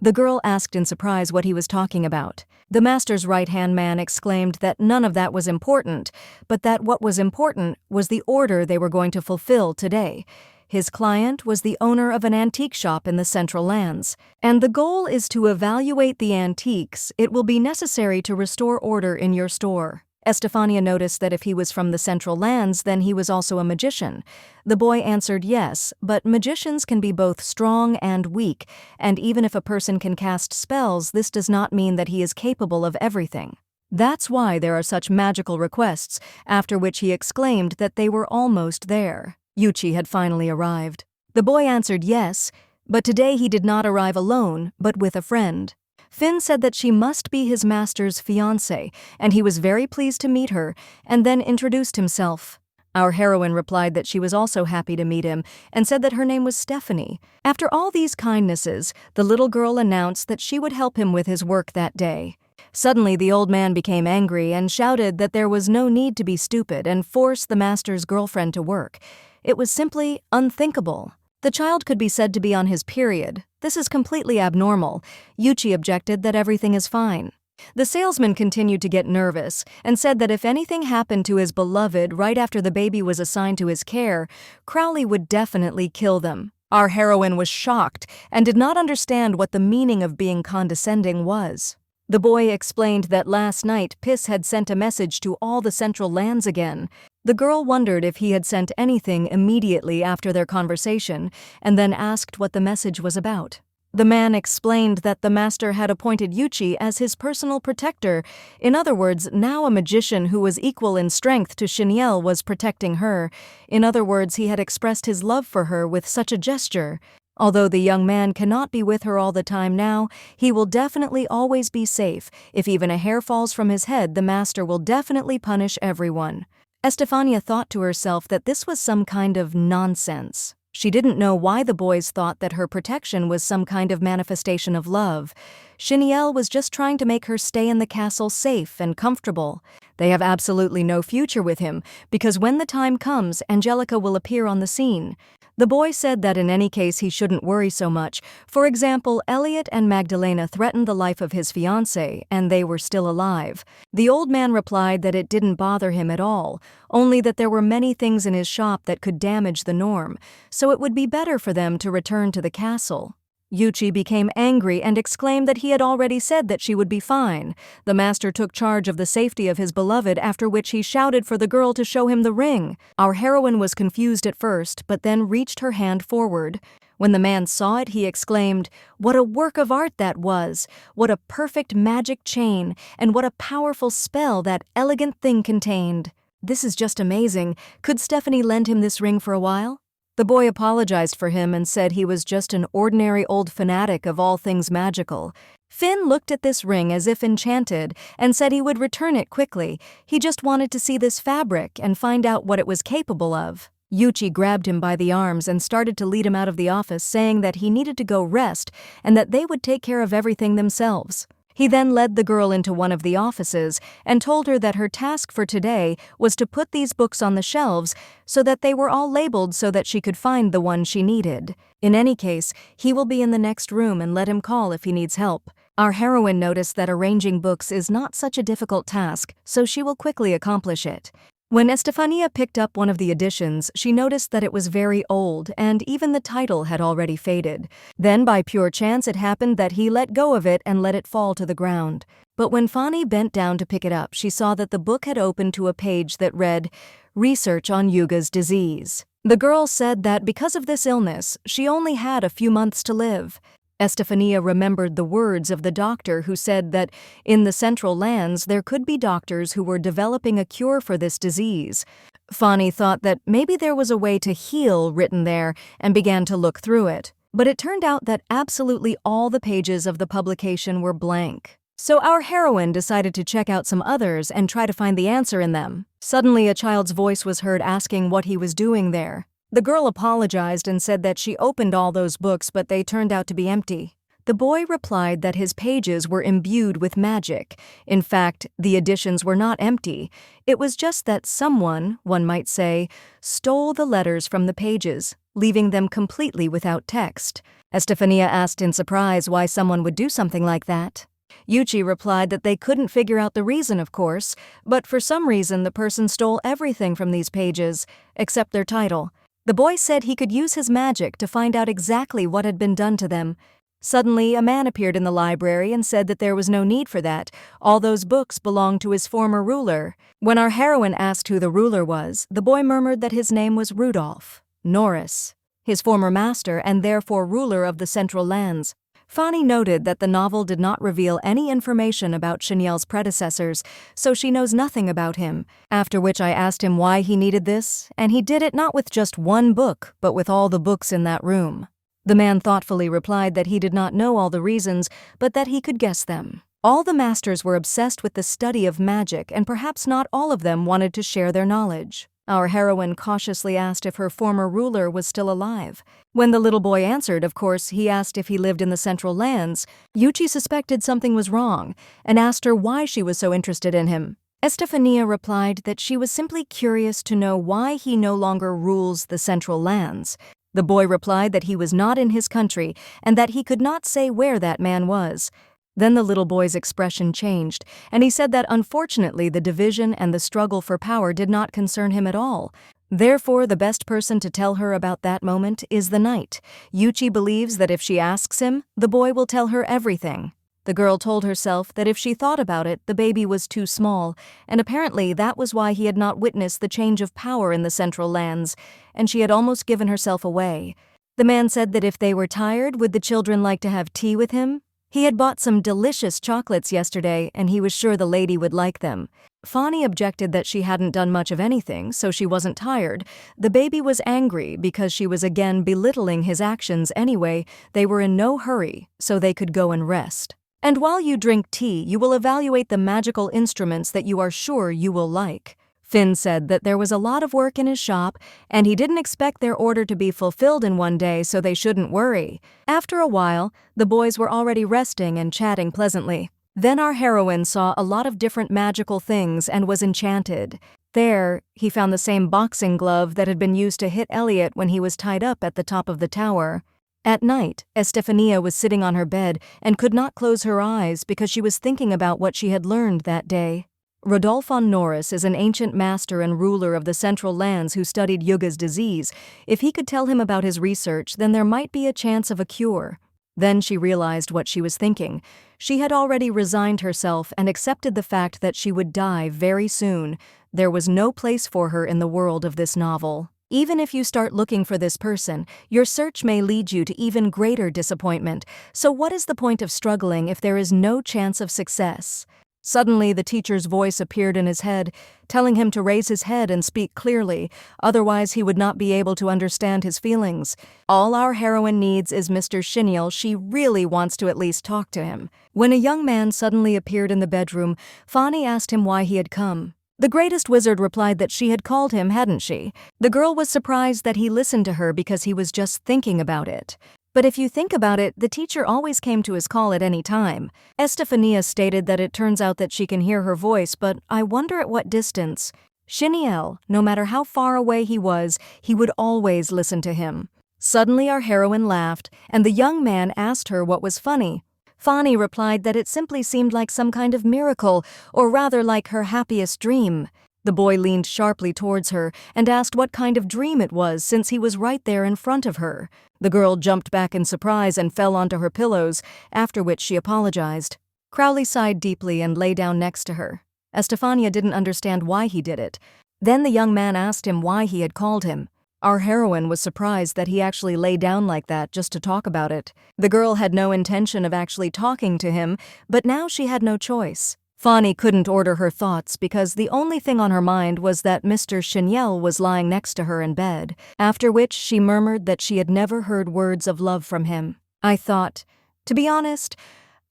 The girl asked in surprise what he was talking about. The master's right-hand man exclaimed that none of that was important, but that what was important was the order they were going to fulfill today. His client was the owner of an antique shop in the Central Lands, and the goal is to evaluate the antiques. It will be necessary to restore order in your store. Estefania noticed that if he was from the Central Lands, then he was also a magician. The boy answered yes, but magicians can be both strong and weak, and even if a person can cast spells, this does not mean that he is capable of everything. That's why there are such magical requests, after which he exclaimed that they were almost there. Yuchi had finally arrived. The boy answered yes, but today he did not arrive alone, but with a friend. Finn said that she must be his master's fiancée, and he was very pleased to meet her, and then introduced himself. Our heroine replied that she was also happy to meet him, and said that her name was Stephanie. After all these kindnesses, the little girl announced that she would help him with his work that day. Suddenly the old man became angry and shouted that there was no need to be stupid and force the master's girlfriend to work. It was simply unthinkable. The child could be said to be on his period. This is completely abnormal. Yuchi objected that everything is fine. The salesman continued to get nervous and said that if anything happened to his beloved right after the baby was assigned to his care, Crowley would definitely kill them. Our heroine was shocked and did not understand what the meaning of being condescending was. The boy explained that last night Piss had sent a message to all the central lands again. The girl wondered if he had sent anything immediately after their conversation and then asked what the message was about. The man explained that the master had appointed Yuchi as his personal protector. In other words, now a magician who was equal in strength to Shinel was protecting her. In other words, he had expressed his love for her with such a gesture. Although the young man cannot be with her all the time now, he will definitely always be safe. If even a hair falls from his head, the master will definitely punish everyone. Estefania thought to herself that this was some kind of nonsense. She didn't know why the boys thought that her protection was some kind of manifestation of love. Shinel was just trying to make her stay in the castle safe and comfortable. They have absolutely no future with him, because when the time comes, Angelica will appear on the scene. The boy said that in any case he shouldn't worry so much. For example, Elliot and Magdalena threatened the life of his fiancée, and they were still alive. The old man replied that it didn't bother him at all, only that there were many things in his shop that could damage the norm, so it would be better for them to return to the castle. Yuchi became angry and exclaimed that he had already said that she would be fine. The master took charge of the safety of his beloved, after which he shouted for the girl to show him the ring. Our heroine was confused at first, but then reached her hand forward. When the man saw it, he exclaimed, "What a work of art that was! What a perfect magic chain, and what a powerful spell that elegant thing contained! This is just amazing. Could Stephanie lend him this ring for a while?" The boy apologized for him and said he was just an ordinary old fanatic of all things magical. Finn looked at this ring as if enchanted and said he would return it quickly. He just wanted to see this fabric and find out what it was capable of. Yuchi grabbed him by the arms and started to lead him out of the office, saying that he needed to go rest and that they would take care of everything themselves. He then led the girl into one of the offices and told her that her task for today was to put these books on the shelves so that they were all labeled so that she could find the one she needed. In any case, he will be in the next room and let him call if he needs help. Our heroine noticed that arranging books is not such a difficult task, so she will quickly accomplish it. When Estefania picked up one of the editions, she noticed that it was very old, and even the title had already faded. Then, by pure chance, it happened that he let go of it and let it fall to the ground. But when Fani bent down to pick it up, she saw that the book had opened to a page that read, "Research on Yuga's disease." The girl said that because of this illness, she only had a few months to live. Estefania remembered the words of the doctor who said that in the Central Lands there could be doctors who were developing a cure for this disease. Fani thought that maybe there was a way to heal written there and began to look through it. But it turned out that absolutely all the pages of the publication were blank. So our heroine decided to check out some others and try to find the answer in them. Suddenly a child's voice was heard asking what he was doing there. The girl apologized and said that she opened all those books, but they turned out to be empty. The boy replied that his pages were imbued with magic. In fact, the editions were not empty. It was just that someone, one might say, stole the letters from the pages, leaving them completely without text. Estefania asked in surprise why someone would do something like that. Yuchi replied that they couldn't figure out the reason, of course, but for some reason the person stole everything from these pages, except their title. The boy said he could use his magic to find out exactly what had been done to them. Suddenly, a man appeared in the library and said that there was no need for that. All those books belonged to his former ruler. When our heroine asked who the ruler was, the boy murmured that his name was Rudolph Norris, his former master and therefore ruler of the Central Lands. Fani noted that the novel did not reveal any information about Shinel's predecessors, so she knows nothing about him, after which I asked him why he needed this, and he did it not with just one book, but with all the books in that room. The man thoughtfully replied that he did not know all the reasons, but that he could guess them. All the masters were obsessed with the study of magic, and perhaps not all of them wanted to share their knowledge. Our heroine cautiously asked if her former ruler was still alive. When the little boy answered, of course, he asked if he lived in the Central Lands. Yuchi suspected something was wrong and asked her why she was so interested in him. Estefania replied that she was simply curious to know why he no longer rules the Central Lands. The boy replied that he was not in his country and that he could not say where that man was. Then the little boy's expression changed, and he said that unfortunately the division and the struggle for power did not concern him at all. Therefore, the best person to tell her about that moment is the knight. Yuchi believes that if she asks him, the boy will tell her everything. The girl told herself that if she thought about it, the baby was too small, and apparently that was why he had not witnessed the change of power in the Central Lands, and she had almost given herself away. The man said that if they were tired, would the children like to have tea with him? He had bought some delicious chocolates yesterday, and he was sure the lady would like them. Fani objected that she hadn't done much of anything, so she wasn't tired. The baby was angry because she was again belittling his actions anyway. They were in no hurry, so they could go and rest. And while you drink tea, you will evaluate the magical instruments that you are sure you will like. Finn said that there was a lot of work in his shop, and he didn't expect their order to be fulfilled in one day, so they shouldn't worry. After a while, the boys were already resting and chatting pleasantly. Then our heroine saw a lot of different magical things and was enchanted. There, he found the same boxing glove that had been used to hit Elliot when he was tied up at the top of the tower. At night, Estefania was sitting on her bed and could not close her eyes because she was thinking about what she had learned that day. Rodolphon Norris is an ancient master and ruler of the Central Lands who studied Yuga's disease. If he could tell him about his research, then there might be a chance of a cure. Then she realized what she was thinking. She had already resigned herself and accepted the fact that she would die very soon. There was no place for her in the world of this novel. Even if you start looking for this person, your search may lead you to even greater disappointment. So what is the point of struggling if there is no chance of success? Suddenly, the teacher's voice appeared in his head, telling him to raise his head and speak clearly, otherwise he would not be able to understand his feelings. All our heroine needs is Mr. Shinel. She really wants to at least talk to him. When a young man suddenly appeared in the bedroom, Fani asked him why he had come. The greatest wizard replied that she had called him, hadn't she? The girl was surprised that he listened to her because he was just thinking about it. But if you think about it, the teacher always came to his call at any time. Estefania stated that it turns out that she can hear her voice, but I wonder at what distance. Shinel, no matter how far away he was, he would always listen to him. Suddenly our heroine laughed, and the young man asked her what was funny. Fani replied that it simply seemed like some kind of miracle, or rather like her happiest dream. The boy leaned sharply towards her and asked what kind of dream it was since he was right there in front of her. The girl jumped back in surprise and fell onto her pillows, after which she apologized. Crowley sighed deeply and lay down next to her. Estefania didn't understand why he did it. Then the young man asked him why he had called him. Our heroine was surprised that he actually lay down like that just to talk about it. The girl had no intention of actually talking to him, but now she had no choice. Fani couldn't order her thoughts because the only thing on her mind was that Mr. Shinel was lying next to her in bed, after which she murmured that she had never heard words of love from him. I thought, to be honest,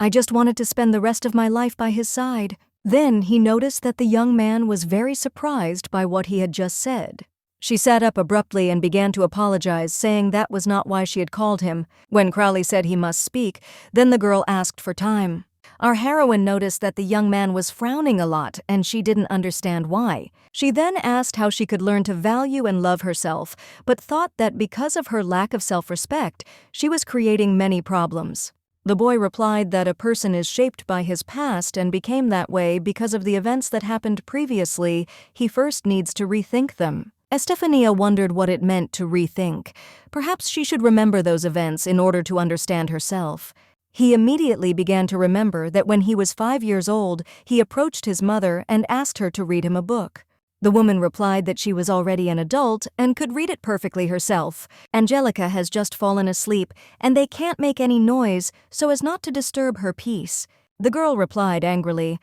I just wanted to spend the rest of my life by his side. Then he noticed that the young man was very surprised by what he had just said. She sat up abruptly and began to apologize, saying that was not why she had called him. When Crowley said he must speak, then the girl asked for time. Our heroine noticed that the young man was frowning a lot, and she didn't understand why. She then asked how she could learn to value and love herself, but thought that because of her lack of self-respect, she was creating many problems. The boy replied that a person is shaped by his past and became that way because of the events that happened previously. He first needs to rethink them. Estefania wondered what it meant to rethink. Perhaps she should remember those events in order to understand herself. He immediately began to remember that when he was 5 years old, he approached his mother and asked her to read him a book. The woman replied that she was already an adult and could read it perfectly herself. Angelica has just fallen asleep, and they can't make any noise so as not to disturb her peace. The girl replied angrily,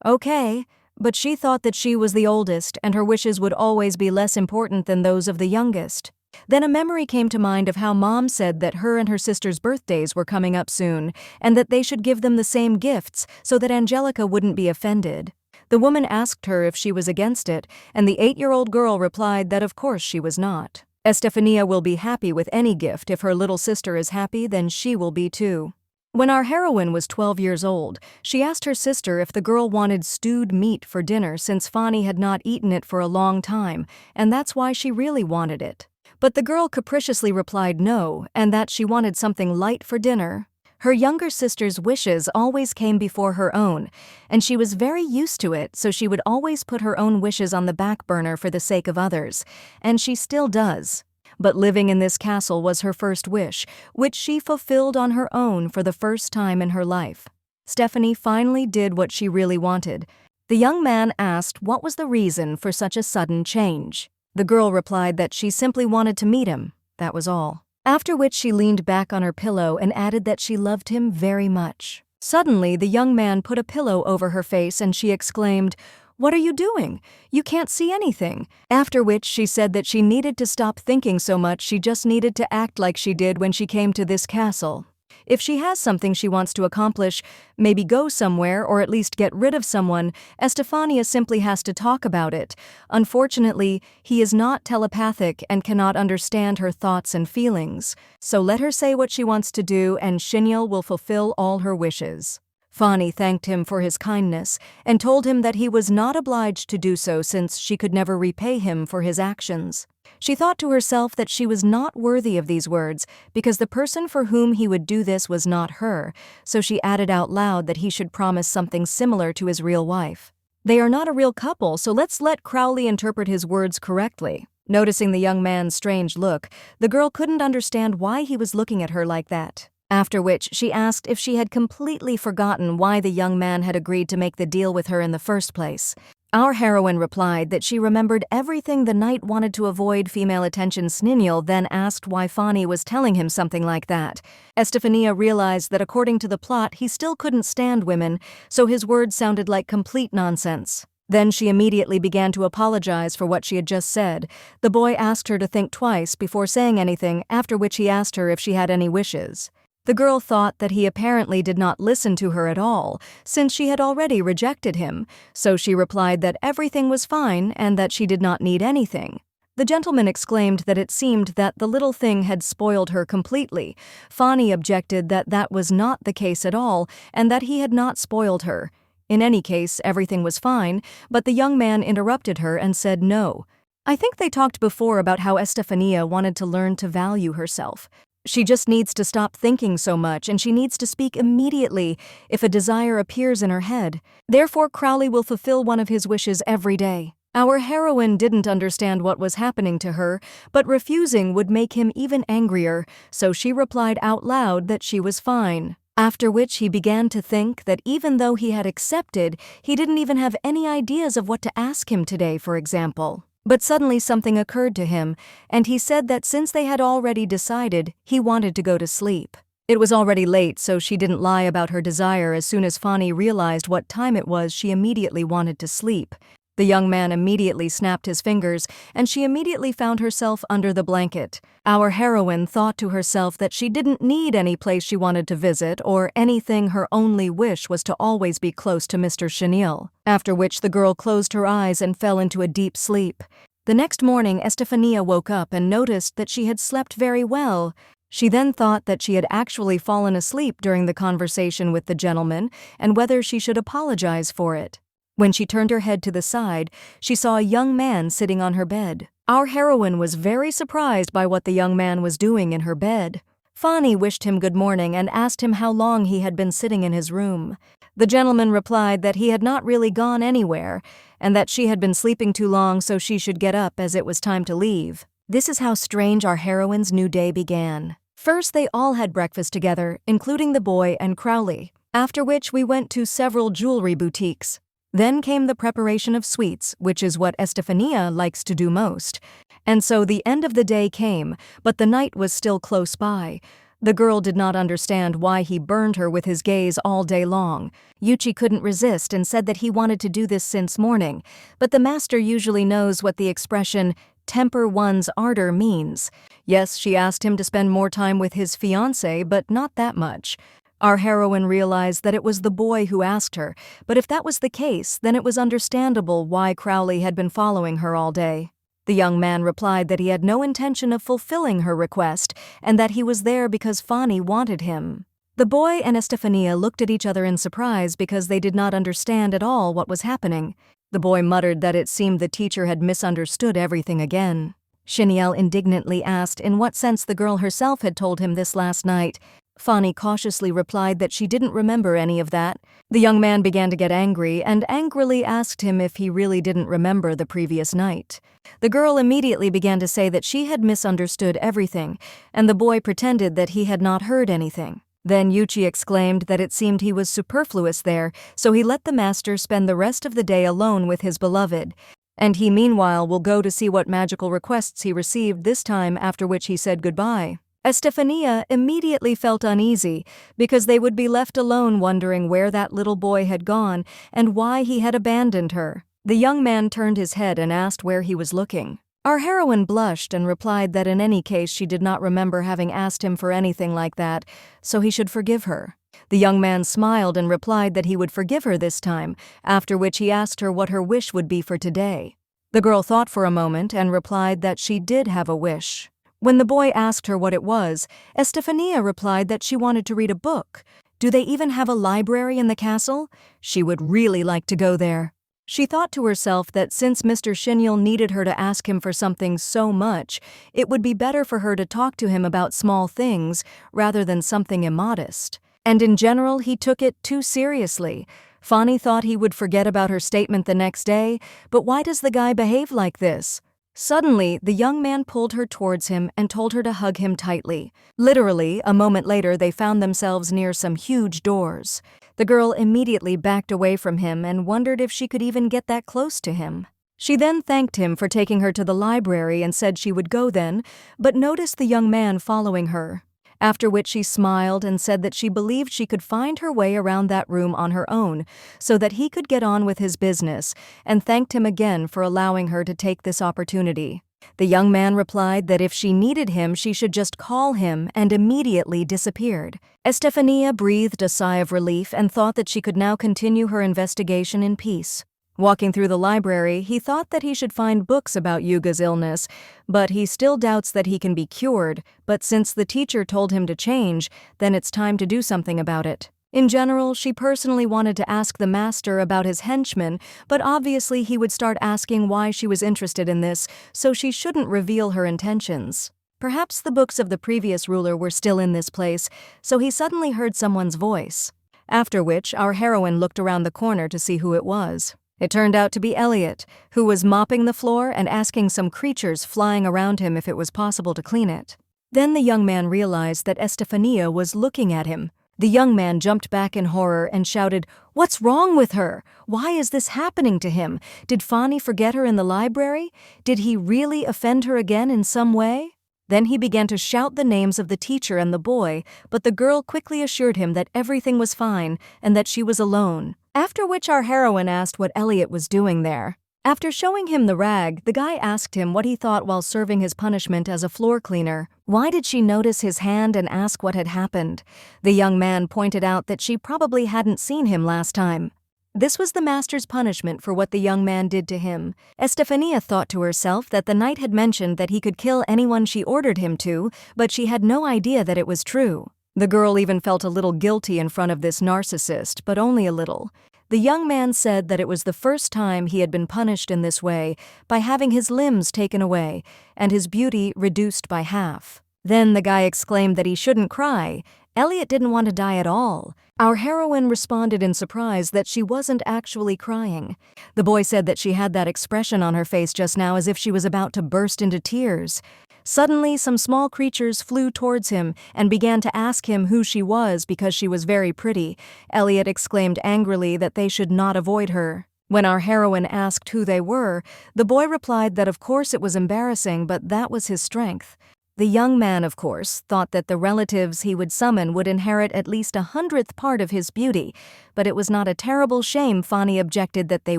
"Okay," but she thought that she was the oldest and her wishes would always be less important than those of the youngest. Then a memory came to mind of how Mom said that her and her sister's birthdays were coming up soon, and that they should give them the same gifts so that Angelica wouldn't be offended. The woman asked her if she was against it, and the 8-year-old girl replied that of course she was not. Estefania will be happy with any gift. If her little sister is happy, then she will be too. When our heroine was 12 years old, she asked her sister if the girl wanted stewed meat for dinner since Fani had not eaten it for a long time, and that's why she really wanted it. But the girl capriciously replied no, and that she wanted something light for dinner. Her younger sister's wishes always came before her own, and she was very used to it, so she would always put her own wishes on the back burner for the sake of others, and she still does. But living in this castle was her first wish, which she fulfilled on her own for the first time in her life. Stephanie finally did what she really wanted. The young man asked what was the reason for such a sudden change. The girl replied that she simply wanted to meet him, that was all. After which she leaned back on her pillow and added that she loved him very much. Suddenly, the young man put a pillow over her face and she exclaimed, "What are you doing? You can't see anything." After which she said that she needed to stop thinking so much, she just needed to act like she did when she came to this castle. If she has something she wants to accomplish, maybe go somewhere or at least get rid of someone, Estefania simply has to talk about it. Unfortunately, he is not telepathic and cannot understand her thoughts and feelings. So let her say what she wants to do and Shinel will fulfill all her wishes. Fani thanked him for his kindness and told him that he was not obliged to do so since she could never repay him for his actions. She thought to herself that she was not worthy of these words because the person for whom he would do this was not her, so she added out loud that he should promise something similar to his real wife. They are not a real couple, so let's let Crowley interpret his words correctly. Noticing the young man's strange look, the girl couldn't understand why he was looking at her like that. After which she asked if she had completely forgotten why the young man had agreed to make the deal with her in the first place. Our heroine replied that she remembered everything the knight wanted to avoid female attention. Shinel then asked why Fani was telling him something like that. Estefania realized that according to the plot he still couldn't stand women, so his words sounded like complete nonsense. Then she immediately began to apologize for what she had just said. The boy asked her to think twice before saying anything, after which he asked her if she had any wishes. The girl thought that he apparently did not listen to her at all, since she had already rejected him, so she replied that everything was fine and that she did not need anything. The gentleman exclaimed that it seemed that the little thing had spoiled her completely. Fani objected that that was not the case at all, and that he had not spoiled her. In any case, everything was fine, but the young man interrupted her and said no. I think they talked before about how Estefania wanted to learn to value herself. She just needs to stop thinking so much and she needs to speak immediately if a desire appears in her head. Therefore, Crowley will fulfill one of his wishes every day. Our heroine didn't understand what was happening to her, but refusing would make him even angrier, so she replied out loud that she was fine. After which he began to think that even though he had accepted, he didn't even have any ideas of what to ask him today, for example. But suddenly something occurred to him, and he said that since they had already decided, he wanted to go to sleep. It was already late, so she didn't lie about her desire. As soon as Fani realized what time it was, she immediately wanted to sleep. The young man immediately snapped his fingers, and she immediately found herself under the blanket. Our heroine thought to herself that she didn't need any place she wanted to visit or anything. Her only wish was to always be close to Mr. Shinel, after which the girl closed her eyes and fell into a deep sleep. The next morning, Estefania woke up and noticed that she had slept very well. She then thought that she had actually fallen asleep during the conversation with the gentleman and whether she should apologize for it. When she turned her head to the side, she saw a young man sitting on her bed. Our heroine was very surprised by what the young man was doing in her bed. Fani wished him good morning and asked him how long he had been sitting in his room. The gentleman replied that he had not really gone anywhere, and that she had been sleeping too long so she should get up as it was time to leave. This is how strange our heroine's new day began. First, they all had breakfast together, including the boy and Crowley, after which we went to several jewelry boutiques. Then came the preparation of sweets, which is what Estefania likes to do most. And so the end of the day came, but the night was still close by. The girl did not understand why he burned her with his gaze all day long. Yuchi couldn't resist and said that he wanted to do this since morning, but the master usually knows what the expression temper one's ardor means. Yes, she asked him to spend more time with his fiancé, but not that much. Our heroine realized that it was the boy who asked her, but if that was the case, then it was understandable why Crowley had been following her all day. The young man replied that he had no intention of fulfilling her request and that he was there because Fani wanted him. The boy and Estefania looked at each other in surprise because they did not understand at all what was happening. The boy muttered that it seemed the teacher had misunderstood everything again. Shinel indignantly asked in what sense the girl herself had told him this last night. Fanny cautiously replied that she didn't remember any of that. The young man began to get angry and angrily asked him if he really didn't remember the previous night. The girl immediately began to say that she had misunderstood everything, and the boy pretended that he had not heard anything. Then Yuchi exclaimed that it seemed he was superfluous there, so he let the master spend the rest of the day alone with his beloved, and he meanwhile will go to see what magical requests he received this time, after which he said goodbye. Estefania immediately felt uneasy because they would be left alone wondering where that little boy had gone and why he had abandoned her. The young man turned his head and asked where he was looking. Our heroine blushed and replied that in any case she did not remember having asked him for anything like that, so he should forgive her. The young man smiled and replied that he would forgive her this time, after which he asked her what her wish would be for today. The girl thought for a moment and replied that she did have a wish. When the boy asked her what it was, Estefania replied that she wanted to read a book. Do they even have a library in the castle? She would really like to go there. She thought to herself that since Mr. Shinel needed her to ask him for something so much, it would be better for her to talk to him about small things rather than something immodest. And in general, he took it too seriously. Fanny thought he would forget about her statement the next day, but why does the guy behave like this? Suddenly, the young man pulled her towards him and told her to hug him tightly. Literally, a moment later they found themselves near some huge doors. The girl immediately backed away from him and wondered if she could even get that close to him. She then thanked him for taking her to the library and said she would go then, but noticed the young man following her. After which she smiled and said that she believed she could find her way around that room on her own so that he could get on with his business, and thanked him again for allowing her to take this opportunity. The young man replied that if she needed him she should just call him, and immediately disappeared. Estefania breathed a sigh of relief and thought that she could now continue her investigation in peace. Walking through the library, he thought that he should find books about Yuga's illness, but he still doubts that he can be cured, but since the teacher told him to change, then it's time to do something about it. In general, she personally wanted to ask the master about his henchmen, but obviously he would start asking why she was interested in this, so she shouldn't reveal her intentions. Perhaps the books of the previous ruler were still in this place, so he suddenly heard someone's voice. After which, our heroine looked around the corner to see who it was. It turned out to be Elliot, who was mopping the floor and asking some creatures flying around him if it was possible to clean it. Then the young man realized that Estefania was looking at him. The young man jumped back in horror and shouted, "What's wrong with her? Why is this happening to him? Did Fanny forget her in the library? Did he really offend her again in some way?" Then he began to shout the names of the teacher and the boy, but the girl quickly assured him that everything was fine and that she was alone. After which our heroine asked what Elliot was doing there. After showing him the rag, the guy asked him what he thought while serving his punishment as a floor cleaner. Why did she notice his hand and ask what had happened? The young man pointed out that she probably hadn't seen him last time. This was the master's punishment for what the young man did to him. Estefania thought to herself that the knight had mentioned that he could kill anyone she ordered him to, but she had no idea that it was true. The girl even felt a little guilty in front of this narcissist, but only a little. The young man said that it was the first time he had been punished in this way, by having his limbs taken away and his beauty reduced by half. Then the guy exclaimed that he shouldn't cry. Elliot didn't want to die at all. Our heroine responded in surprise that she wasn't actually crying. The boy said that she had that expression on her face just now as if she was about to burst into tears. Suddenly, some small creatures flew towards him and began to ask him who she was because she was very pretty. Elliot exclaimed angrily that they should not avoid her. When our heroine asked who they were, the boy replied that of course it was embarrassing, but that was his strength. The young man, of course, thought that the relatives he would summon would inherit at least 100th part of his beauty, but it was not a terrible shame. Fanny objected that they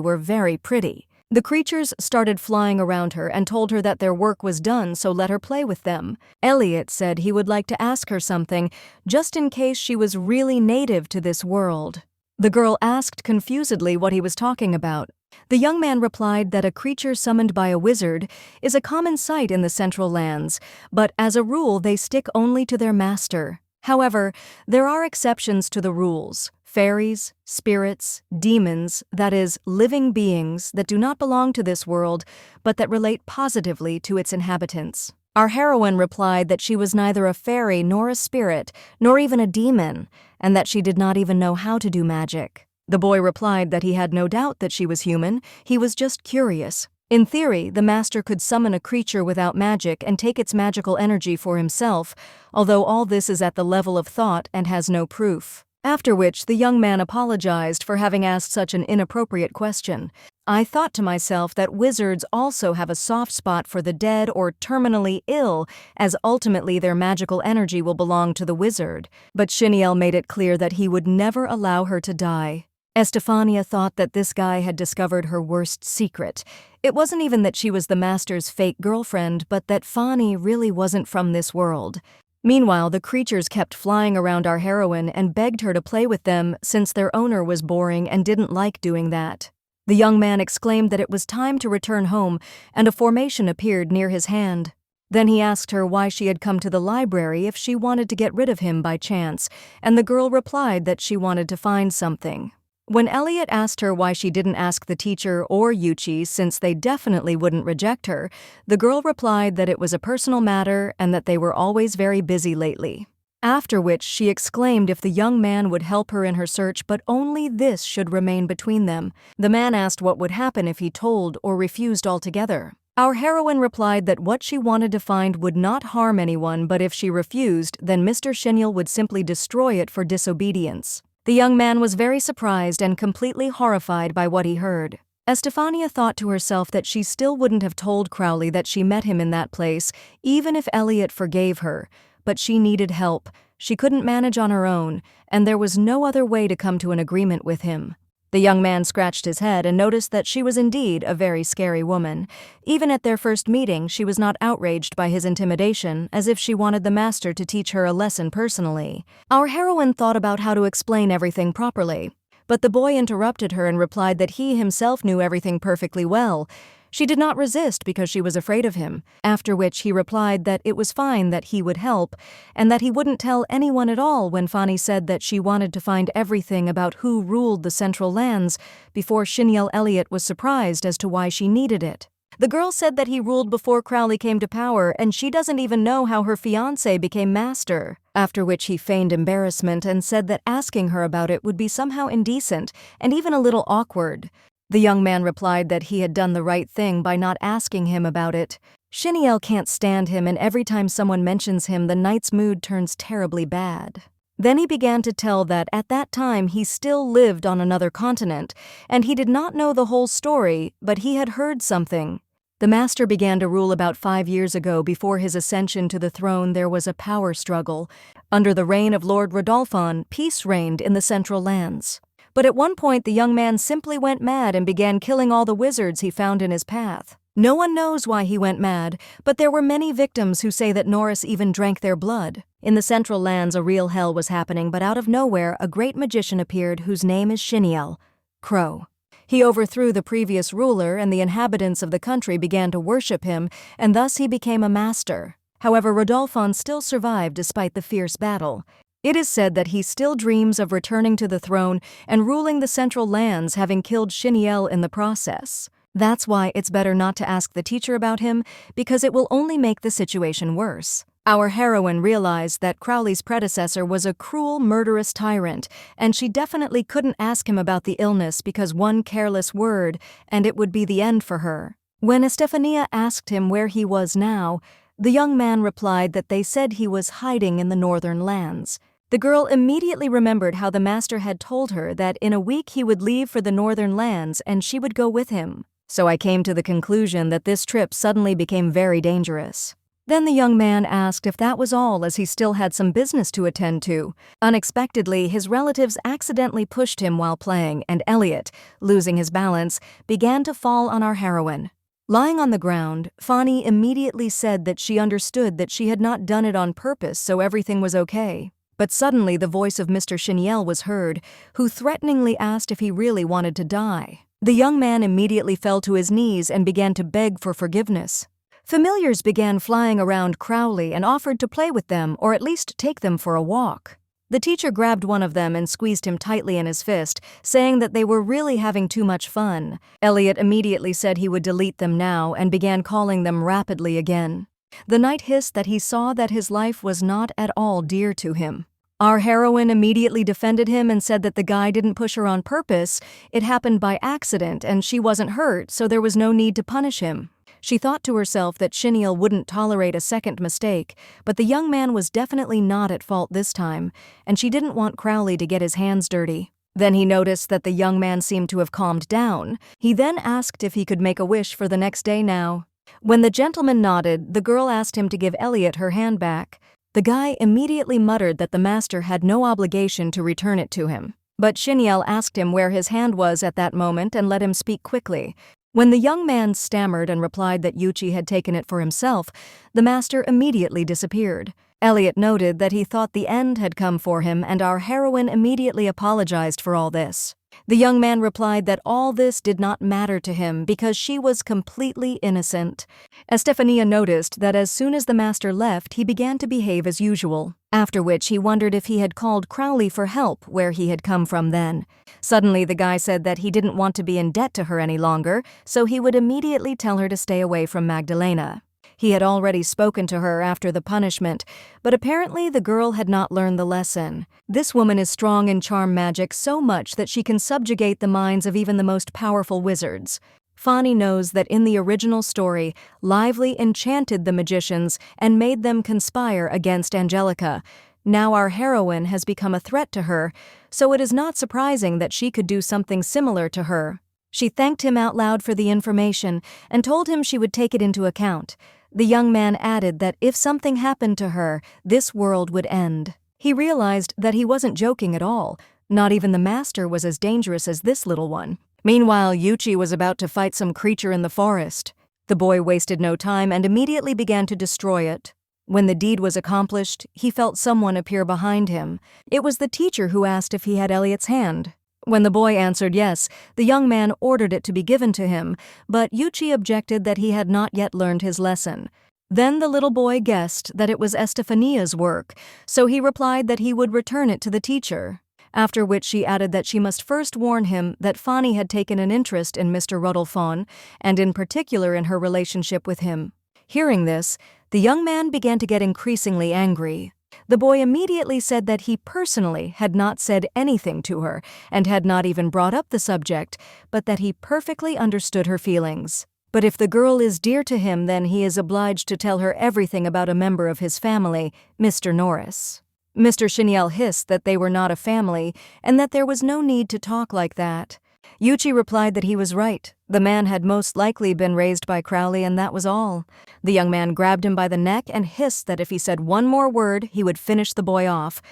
were very pretty. The creatures started flying around her and told her that their work was done, so let her play with them. Elliot said he would like to ask her something, just in case she was really native to this world. The girl asked confusedly what he was talking about. The young man replied that a creature summoned by a wizard is a common sight in the Central Lands, but as a rule they stick only to their master. However, there are exceptions to the rules. fairies, spirits, demons, that is, living beings that do not belong to this world, but that relate positively to its inhabitants. Our heroine replied that she was neither a fairy nor a spirit, nor even a demon, and that she did not even know how to do magic. The boy replied that he had no doubt that she was human, he was just curious. In theory, the master could summon a creature without magic and take its magical energy for himself, although all this is at the level of thought and has no proof. After which, the young man apologized for having asked such an inappropriate question. I thought to myself that wizards also have a soft spot for the dead or terminally ill, as ultimately their magical energy will belong to the wizard. But Shinel made it clear that he would never allow her to die. Estefania thought that this guy had discovered her worst secret. It wasn't even that she was the master's fake girlfriend, but that Fani really wasn't from this world. Meanwhile, the creatures kept flying around our heroine and begged her to play with them since their owner was boring and didn't like doing that. The young man exclaimed that it was time to return home, and a formation appeared near his hand. Then he asked her why she had come to the library if she wanted to get rid of him by chance, and the girl replied that she wanted to find something. When Elliot asked her why she didn't ask the teacher or Yuchi since they definitely wouldn't reject her, the girl replied that it was a personal matter and that they were always very busy lately. After which she exclaimed if the young man would help her in her search, but only this should remain between them. The man asked what would happen if he told or refused altogether. Our heroine replied that what she wanted to find would not harm anyone, but if she refused, then Mr. Shinel would simply destroy it for disobedience. The young man was very surprised and completely horrified by what he heard. Estefania thought to herself that she still wouldn't have told Crowley that she met him in that place, even if Elliot forgave her. But she needed help. She couldn't manage on her own, and there was no other way to come to an agreement with him. The young man scratched his head and noticed that she was indeed a very scary woman. Even at their first meeting, she was not outraged by his intimidation, as if she wanted the master to teach her a lesson personally. Our heroine thought about how to explain everything properly, but the boy interrupted her and replied that he himself knew everything perfectly well. She did not resist because she was afraid of him, after which he replied that it was fine that he would help, and that he wouldn't tell anyone at all when Fani said that she wanted to find everything about who ruled the Central Lands before Shinel Elliot was surprised as to why she needed it. The girl said that he ruled before Crowley came to power, and she doesn't even know how her fiancé became master. After which he feigned embarrassment and said that asking her about it would be somehow indecent and even a little awkward. The young man replied that he had done the right thing by not asking him about it. Shinel can't stand him, and every time someone mentions him, the knight's mood turns terribly bad. Then he began to tell that at that time he still lived on another continent, and he did not know the whole story, but he had heard something. The master began to rule about 5 years ago. Before his ascension to the throne, there was a power struggle. Under the reign of Lord Rodolphon, peace reigned in the Central Lands. But at one point the young man simply went mad and began killing all the wizards he found in his path. No one knows why he went mad, but there were many victims who say that Norris even drank their blood. In the Central Lands a real hell was happening, but out of nowhere a great magician appeared whose name is Shinel, Crow. He overthrew the previous ruler, and the inhabitants of the country began to worship him, and thus he became a master. However, Rodolphon still survived despite the fierce battle. It is said that he still dreams of returning to the throne and ruling the Central Lands, having killed Shinel in the process. That's why it's better not to ask the teacher about him, because it will only make the situation worse. Our heroine realized that Crowley's predecessor was a cruel, murderous tyrant, and she definitely couldn't ask him about the illness because one careless word, and it would be the end for her. When Estefania asked him where he was now, the young man replied that they said he was hiding in the northern lands. The girl immediately remembered how the master had told her that in a week he would leave for the northern lands and she would go with him. So I came to the conclusion that this trip suddenly became very dangerous. Then the young man asked if that was all, as he still had some business to attend to. Unexpectedly, his relatives accidentally pushed him while playing, and Elliot, losing his balance, began to fall on our heroine. Lying on the ground, Fani immediately said that she understood that she had not done it on purpose, so everything was okay. But suddenly the voice of Mr. Shinel was heard, who threateningly asked if he really wanted to die. The young man immediately fell to his knees and began to beg for forgiveness. Familiars began flying around Crowley and offered to play with them or at least take them for a walk. The teacher grabbed one of them and squeezed him tightly in his fist, saying that they were really having too much fun. Elliot immediately said he would delete them now and began calling them rapidly again. The knight hissed that he saw that his life was not at all dear to him. Our heroine immediately defended him and said that the guy didn't push her on purpose, it happened by accident and she wasn't hurt, so there was no need to punish him. She thought to herself that Shinel wouldn't tolerate a second mistake, but the young man was definitely not at fault this time, and she didn't want Crowley to get his hands dirty. Then he noticed that the young man seemed to have calmed down. He then asked if he could make a wish for the next day now. When the gentleman nodded, the girl asked him to give Elliot her hand back. The guy immediately muttered that the master had no obligation to return it to him. But Shinel asked him where his hand was at that moment and let him speak quickly. When the young man stammered and replied that Yuchi had taken it for himself, the master immediately disappeared. Elliot noted that he thought the end had come for him, and our heroine immediately apologized for all this. The young man replied that all this did not matter to him because she was completely innocent. Estefania noticed that as soon as the master left, he began to behave as usual, after which he wondered if he had called Crowley for help where he had come from then. Suddenly, the guy said that he didn't want to be in debt to her any longer, so he would immediately tell her to stay away from Magdalena. He had already spoken to her after the punishment, but apparently the girl had not learned the lesson. This woman is strong in charm magic so much that she can subjugate the minds of even the most powerful wizards. Fani knows that in the original story, Lively enchanted the magicians and made them conspire against Angelica. Now our heroine has become a threat to her, so it is not surprising that she could do something similar to her. She thanked him out loud for the information and told him she would take it into account. The young man added that if something happened to her, this world would end. He realized that he wasn't joking at all. Not even the master was as dangerous as this little one. Meanwhile, Yuchi was about to fight some creature in the forest. The boy wasted no time and immediately began to destroy it. When the deed was accomplished, he felt someone appear behind him. It was the teacher who asked if he had Elliot's hand. When the boy answered yes, the young man ordered it to be given to him, but Yuchi objected that he had not yet learned his lesson. Then the little boy guessed that it was Estefania's work, so he replied that he would return it to the teacher, after which she added that she must first warn him that Fani had taken an interest in Mr. Rodolphon, and in particular in her relationship with him. Hearing this, the young man began to get increasingly angry. The boy immediately said that he personally had not said anything to her and had not even brought up the subject, but that he perfectly understood her feelings. But if the girl is dear to him, then he is obliged to tell her everything about a member of his family, Mr. Norris. Mr. Shinel hissed that they were not a family and that there was no need to talk like that. Yuchi replied that he was right. The man had most likely been raised by Crowley, and that was all. The young man grabbed him by the neck and hissed that if he said one more word, he would finish the boy off.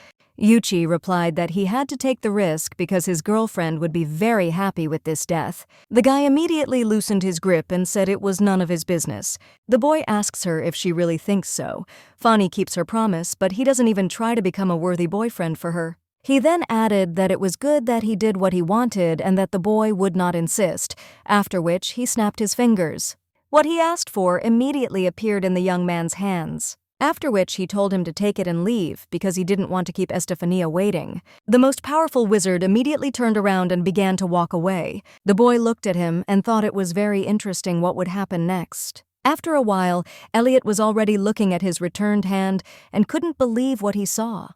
Yuchi replied that he had to take the risk because his girlfriend would be very happy with this death. The guy immediately loosened his grip and said it was none of his business. The boy asks her if she really thinks so. Fani keeps her promise, but he doesn't even try to become a worthy boyfriend for her. He then added that it was good that he did what he wanted and that the boy would not insist, after which he snapped his fingers. What he asked for immediately appeared in the young man's hands, after which he told him to take it and leave because he didn't want to keep Estefania waiting. The most powerful wizard immediately turned around and began to walk away. The boy looked at him and thought it was very interesting what would happen next. After a while, Elliot was already looking at his returned hand and couldn't believe what he saw.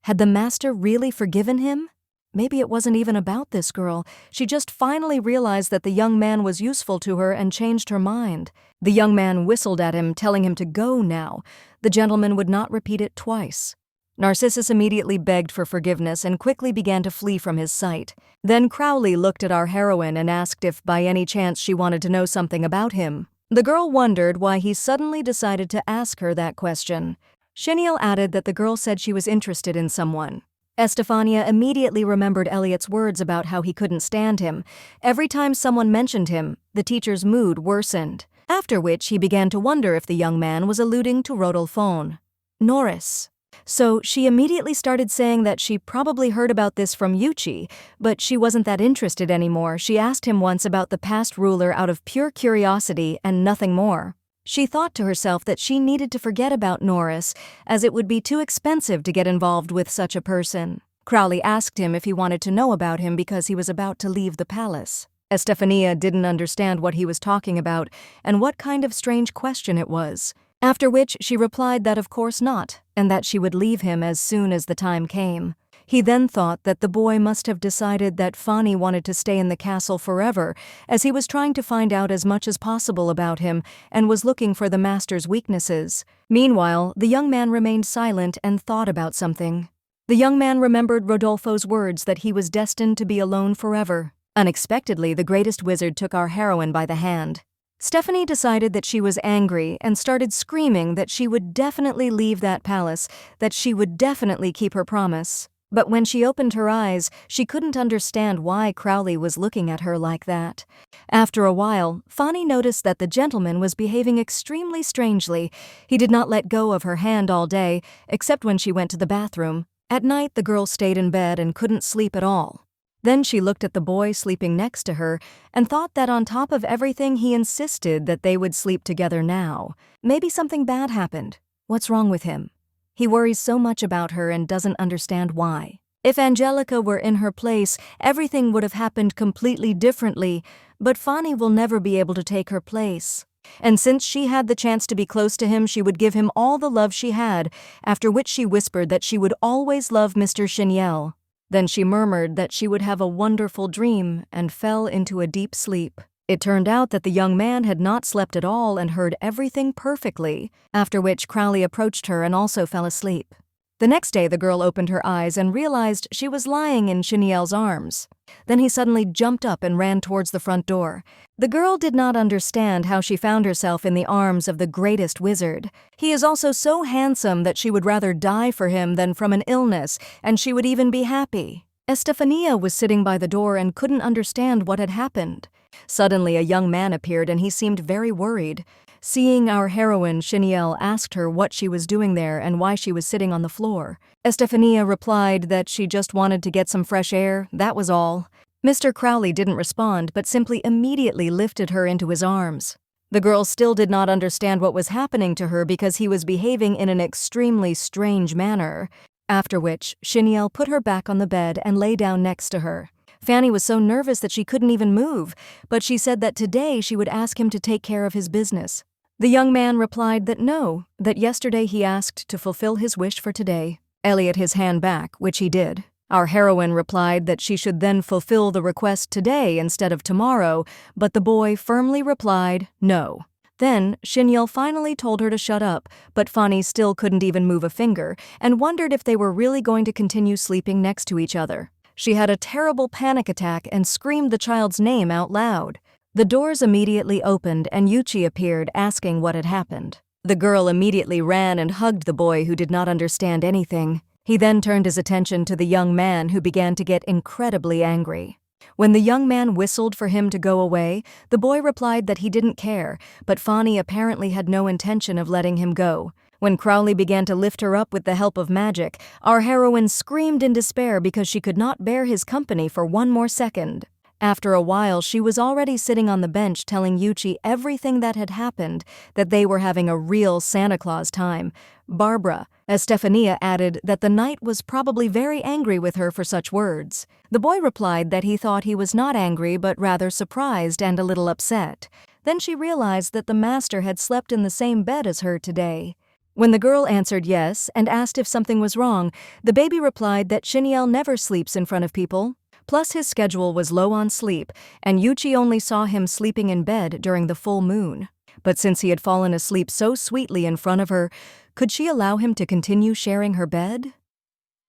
Had the master really forgiven him? Maybe it wasn't even about this girl. She just finally realized that the young man was useful to her and changed her mind. The young man whistled at him, telling him to go now. The gentleman would not repeat it twice. Narcissus immediately begged for forgiveness and quickly began to flee from his sight. Then Crowley looked at our heroine and asked if by any chance she wanted to know something about him. The girl wondered why he suddenly decided to ask her that question. Shinel added that the girl said she was interested in someone. Estefania immediately remembered Elliot's words about how he couldn't stand him. Every time someone mentioned him, the teacher's mood worsened, after which he began to wonder if the young man was alluding to Rodolphon. Norris. So she immediately started saying that she probably heard about this from Yuchi, but she wasn't that interested anymore. She asked him once about the past ruler out of pure curiosity and nothing more. She thought to herself that she needed to forget about Norris, as it would be too expensive to get involved with such a person. Crowley asked him if he wanted to know about him because he was about to leave the palace. Estefania didn't understand what he was talking about and what kind of strange question it was, after which she replied that of course not, and that she would leave him as soon as the time came. He then thought that the boy must have decided that Fani wanted to stay in the castle forever, as he was trying to find out as much as possible about him and was looking for the master's weaknesses. Meanwhile, the young man remained silent and thought about something. The young man remembered Rodolfo's words that he was destined to be alone forever. Unexpectedly, the greatest wizard took our heroine by the hand. Stephanie decided that she was angry and started screaming that she would definitely leave that palace, that she would definitely keep her promise. But when she opened her eyes, she couldn't understand why Crowley was looking at her like that. After a while, Fani noticed that the gentleman was behaving extremely strangely. He did not let go of her hand all day, except when she went to the bathroom. At night, the girl stayed in bed and couldn't sleep at all. Then she looked at the boy sleeping next to her and thought that on top of everything he insisted that they would sleep together now. Maybe something bad happened. What's wrong with him? He worries so much about her and doesn't understand why. If Angelica were in her place, everything would have happened completely differently, but Fani will never be able to take her place. And since she had the chance to be close to him, she would give him all the love she had, after which she whispered that she would always love Mr. Shinel. Then she murmured that she would have a wonderful dream and fell into a deep sleep. It turned out that the young man had not slept at all and heard everything perfectly, after which Crowley approached her and also fell asleep. The next day the girl opened her eyes and realized she was lying in Shinel's arms. Then he suddenly jumped up and ran towards the front door. The girl did not understand how she found herself in the arms of the greatest wizard. He is also so handsome that she would rather die for him than from an illness, and she would even be happy. Estefania was sitting by the door and couldn't understand what had happened. Suddenly a young man appeared and he seemed very worried. Seeing our heroine, Shinel asked her what she was doing there and why she was sitting on the floor. Estefania replied that she just wanted to get some fresh air, that was all. Mr. Crowley didn't respond but simply immediately lifted her into his arms. The girl still did not understand what was happening to her because he was behaving in an extremely strange manner. After which, Shinel put her back on the bed and lay down next to her. Fanny was so nervous that she couldn't even move, but she said that today she would ask him to take care of his business. The young man replied that no, that yesterday he asked to fulfill his wish for today. Elliot his hand back, which he did. Our heroine replied that she should then fulfill the request today instead of tomorrow, but the boy firmly replied no. Then, Shinel finally told her to shut up, but Fanny still couldn't even move a finger and wondered if they were really going to continue sleeping next to each other. She had a terrible panic attack and screamed the child's name out loud. The doors immediately opened and Yuchi appeared asking what had happened. The girl immediately ran and hugged the boy who did not understand anything. He then turned his attention to the young man who began to get incredibly angry. When the young man whistled for him to go away, the boy replied that he didn't care, but Fanny apparently had no intention of letting him go. When Crowley began to lift her up with the help of magic, our heroine screamed in despair because she could not bear his company for one more second. After a while, she was already sitting on the bench telling Yuchi everything that had happened, that they were having a real Santa Claus time. Barbara, Estefania added that the knight was probably very angry with her for such words. The boy replied that he thought he was not angry but rather surprised and a little upset. Then she realized that the master had slept in the same bed as her today. When the girl answered yes and asked if something was wrong, the baby replied that Shinel never sleeps in front of people. Plus his schedule was low on sleep, and Yuchi only saw him sleeping in bed during the full moon. But since he had fallen asleep so sweetly in front of her, could she allow him to continue sharing her bed?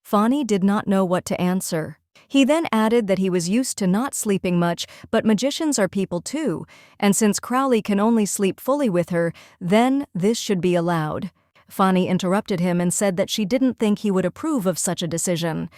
Fanny did not know what to answer. He then added that he was used to not sleeping much, but magicians are people too, and since Crowley can only sleep fully with her, then this should be allowed. Fanny interrupted him and said that she didn't think he would approve of such a decision.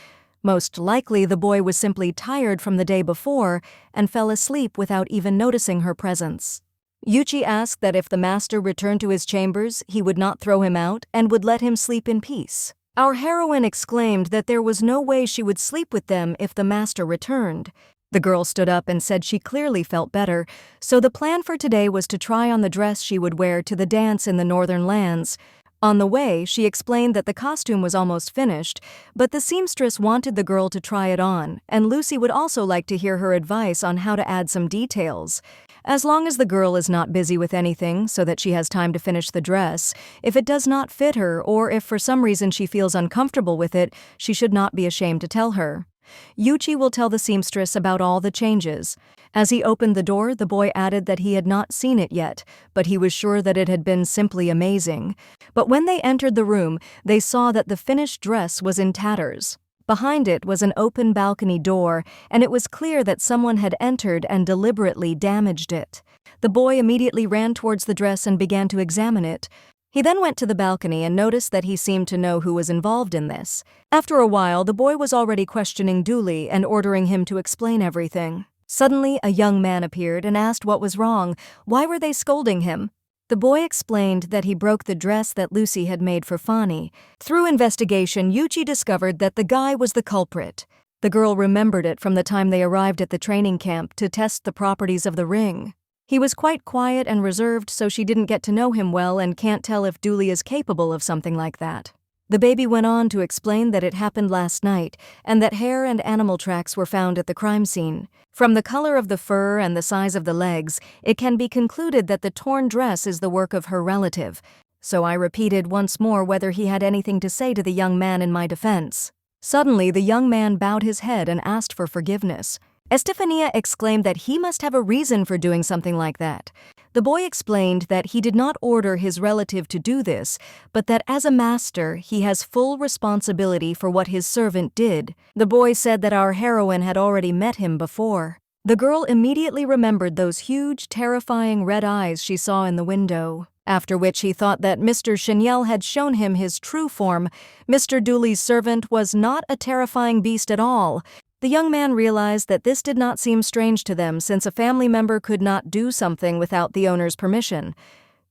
Most likely the boy was simply tired from the day before and fell asleep without even noticing her presence. Yuchi asked that if the master returned to his chambers, he would not throw him out and would let him sleep in peace. Our heroine exclaimed that there was no way she would sleep with them if the master returned. The girl stood up and said she clearly felt better, so the plan for today was to try on the dress she would wear to the dance in the northern lands. On the way, she explained that the costume was almost finished, but the seamstress wanted the girl to try it on, and Lucy would also like to hear her advice on how to add some details. As long as the girl is not busy with anything so that she has time to finish the dress, if it does not fit her or if for some reason she feels uncomfortable with it, she should not be ashamed to tell her. Yuchi will tell the seamstress about all the changes. As he opened the door, the boy added that he had not seen it yet, but he was sure that it had been simply amazing. But when they entered the room, they saw that the finished dress was in tatters. Behind it was an open balcony door, and it was clear that someone had entered and deliberately damaged it. The boy immediately ran towards the dress and began to examine it. He then went to the balcony and noticed that he seemed to know who was involved in this. After a while, the boy was already questioning Dooley and ordering him to explain everything. Suddenly, a young man appeared and asked what was wrong. Why were they scolding him? The boy explained that he broke the dress that Lucy had made for Fani. Through investigation, Yuchi discovered that the guy was the culprit. The girl remembered it from the time they arrived at the training camp to test the properties of the ring. He was quite quiet and reserved, so she didn't get to know him well and can't tell if Dooley is capable of something like that. The baby went on to explain that it happened last night and that hair and animal tracks were found at the crime scene. From the color of the fur and the size of the legs, it can be concluded that the torn dress is the work of her relative. So I repeated once more whether he had anything to say to the young man in my defense. Suddenly, the young man bowed his head and asked for forgiveness. Estefania exclaimed that he must have a reason for doing something like that. The boy explained that he did not order his relative to do this, but that as a master, he has full responsibility for what his servant did. The boy said that our heroine had already met him before. The girl immediately remembered those huge, terrifying red eyes she saw in the window, after which he thought that Mr. Shinel had shown him his true form. Mr. Dooley's servant was not a terrifying beast at all. The young man realized that this did not seem strange to them since a family member could not do something without the owner's permission.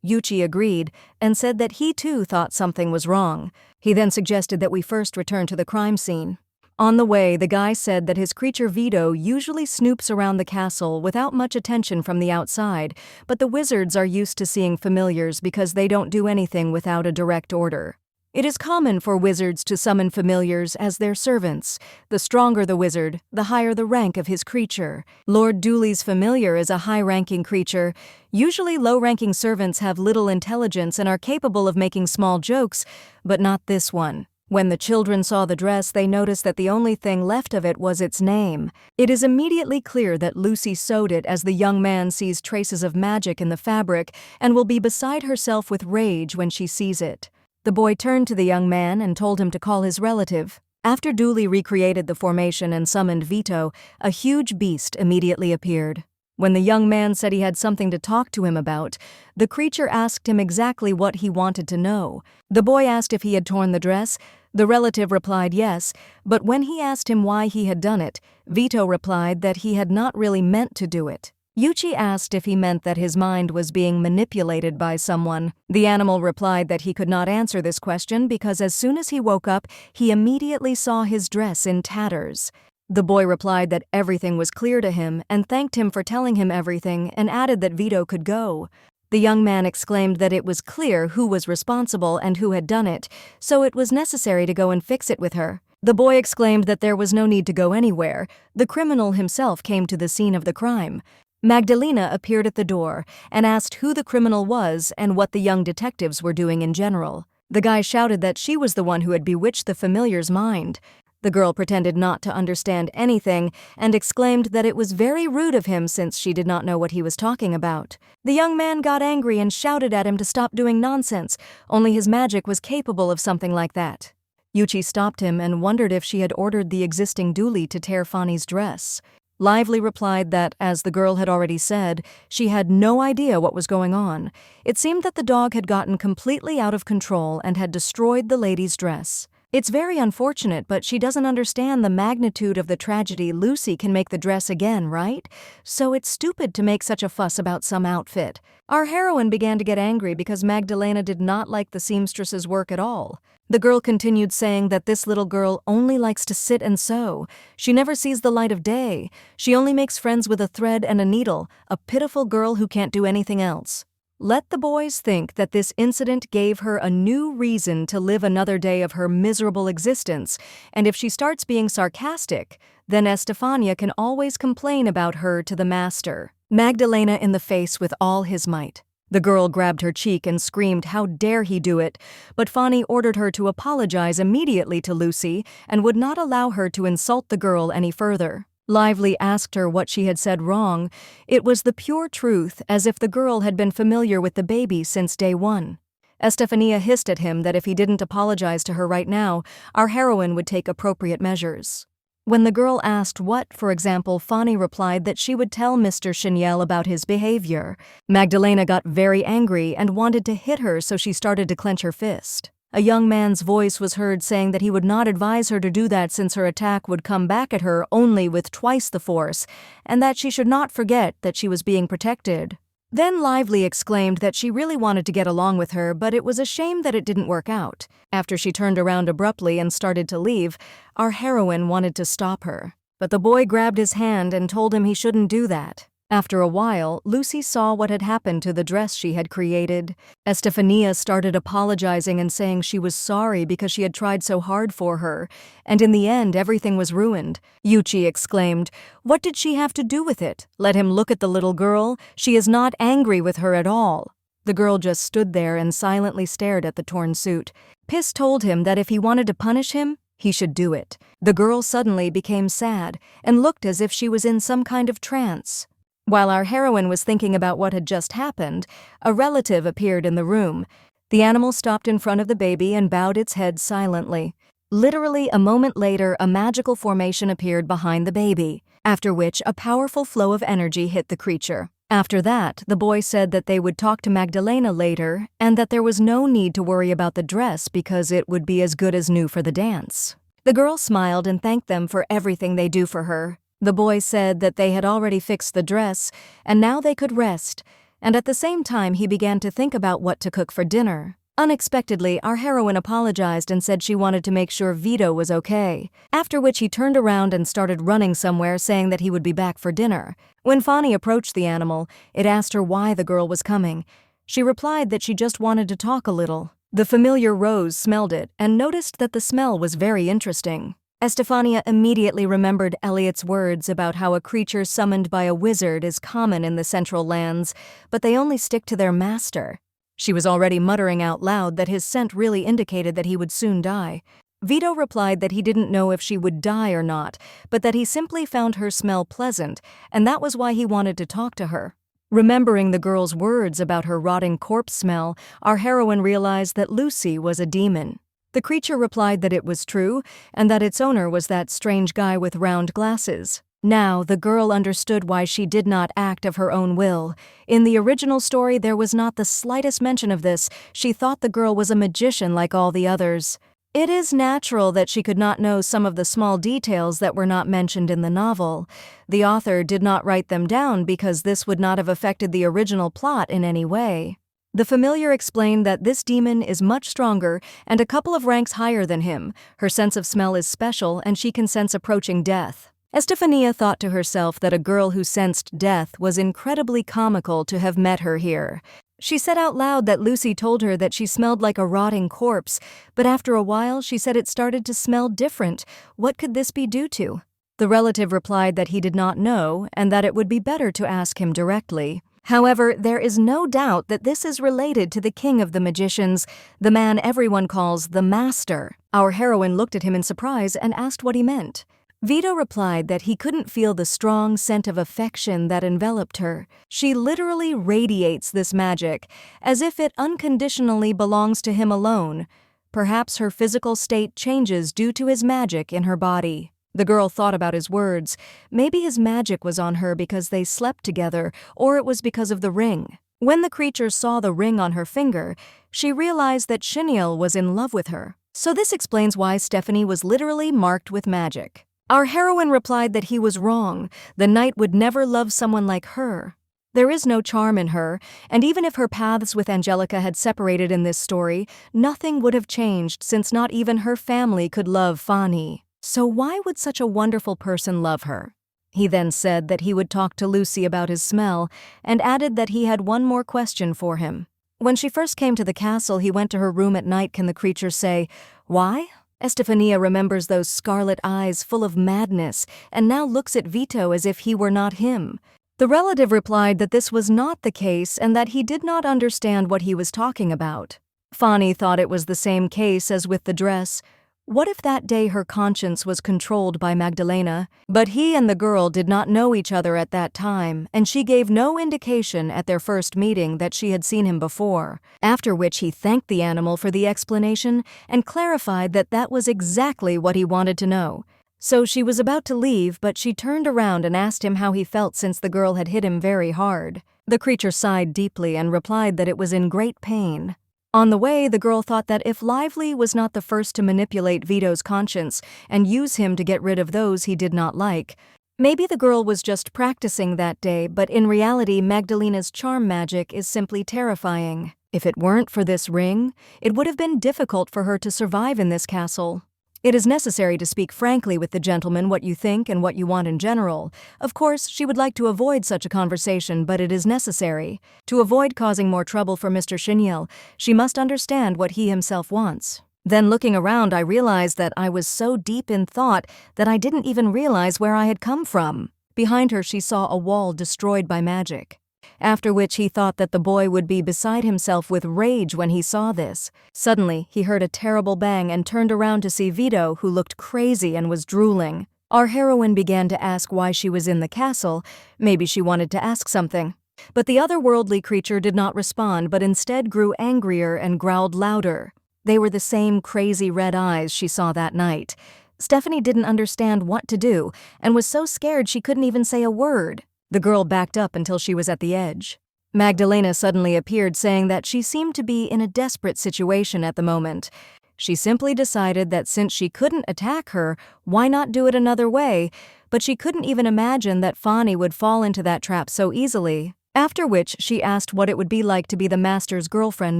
Yuchi agreed and said that he too thought something was wrong. He then suggested that we first return to the crime scene. On the way, the guy said that his creature Vito usually snoops around the castle without much attention from the outside, but the wizards are used to seeing familiars because they don't do anything without a direct order. It is common for wizards to summon familiars as their servants. The stronger the wizard, the higher the rank of his creature. Lord Dooley's familiar is a high-ranking creature. Usually low-ranking servants have little intelligence and are capable of making small jokes, but not this one. When the children saw the dress, they noticed that the only thing left of it was its name. It is immediately clear that Lucy sewed it as the young man sees traces of magic in the fabric and will be beside herself with rage when she sees it. The boy turned to the young man and told him to call his relative. After Dooley recreated the formation and summoned Vito, a huge beast immediately appeared. When the young man said he had something to talk to him about, the creature asked him exactly what he wanted to know. The boy asked if he had torn the dress. The relative replied yes, but when he asked him why he had done it, Vito replied that he had not really meant to do it. Yuchi asked if he meant that his mind was being manipulated by someone. The animal replied that he could not answer this question because as soon as he woke up, he immediately saw his dress in tatters. The boy replied that everything was clear to him and thanked him for telling him everything and added that Vito could go. The young man exclaimed that it was clear who was responsible and who had done it, so it was necessary to go and fix it with her. The boy exclaimed that there was no need to go anywhere. The criminal himself came to the scene of the crime. Magdalena appeared at the door and asked who the criminal was and what the young detectives were doing in general. The guy shouted that she was the one who had bewitched the familiar's mind. The girl pretended not to understand anything and exclaimed that it was very rude of him since she did not know what he was talking about. The young man got angry and shouted at him to stop doing nonsense. Only his magic was capable of something like that. Yuchi stopped him and wondered if she had ordered the existing Dooley to tear Fani's dress. Lively replied that, as the girl had already said, she had no idea what was going on. It seemed that the dog had gotten completely out of control and had destroyed the lady's dress. It's very unfortunate, but she doesn't understand the magnitude of the tragedy. Lucy can make the dress again, right? So it's stupid to make such a fuss about some outfit. Our heroine began to get angry because Magdalena did not like the seamstress's work at all. The girl continued saying that this little girl only likes to sit and sew. She never sees the light of day. She only makes friends with a thread and a needle, a pitiful girl who can't do anything else. Let the boys think that this incident gave her a new reason to live another day of her miserable existence, and if she starts being sarcastic, then Estefania can always complain about her to the master. Magdalena in the face with all his might. The girl grabbed her cheek and screamed, "How dare he do it?" But Fanny ordered her to apologize immediately to Lucy and would not allow her to insult the girl any further. Lively asked her what she had said wrong. It was the pure truth, as if the girl had been familiar with the baby since day one. Estefania hissed at him that if he didn't apologize to her right now, our heroine would take appropriate measures. When the girl asked what, for example, Fanny replied that she would tell Mr. Shinel about his behavior. Magdalena got very angry and wanted to hit her, so she started to clench her fist. A young man's voice was heard saying that he would not advise her to do that since her attack would come back at her only with twice the force, and that she should not forget that she was being protected. Then Lively exclaimed that she really wanted to get along with her, but it was a shame that it didn't work out. After she turned around abruptly and started to leave, our heroine wanted to stop her. But the boy grabbed his hand and told him he shouldn't do that. After a while, Lucy saw what had happened to the dress she had created. Estefania started apologizing and saying she was sorry because she had tried so hard for her, and in the end everything was ruined. Yuchi exclaimed, "What did she have to do with it? Let him look at the little girl. She is not angry with her at all." The girl just stood there and silently stared at the torn suit. Piss told him that if he wanted to punish him, he should do it. The girl suddenly became sad and looked as if she was in some kind of trance. While our heroine was thinking about what had just happened, a relative appeared in the room. The animal stopped in front of the baby and bowed its head silently. Literally a moment later, a magical formation appeared behind the baby, after which a powerful flow of energy hit the creature. After that, the boy said that they would talk to Magdalena later and that there was no need to worry about the dress because it would be as good as new for the dance. The girl smiled and thanked them for everything they do for her. The boy said that they had already fixed the dress, and now they could rest, and at the same time he began to think about what to cook for dinner. Unexpectedly, our heroine apologized and said she wanted to make sure Vito was okay, after which he turned around and started running somewhere, saying that he would be back for dinner. When Fanny approached the animal, it asked her why the girl was coming. She replied that she just wanted to talk a little. The familiar Rose smelled it and noticed that the smell was very interesting. Estefania immediately remembered Eliot's words about how a creature summoned by a wizard is common in the Central Lands, but they only stick to their master. She was already muttering out loud that his scent really indicated that he would soon die. Vito replied that he didn't know if she would die or not, but that he simply found her smell pleasant, and that was why he wanted to talk to her. Remembering the girl's words about her rotting corpse smell, our heroine realized that Lucy was a demon. The creature replied that it was true, and that its owner was that strange guy with round glasses. Now, the girl understood why she did not act of her own will. In the original story, there was not the slightest mention of this. She thought the girl was a magician like all the others. It is natural that she could not know some of the small details that were not mentioned in the novel. The author did not write them down because this would not have affected the original plot in any way. The familiar explained that this demon is much stronger and a couple of ranks higher than him. Her sense of smell is special and she can sense approaching death. Estefania thought to herself that a girl who sensed death was incredibly comical to have met her here. She said out loud that Lucy told her that she smelled like a rotting corpse, but after a while she said it started to smell different. What could this be due to? The relative replied that he did not know and that it would be better to ask him directly. However, there is no doubt that this is related to the king of the magicians, the man everyone calls the Master. Our heroine looked at him in surprise and asked what he meant. Vito replied that he couldn't feel the strong scent of affection that enveloped her. She literally radiates this magic, as if it unconditionally belongs to him alone. Perhaps her physical state changes due to his magic in her body. The girl thought about his words. Maybe his magic was on her because they slept together, or it was because of the ring. When the creature saw the ring on her finger, she realized that Shinel was in love with her. So this explains why Stephanie was literally marked with magic. Our heroine replied that he was wrong. The knight would never love someone like her. There is no charm in her, and even if her paths with Angelica had separated in this story, nothing would have changed since not even her family could love Fani. So why would such a wonderful person love her? He then said that he would talk to Lucy about his smell, and added that he had one more question for him. When she first came to the castle, he went to her room at night. Can the creature say, "Why?" Estefania remembers those scarlet eyes full of madness, and now looks at Vito as if he were not him. The relative replied that this was not the case and that he did not understand what he was talking about. Fani thought it was the same case as with the dress. What if that day her conscience was controlled by Magdalena? But he and the girl did not know each other at that time, and she gave no indication at their first meeting that she had seen him before, after which he thanked the animal for the explanation and clarified that that was exactly what he wanted to know. So she was about to leave, but she turned around and asked him how he felt since the girl had hit him very hard. The creature sighed deeply and replied that it was in great pain. On the way, the girl thought that if Lively was not the first to manipulate Vito's conscience and use him to get rid of those he did not like, maybe the girl was just practicing that day, but in reality Magdalena's charm magic is simply terrifying. If it weren't for this ring, it would have been difficult for her to survive in this castle. It is necessary to speak frankly with the gentleman what you think and what you want in general. Of course, she would like to avoid such a conversation, but it is necessary. To avoid causing more trouble for Mr. Shinel, she must understand what he himself wants. Then looking around, I realized that I was so deep in thought that I didn't even realize where I had come from. Behind her, she saw a wall destroyed by magic. After which he thought that the boy would be beside himself with rage when he saw this. Suddenly, he heard a terrible bang and turned around to see Vito, who looked crazy and was drooling. Our heroine began to ask why she was in the castle. Maybe she wanted to ask something. But the otherworldly creature did not respond, but instead grew angrier and growled louder. They were the same crazy red eyes she saw that night. Stephanie didn't understand what to do and was so scared she couldn't even say a word. The girl backed up until she was at the edge. Magdalena suddenly appeared, saying that she seemed to be in a desperate situation at the moment. She simply decided that since she couldn't attack her, why not do it another way? But she couldn't even imagine that Fani would fall into that trap so easily. After which she asked what it would be like to be the master's girlfriend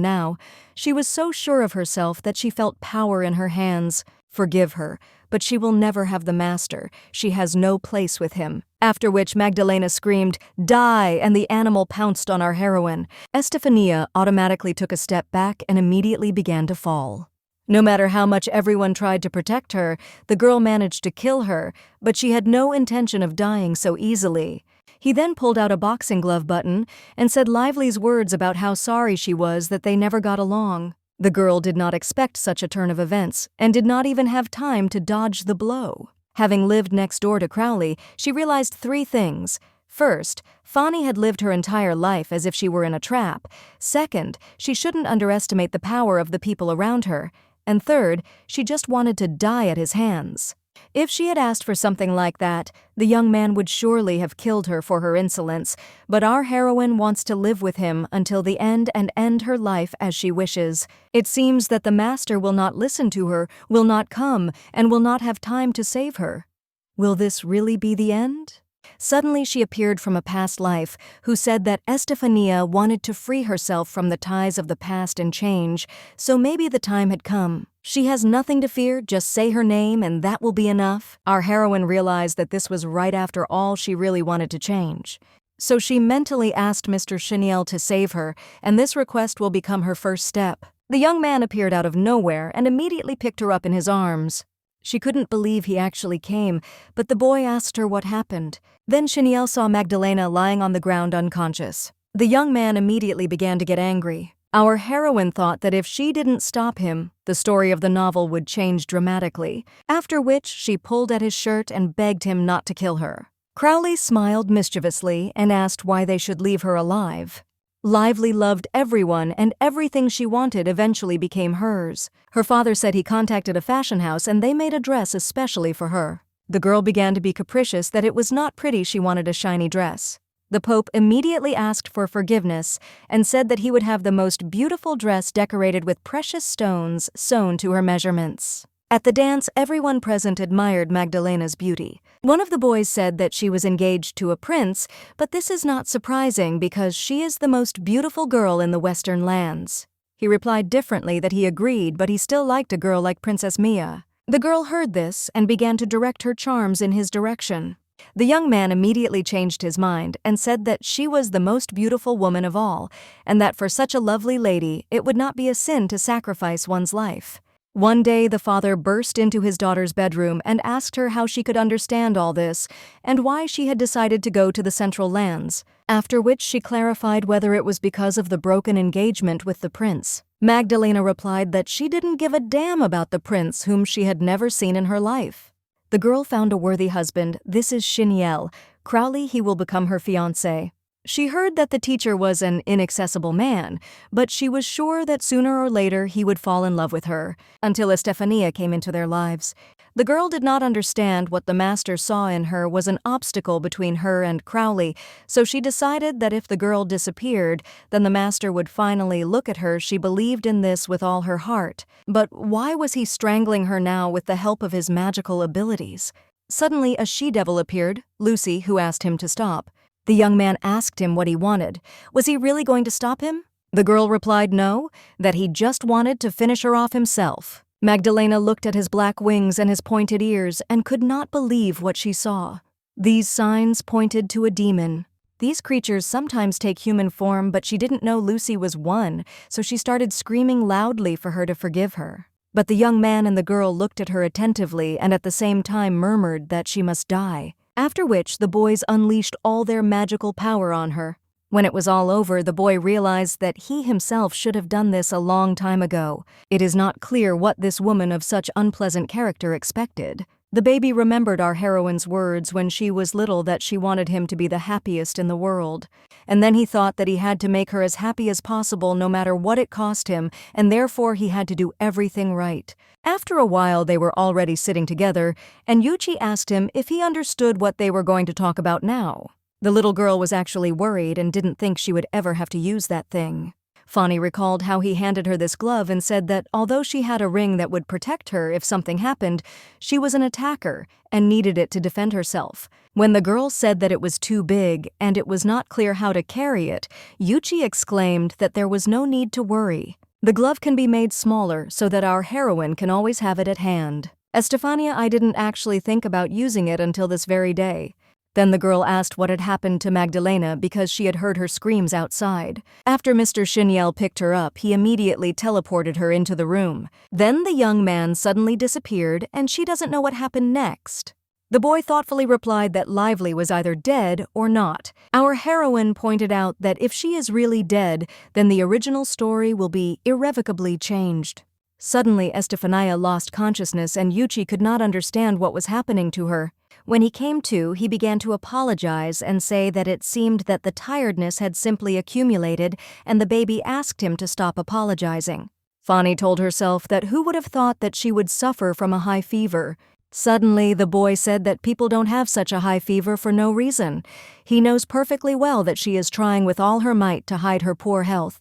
now. She was so sure of herself that she felt power in her hands. Forgive her, but she will never have the master. She has no place with him. After which Magdalena screamed, "Die!" and the animal pounced on our heroine. Estefania automatically took a step back and immediately began to fall. No matter how much everyone tried to protect her, the girl managed to kill her, but she had no intention of dying so easily. He then pulled out a boxing glove button and said Lively's words about how sorry she was that they never got along. The girl did not expect such a turn of events and did not even have time to dodge the blow. Having lived next door to Crowley, she realized 3 things. First, Fani had lived her entire life as if she were in a trap. Second, she shouldn't underestimate the power of the people around her. And third, she just wanted to die at his hands. If she had asked for something like that, the young man would surely have killed her for her insolence, but our heroine wants to live with him until the end and end her life as she wishes. It seems that the master will not listen to her, will not come, and will not have time to save her. Will this really be the end? Suddenly she appeared from a past life, who said that Estefania wanted to free herself from the ties of the past and change, so maybe the time had come. She has nothing to fear, just say her name and that will be enough. Our heroine realized that this was right after all she really wanted to change. So she mentally asked Mr. Shinel to save her, and this request will become her first step. The young man appeared out of nowhere and immediately picked her up in his arms. She couldn't believe he actually came, but the boy asked her what happened. Then Shinel saw Magdalena lying on the ground unconscious. The young man immediately began to get angry. Our heroine thought that if she didn't stop him, the story of the novel would change dramatically, after which she pulled at his shirt and begged him not to kill her. Crowley smiled mischievously and asked why they should leave her alive. Lively loved everyone, and everything she wanted eventually became hers. Her father said he contacted a fashion house and they made a dress especially for her. The girl began to be capricious that it was not pretty, she wanted a shiny dress. The Pope immediately asked for forgiveness and said that he would have the most beautiful dress decorated with precious stones sewn to her measurements. At the dance, everyone present admired Magdalena's beauty. One of the boys said that she was engaged to a prince, but this is not surprising because she is the most beautiful girl in the Western lands. He replied differently that he agreed, but he still liked a girl like Princess Mia. The girl heard this and began to direct her charms in his direction. The young man immediately changed his mind and said that she was the most beautiful woman of all, and that for such a lovely lady it would not be a sin to sacrifice one's life. One day the father burst into his daughter's bedroom and asked her how she could understand all this and why she had decided to go to the Central Lands, after which she clarified whether it was because of the broken engagement with the prince. Magdalena replied that she didn't give a damn about the prince whom she had never seen in her life. The girl found a worthy husband. This is Shinel. Crowley, he will become her fiancé. She heard that the teacher was an inaccessible man, but she was sure that sooner or later he would fall in love with her, until Estefania came into their lives. The girl did not understand what the master saw in her was an obstacle between her and Crowley, so she decided that if the girl disappeared, then the master would finally look at her. She believed in this with all her heart. But why was he strangling her now with the help of his magical abilities? Suddenly a she-devil appeared, Lucy, who asked him to stop. The young man asked him what he wanted. Was he really going to stop him? The girl replied no, that he just wanted to finish her off himself. Magdalena looked at his black wings and his pointed ears and could not believe what she saw. These signs pointed to a demon. These creatures sometimes take human form, but she didn't know Lucy was one, so she started screaming loudly for her to forgive her. But the young man and the girl looked at her attentively and at the same time murmured that she must die. After which, the boys unleashed all their magical power on her. When it was all over, the boy realized that he himself should have done this a long time ago. It is not clear what this woman of such unpleasant character expected. The baby remembered our heroine's words when she was little that she wanted him to be the happiest in the world. And then he thought that he had to make her as happy as possible no matter what it cost him, and therefore he had to do everything right. After a while they were already sitting together, and Yuchi asked him if he understood what they were going to talk about now. The little girl was actually worried and didn't think she would ever have to use that thing. Fanny recalled how he handed her this glove and said that although she had a ring that would protect her if something happened, she was an attacker and needed it to defend herself. When the girl said that it was too big and it was not clear how to carry it, Yuchi exclaimed that there was no need to worry. The glove can be made smaller so that our heroine can always have it at hand. Estefania, I didn't actually think about using it until this very day. Then the girl asked what had happened to Magdalena because she had heard her screams outside. After Mr. Shinel picked her up, he immediately teleported her into the room. Then the young man suddenly disappeared and she doesn't know what happened next. The boy thoughtfully replied that Lively was either dead or not. Our heroine pointed out that if she is really dead, then the original story will be irrevocably changed. Suddenly, Estefania lost consciousness and Yuchi could not understand what was happening to her. When he came to, he began to apologize and say that it seemed that the tiredness had simply accumulated and the baby asked him to stop apologizing. Fanny told herself that who would have thought that she would suffer from a high fever. Suddenly, the boy said that people don't have such a high fever for no reason. He knows perfectly well that she is trying with all her might to hide her poor health.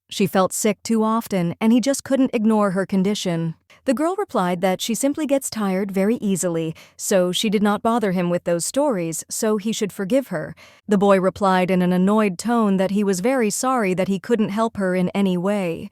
She felt sick too often, and he just couldn't ignore her condition. The girl replied that she simply gets tired very easily, so she did not bother him with those stories, so he should forgive her. The boy replied in an annoyed tone that he was very sorry that he couldn't help her in any way.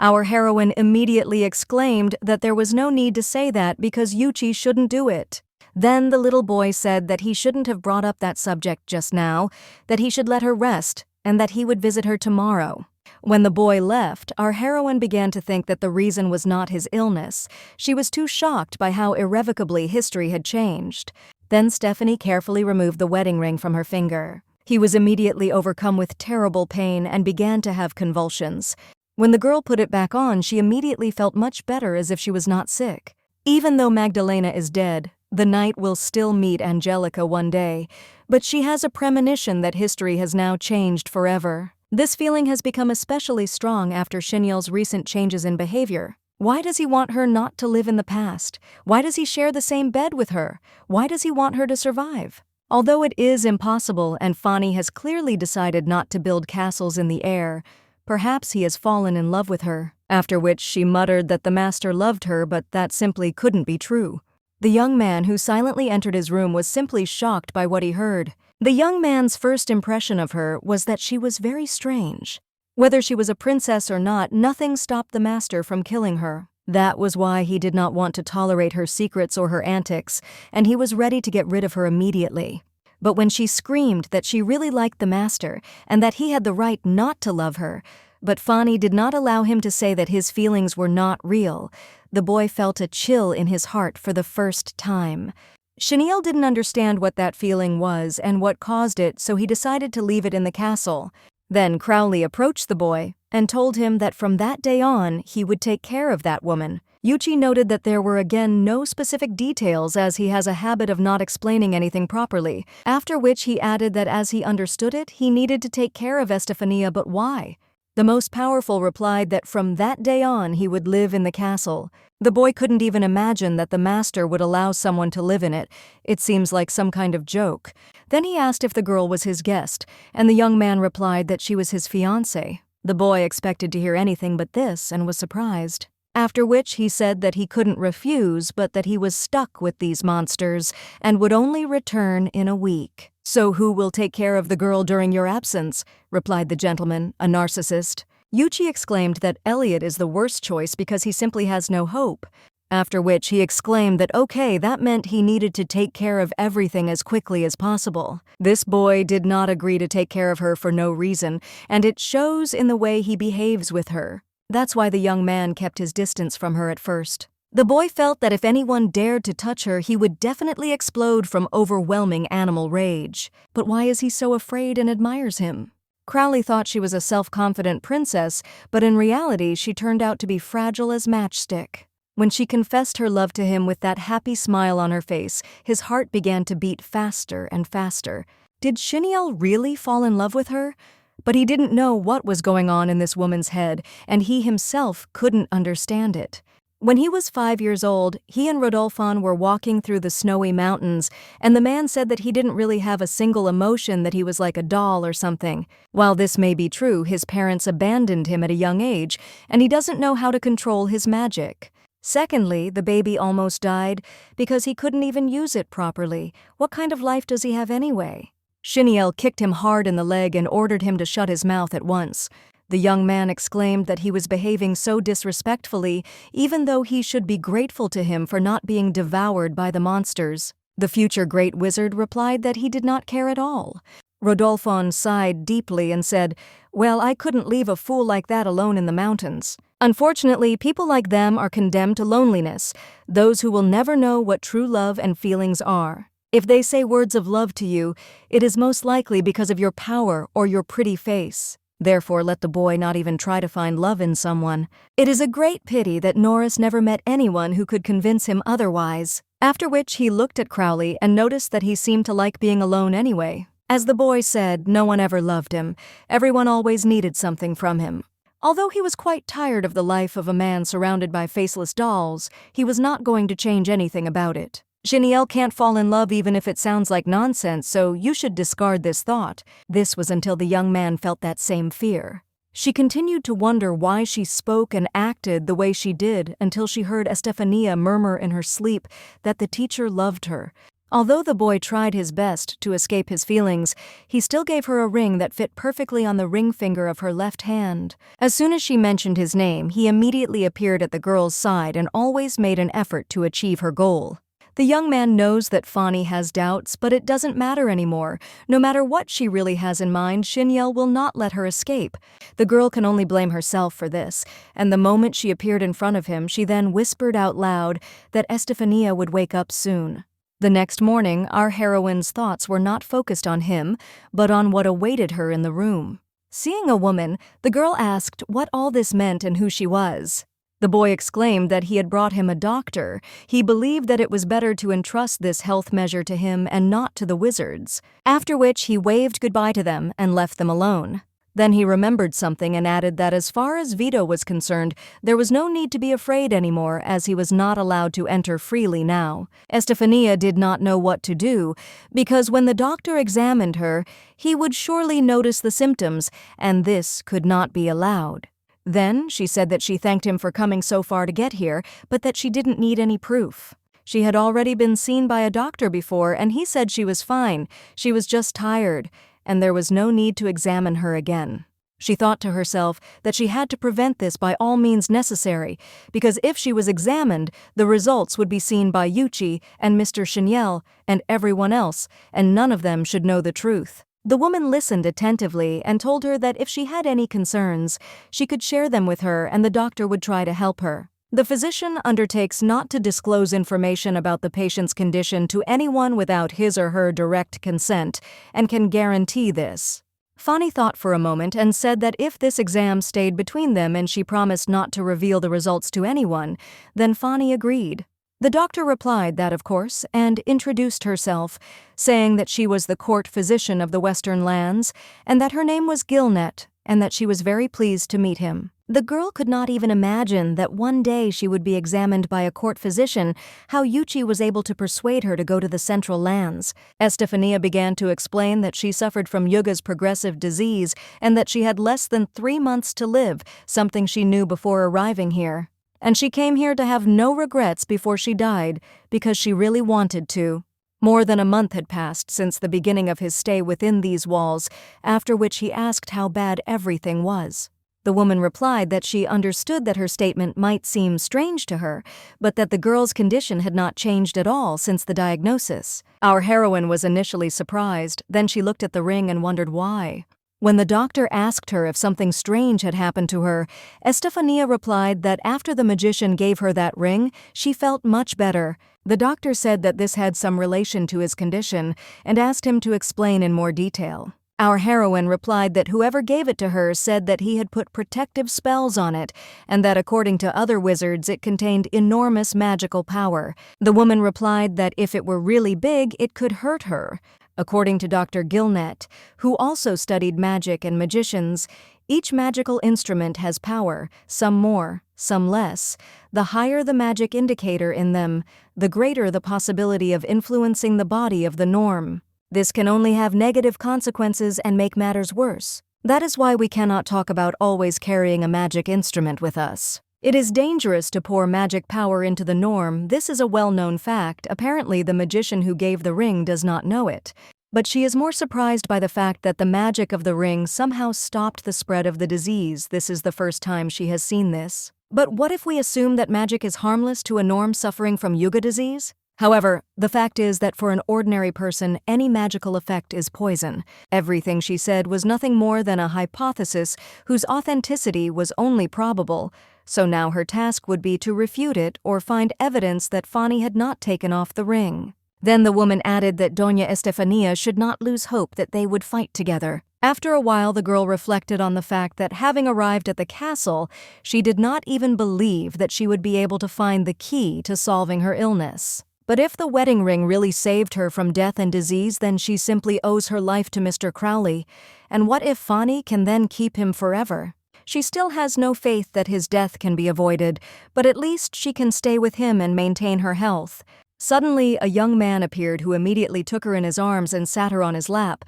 Our heroine immediately exclaimed that there was no need to say that because Yuchi shouldn't do it. Then the little boy said that he shouldn't have brought up that subject just now, that he should let her rest, and that he would visit her tomorrow. When the boy left, our heroine began to think that the reason was not his illness. She was too shocked by how irrevocably history had changed. Then Stephanie carefully removed the wedding ring from her finger. He was immediately overcome with terrible pain and began to have convulsions. When the girl put it back on, she immediately felt much better, as if she was not sick. Even though Magdalena is dead, the knight will still meet Angelica one day, but she has a premonition that history has now changed forever. This feeling has become especially strong after Shinel's recent changes in behavior. Why does he want her not to live in the past? Why does he share the same bed with her? Why does he want her to survive? Although it is impossible and Fani has clearly decided not to build castles in the air, perhaps he has fallen in love with her, after which she muttered that the master loved her but that simply couldn't be true. The young man who silently entered his room was simply shocked by what he heard. The young man's first impression of her was that she was very strange. Whether she was a princess or not, nothing stopped the master from killing her. That was why he did not want to tolerate her secrets or her antics, and he was ready to get rid of her immediately. But when she screamed that she really liked the master and that he had the right not to love her, but Fani did not allow him to say that his feelings were not real, the boy felt a chill in his heart for the first time. Shinel didn't understand what that feeling was and what caused it, so he decided to leave it in the castle. Then Crowley approached the boy and told him that from that day on he would take care of that woman. Yuchi noted that there were again no specific details as he has a habit of not explaining anything properly, after which he added that as he understood it, he needed to take care of Estefania, but why? The most powerful replied that from that day on he would live in the castle. The boy couldn't even imagine that the master would allow someone to live in it. It seems like some kind of joke. Then he asked if the girl was his guest, and the young man replied that she was his fiancée. The boy expected to hear anything but this and was surprised. After which he said that he couldn't refuse, but that he was stuck with these monsters and would only return in a week. "So who will take care of the girl during your absence?" replied the gentleman, a narcissist. Yuchi exclaimed that Elliot is the worst choice because he simply has no hope. After which he exclaimed that okay, that meant he needed to take care of everything as quickly as possible. This boy did not agree to take care of her for no reason, and it shows in the way he behaves with her. That's why the young man kept his distance from her at first. The boy felt that if anyone dared to touch her, he would definitely explode from overwhelming animal rage. But why is he so afraid and admires him? Crowley thought she was a self-confident princess, but in reality she turned out to be fragile as matchstick. When she confessed her love to him with that happy smile on her face, his heart began to beat faster and faster. Did Shinel really fall in love with her? But he didn't know what was going on in this woman's head, and he himself couldn't understand it. When he was 5 years old, he and Rodolphon were walking through the snowy mountains, and the man said that he didn't really have a single emotion, that he was like a doll or something. While this may be true, his parents abandoned him at a young age, and he doesn't know how to control his magic. Secondly, the baby almost died because he couldn't even use it properly. What kind of life does he have anyway? Shinel kicked him hard in the leg and ordered him to shut his mouth at once. The young man exclaimed that he was behaving so disrespectfully, even though he should be grateful to him for not being devoured by the monsters. The future great wizard replied that he did not care at all. Rodolphon sighed deeply and said, "Well, I couldn't leave a fool like that alone in the mountains. Unfortunately, people like them are condemned to loneliness, those who will never know what true love and feelings are. If they say words of love to you, it is most likely because of your power or your pretty face. Therefore, let the boy not even try to find love in someone. It is a great pity that Norris never met anyone who could convince him otherwise." After which he looked at Crowley and noticed that he seemed to like being alone anyway. As the boy said, no one ever loved him. Everyone always needed something from him. Although he was quite tired of the life of a man surrounded by faceless dolls, he was not going to change anything about it. Shinel can't fall in love even if it sounds like nonsense, so you should discard this thought. This was until the young man felt that same fear. She continued to wonder why she spoke and acted the way she did until she heard Estefania murmur in her sleep that the teacher loved her. Although the boy tried his best to escape his feelings, he still gave her a ring that fit perfectly on the ring finger of her left hand. As soon as she mentioned his name, he immediately appeared at the girl's side and always made an effort to achieve her goal. The young man knows that Fani has doubts, but it doesn't matter anymore. No matter what she really has in mind, Shinel will not let her escape. The girl can only blame herself for this, and the moment she appeared in front of him, she then whispered out loud that Estefania would wake up soon. The next morning, our heroine's thoughts were not focused on him, but on what awaited her in the room. Seeing a woman, the girl asked what all this meant and who she was. The boy exclaimed that he had brought him a doctor. He believed that it was better to entrust this health measure to him and not to the wizards. After which he waved goodbye to them and left them alone. Then he remembered something and added that as far as Vito was concerned, there was no need to be afraid anymore as he was not allowed to enter freely now. Estefania did not know what to do, because when the doctor examined her, he would surely notice the symptoms, and this could not be allowed. Then she said that she thanked him for coming so far to get here, but that she didn't need any proof. She had already been seen by a doctor before, and he said she was fine, she was just tired, and there was no need to examine her again. She thought to herself that she had to prevent this by all means necessary, because if she was examined, the results would be seen by Yuchi and Mr. Shinel and everyone else, and none of them should know the truth. The woman listened attentively and told her that if she had any concerns, she could share them with her and the doctor would try to help her. The physician undertakes not to disclose information about the patient's condition to anyone without his or her direct consent, and can guarantee this. Fanny thought for a moment and said that if this exam stayed between them and she promised not to reveal the results to anyone, then Fanny agreed. The doctor replied that, of course, and introduced herself, saying that she was the court physician of the Western lands, and that her name was Gilnet, and that she was very pleased to meet him. The girl could not even imagine that one day she would be examined by a court physician, how Yuchi was able to persuade her to go to the Central Lands. Estefania began to explain that she suffered from Yuga's progressive disease and that she had less than 3 months to live, something she knew before arriving here. And she came here to have no regrets before she died, because she really wanted to. More than a month had passed since the beginning of his stay within these walls, after which he asked how bad everything was. The woman replied that she understood that her statement might seem strange to her, but that the girl's condition had not changed at all since the diagnosis. Our heroine was initially surprised, then she looked at the ring and wondered why. When the doctor asked her if something strange had happened to her, Estefania replied that after the magician gave her that ring, she felt much better. The doctor said that this had some relation to his condition and asked him to explain in more detail. Our heroine replied that whoever gave it to her said that he had put protective spells on it, and that according to other wizards it contained enormous magical power. The woman replied that if it were really big, it could hurt her. According to Dr. Gilnet, who also studied magic and magicians, each magical instrument has power, some more, some less. The higher the magic indicator in them, the greater the possibility of influencing the body of the norm. This can only have negative consequences and make matters worse. That is why we cannot talk about always carrying a magic instrument with us. It is dangerous to pour magic power into the norm. This is a well-known fact. Apparently, the magician who gave the ring does not know it. But she is more surprised by the fact that the magic of the ring somehow stopped the spread of the disease. This is the first time she has seen this. But what if we assume that magic is harmless to a norm suffering from Yuga disease? However, the fact is that for an ordinary person, any magical effect is poison. Everything she said was nothing more than a hypothesis whose authenticity was only probable, so now her task would be to refute it or find evidence that Fanny had not taken off the ring. Then the woman added that Doña Estefania should not lose hope that they would fight together. After a while, the girl reflected on the fact that having arrived at the castle, she did not even believe that she would be able to find the key to solving her illness. But if the wedding ring really saved her from death and disease, then she simply owes her life to Mr. Crowley. And what if Fanny can then keep him forever? She still has no faith that his death can be avoided, but at least she can stay with him and maintain her health. Suddenly, a young man appeared who immediately took her in his arms and sat her on his lap.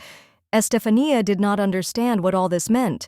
Estefania did not understand what all this meant,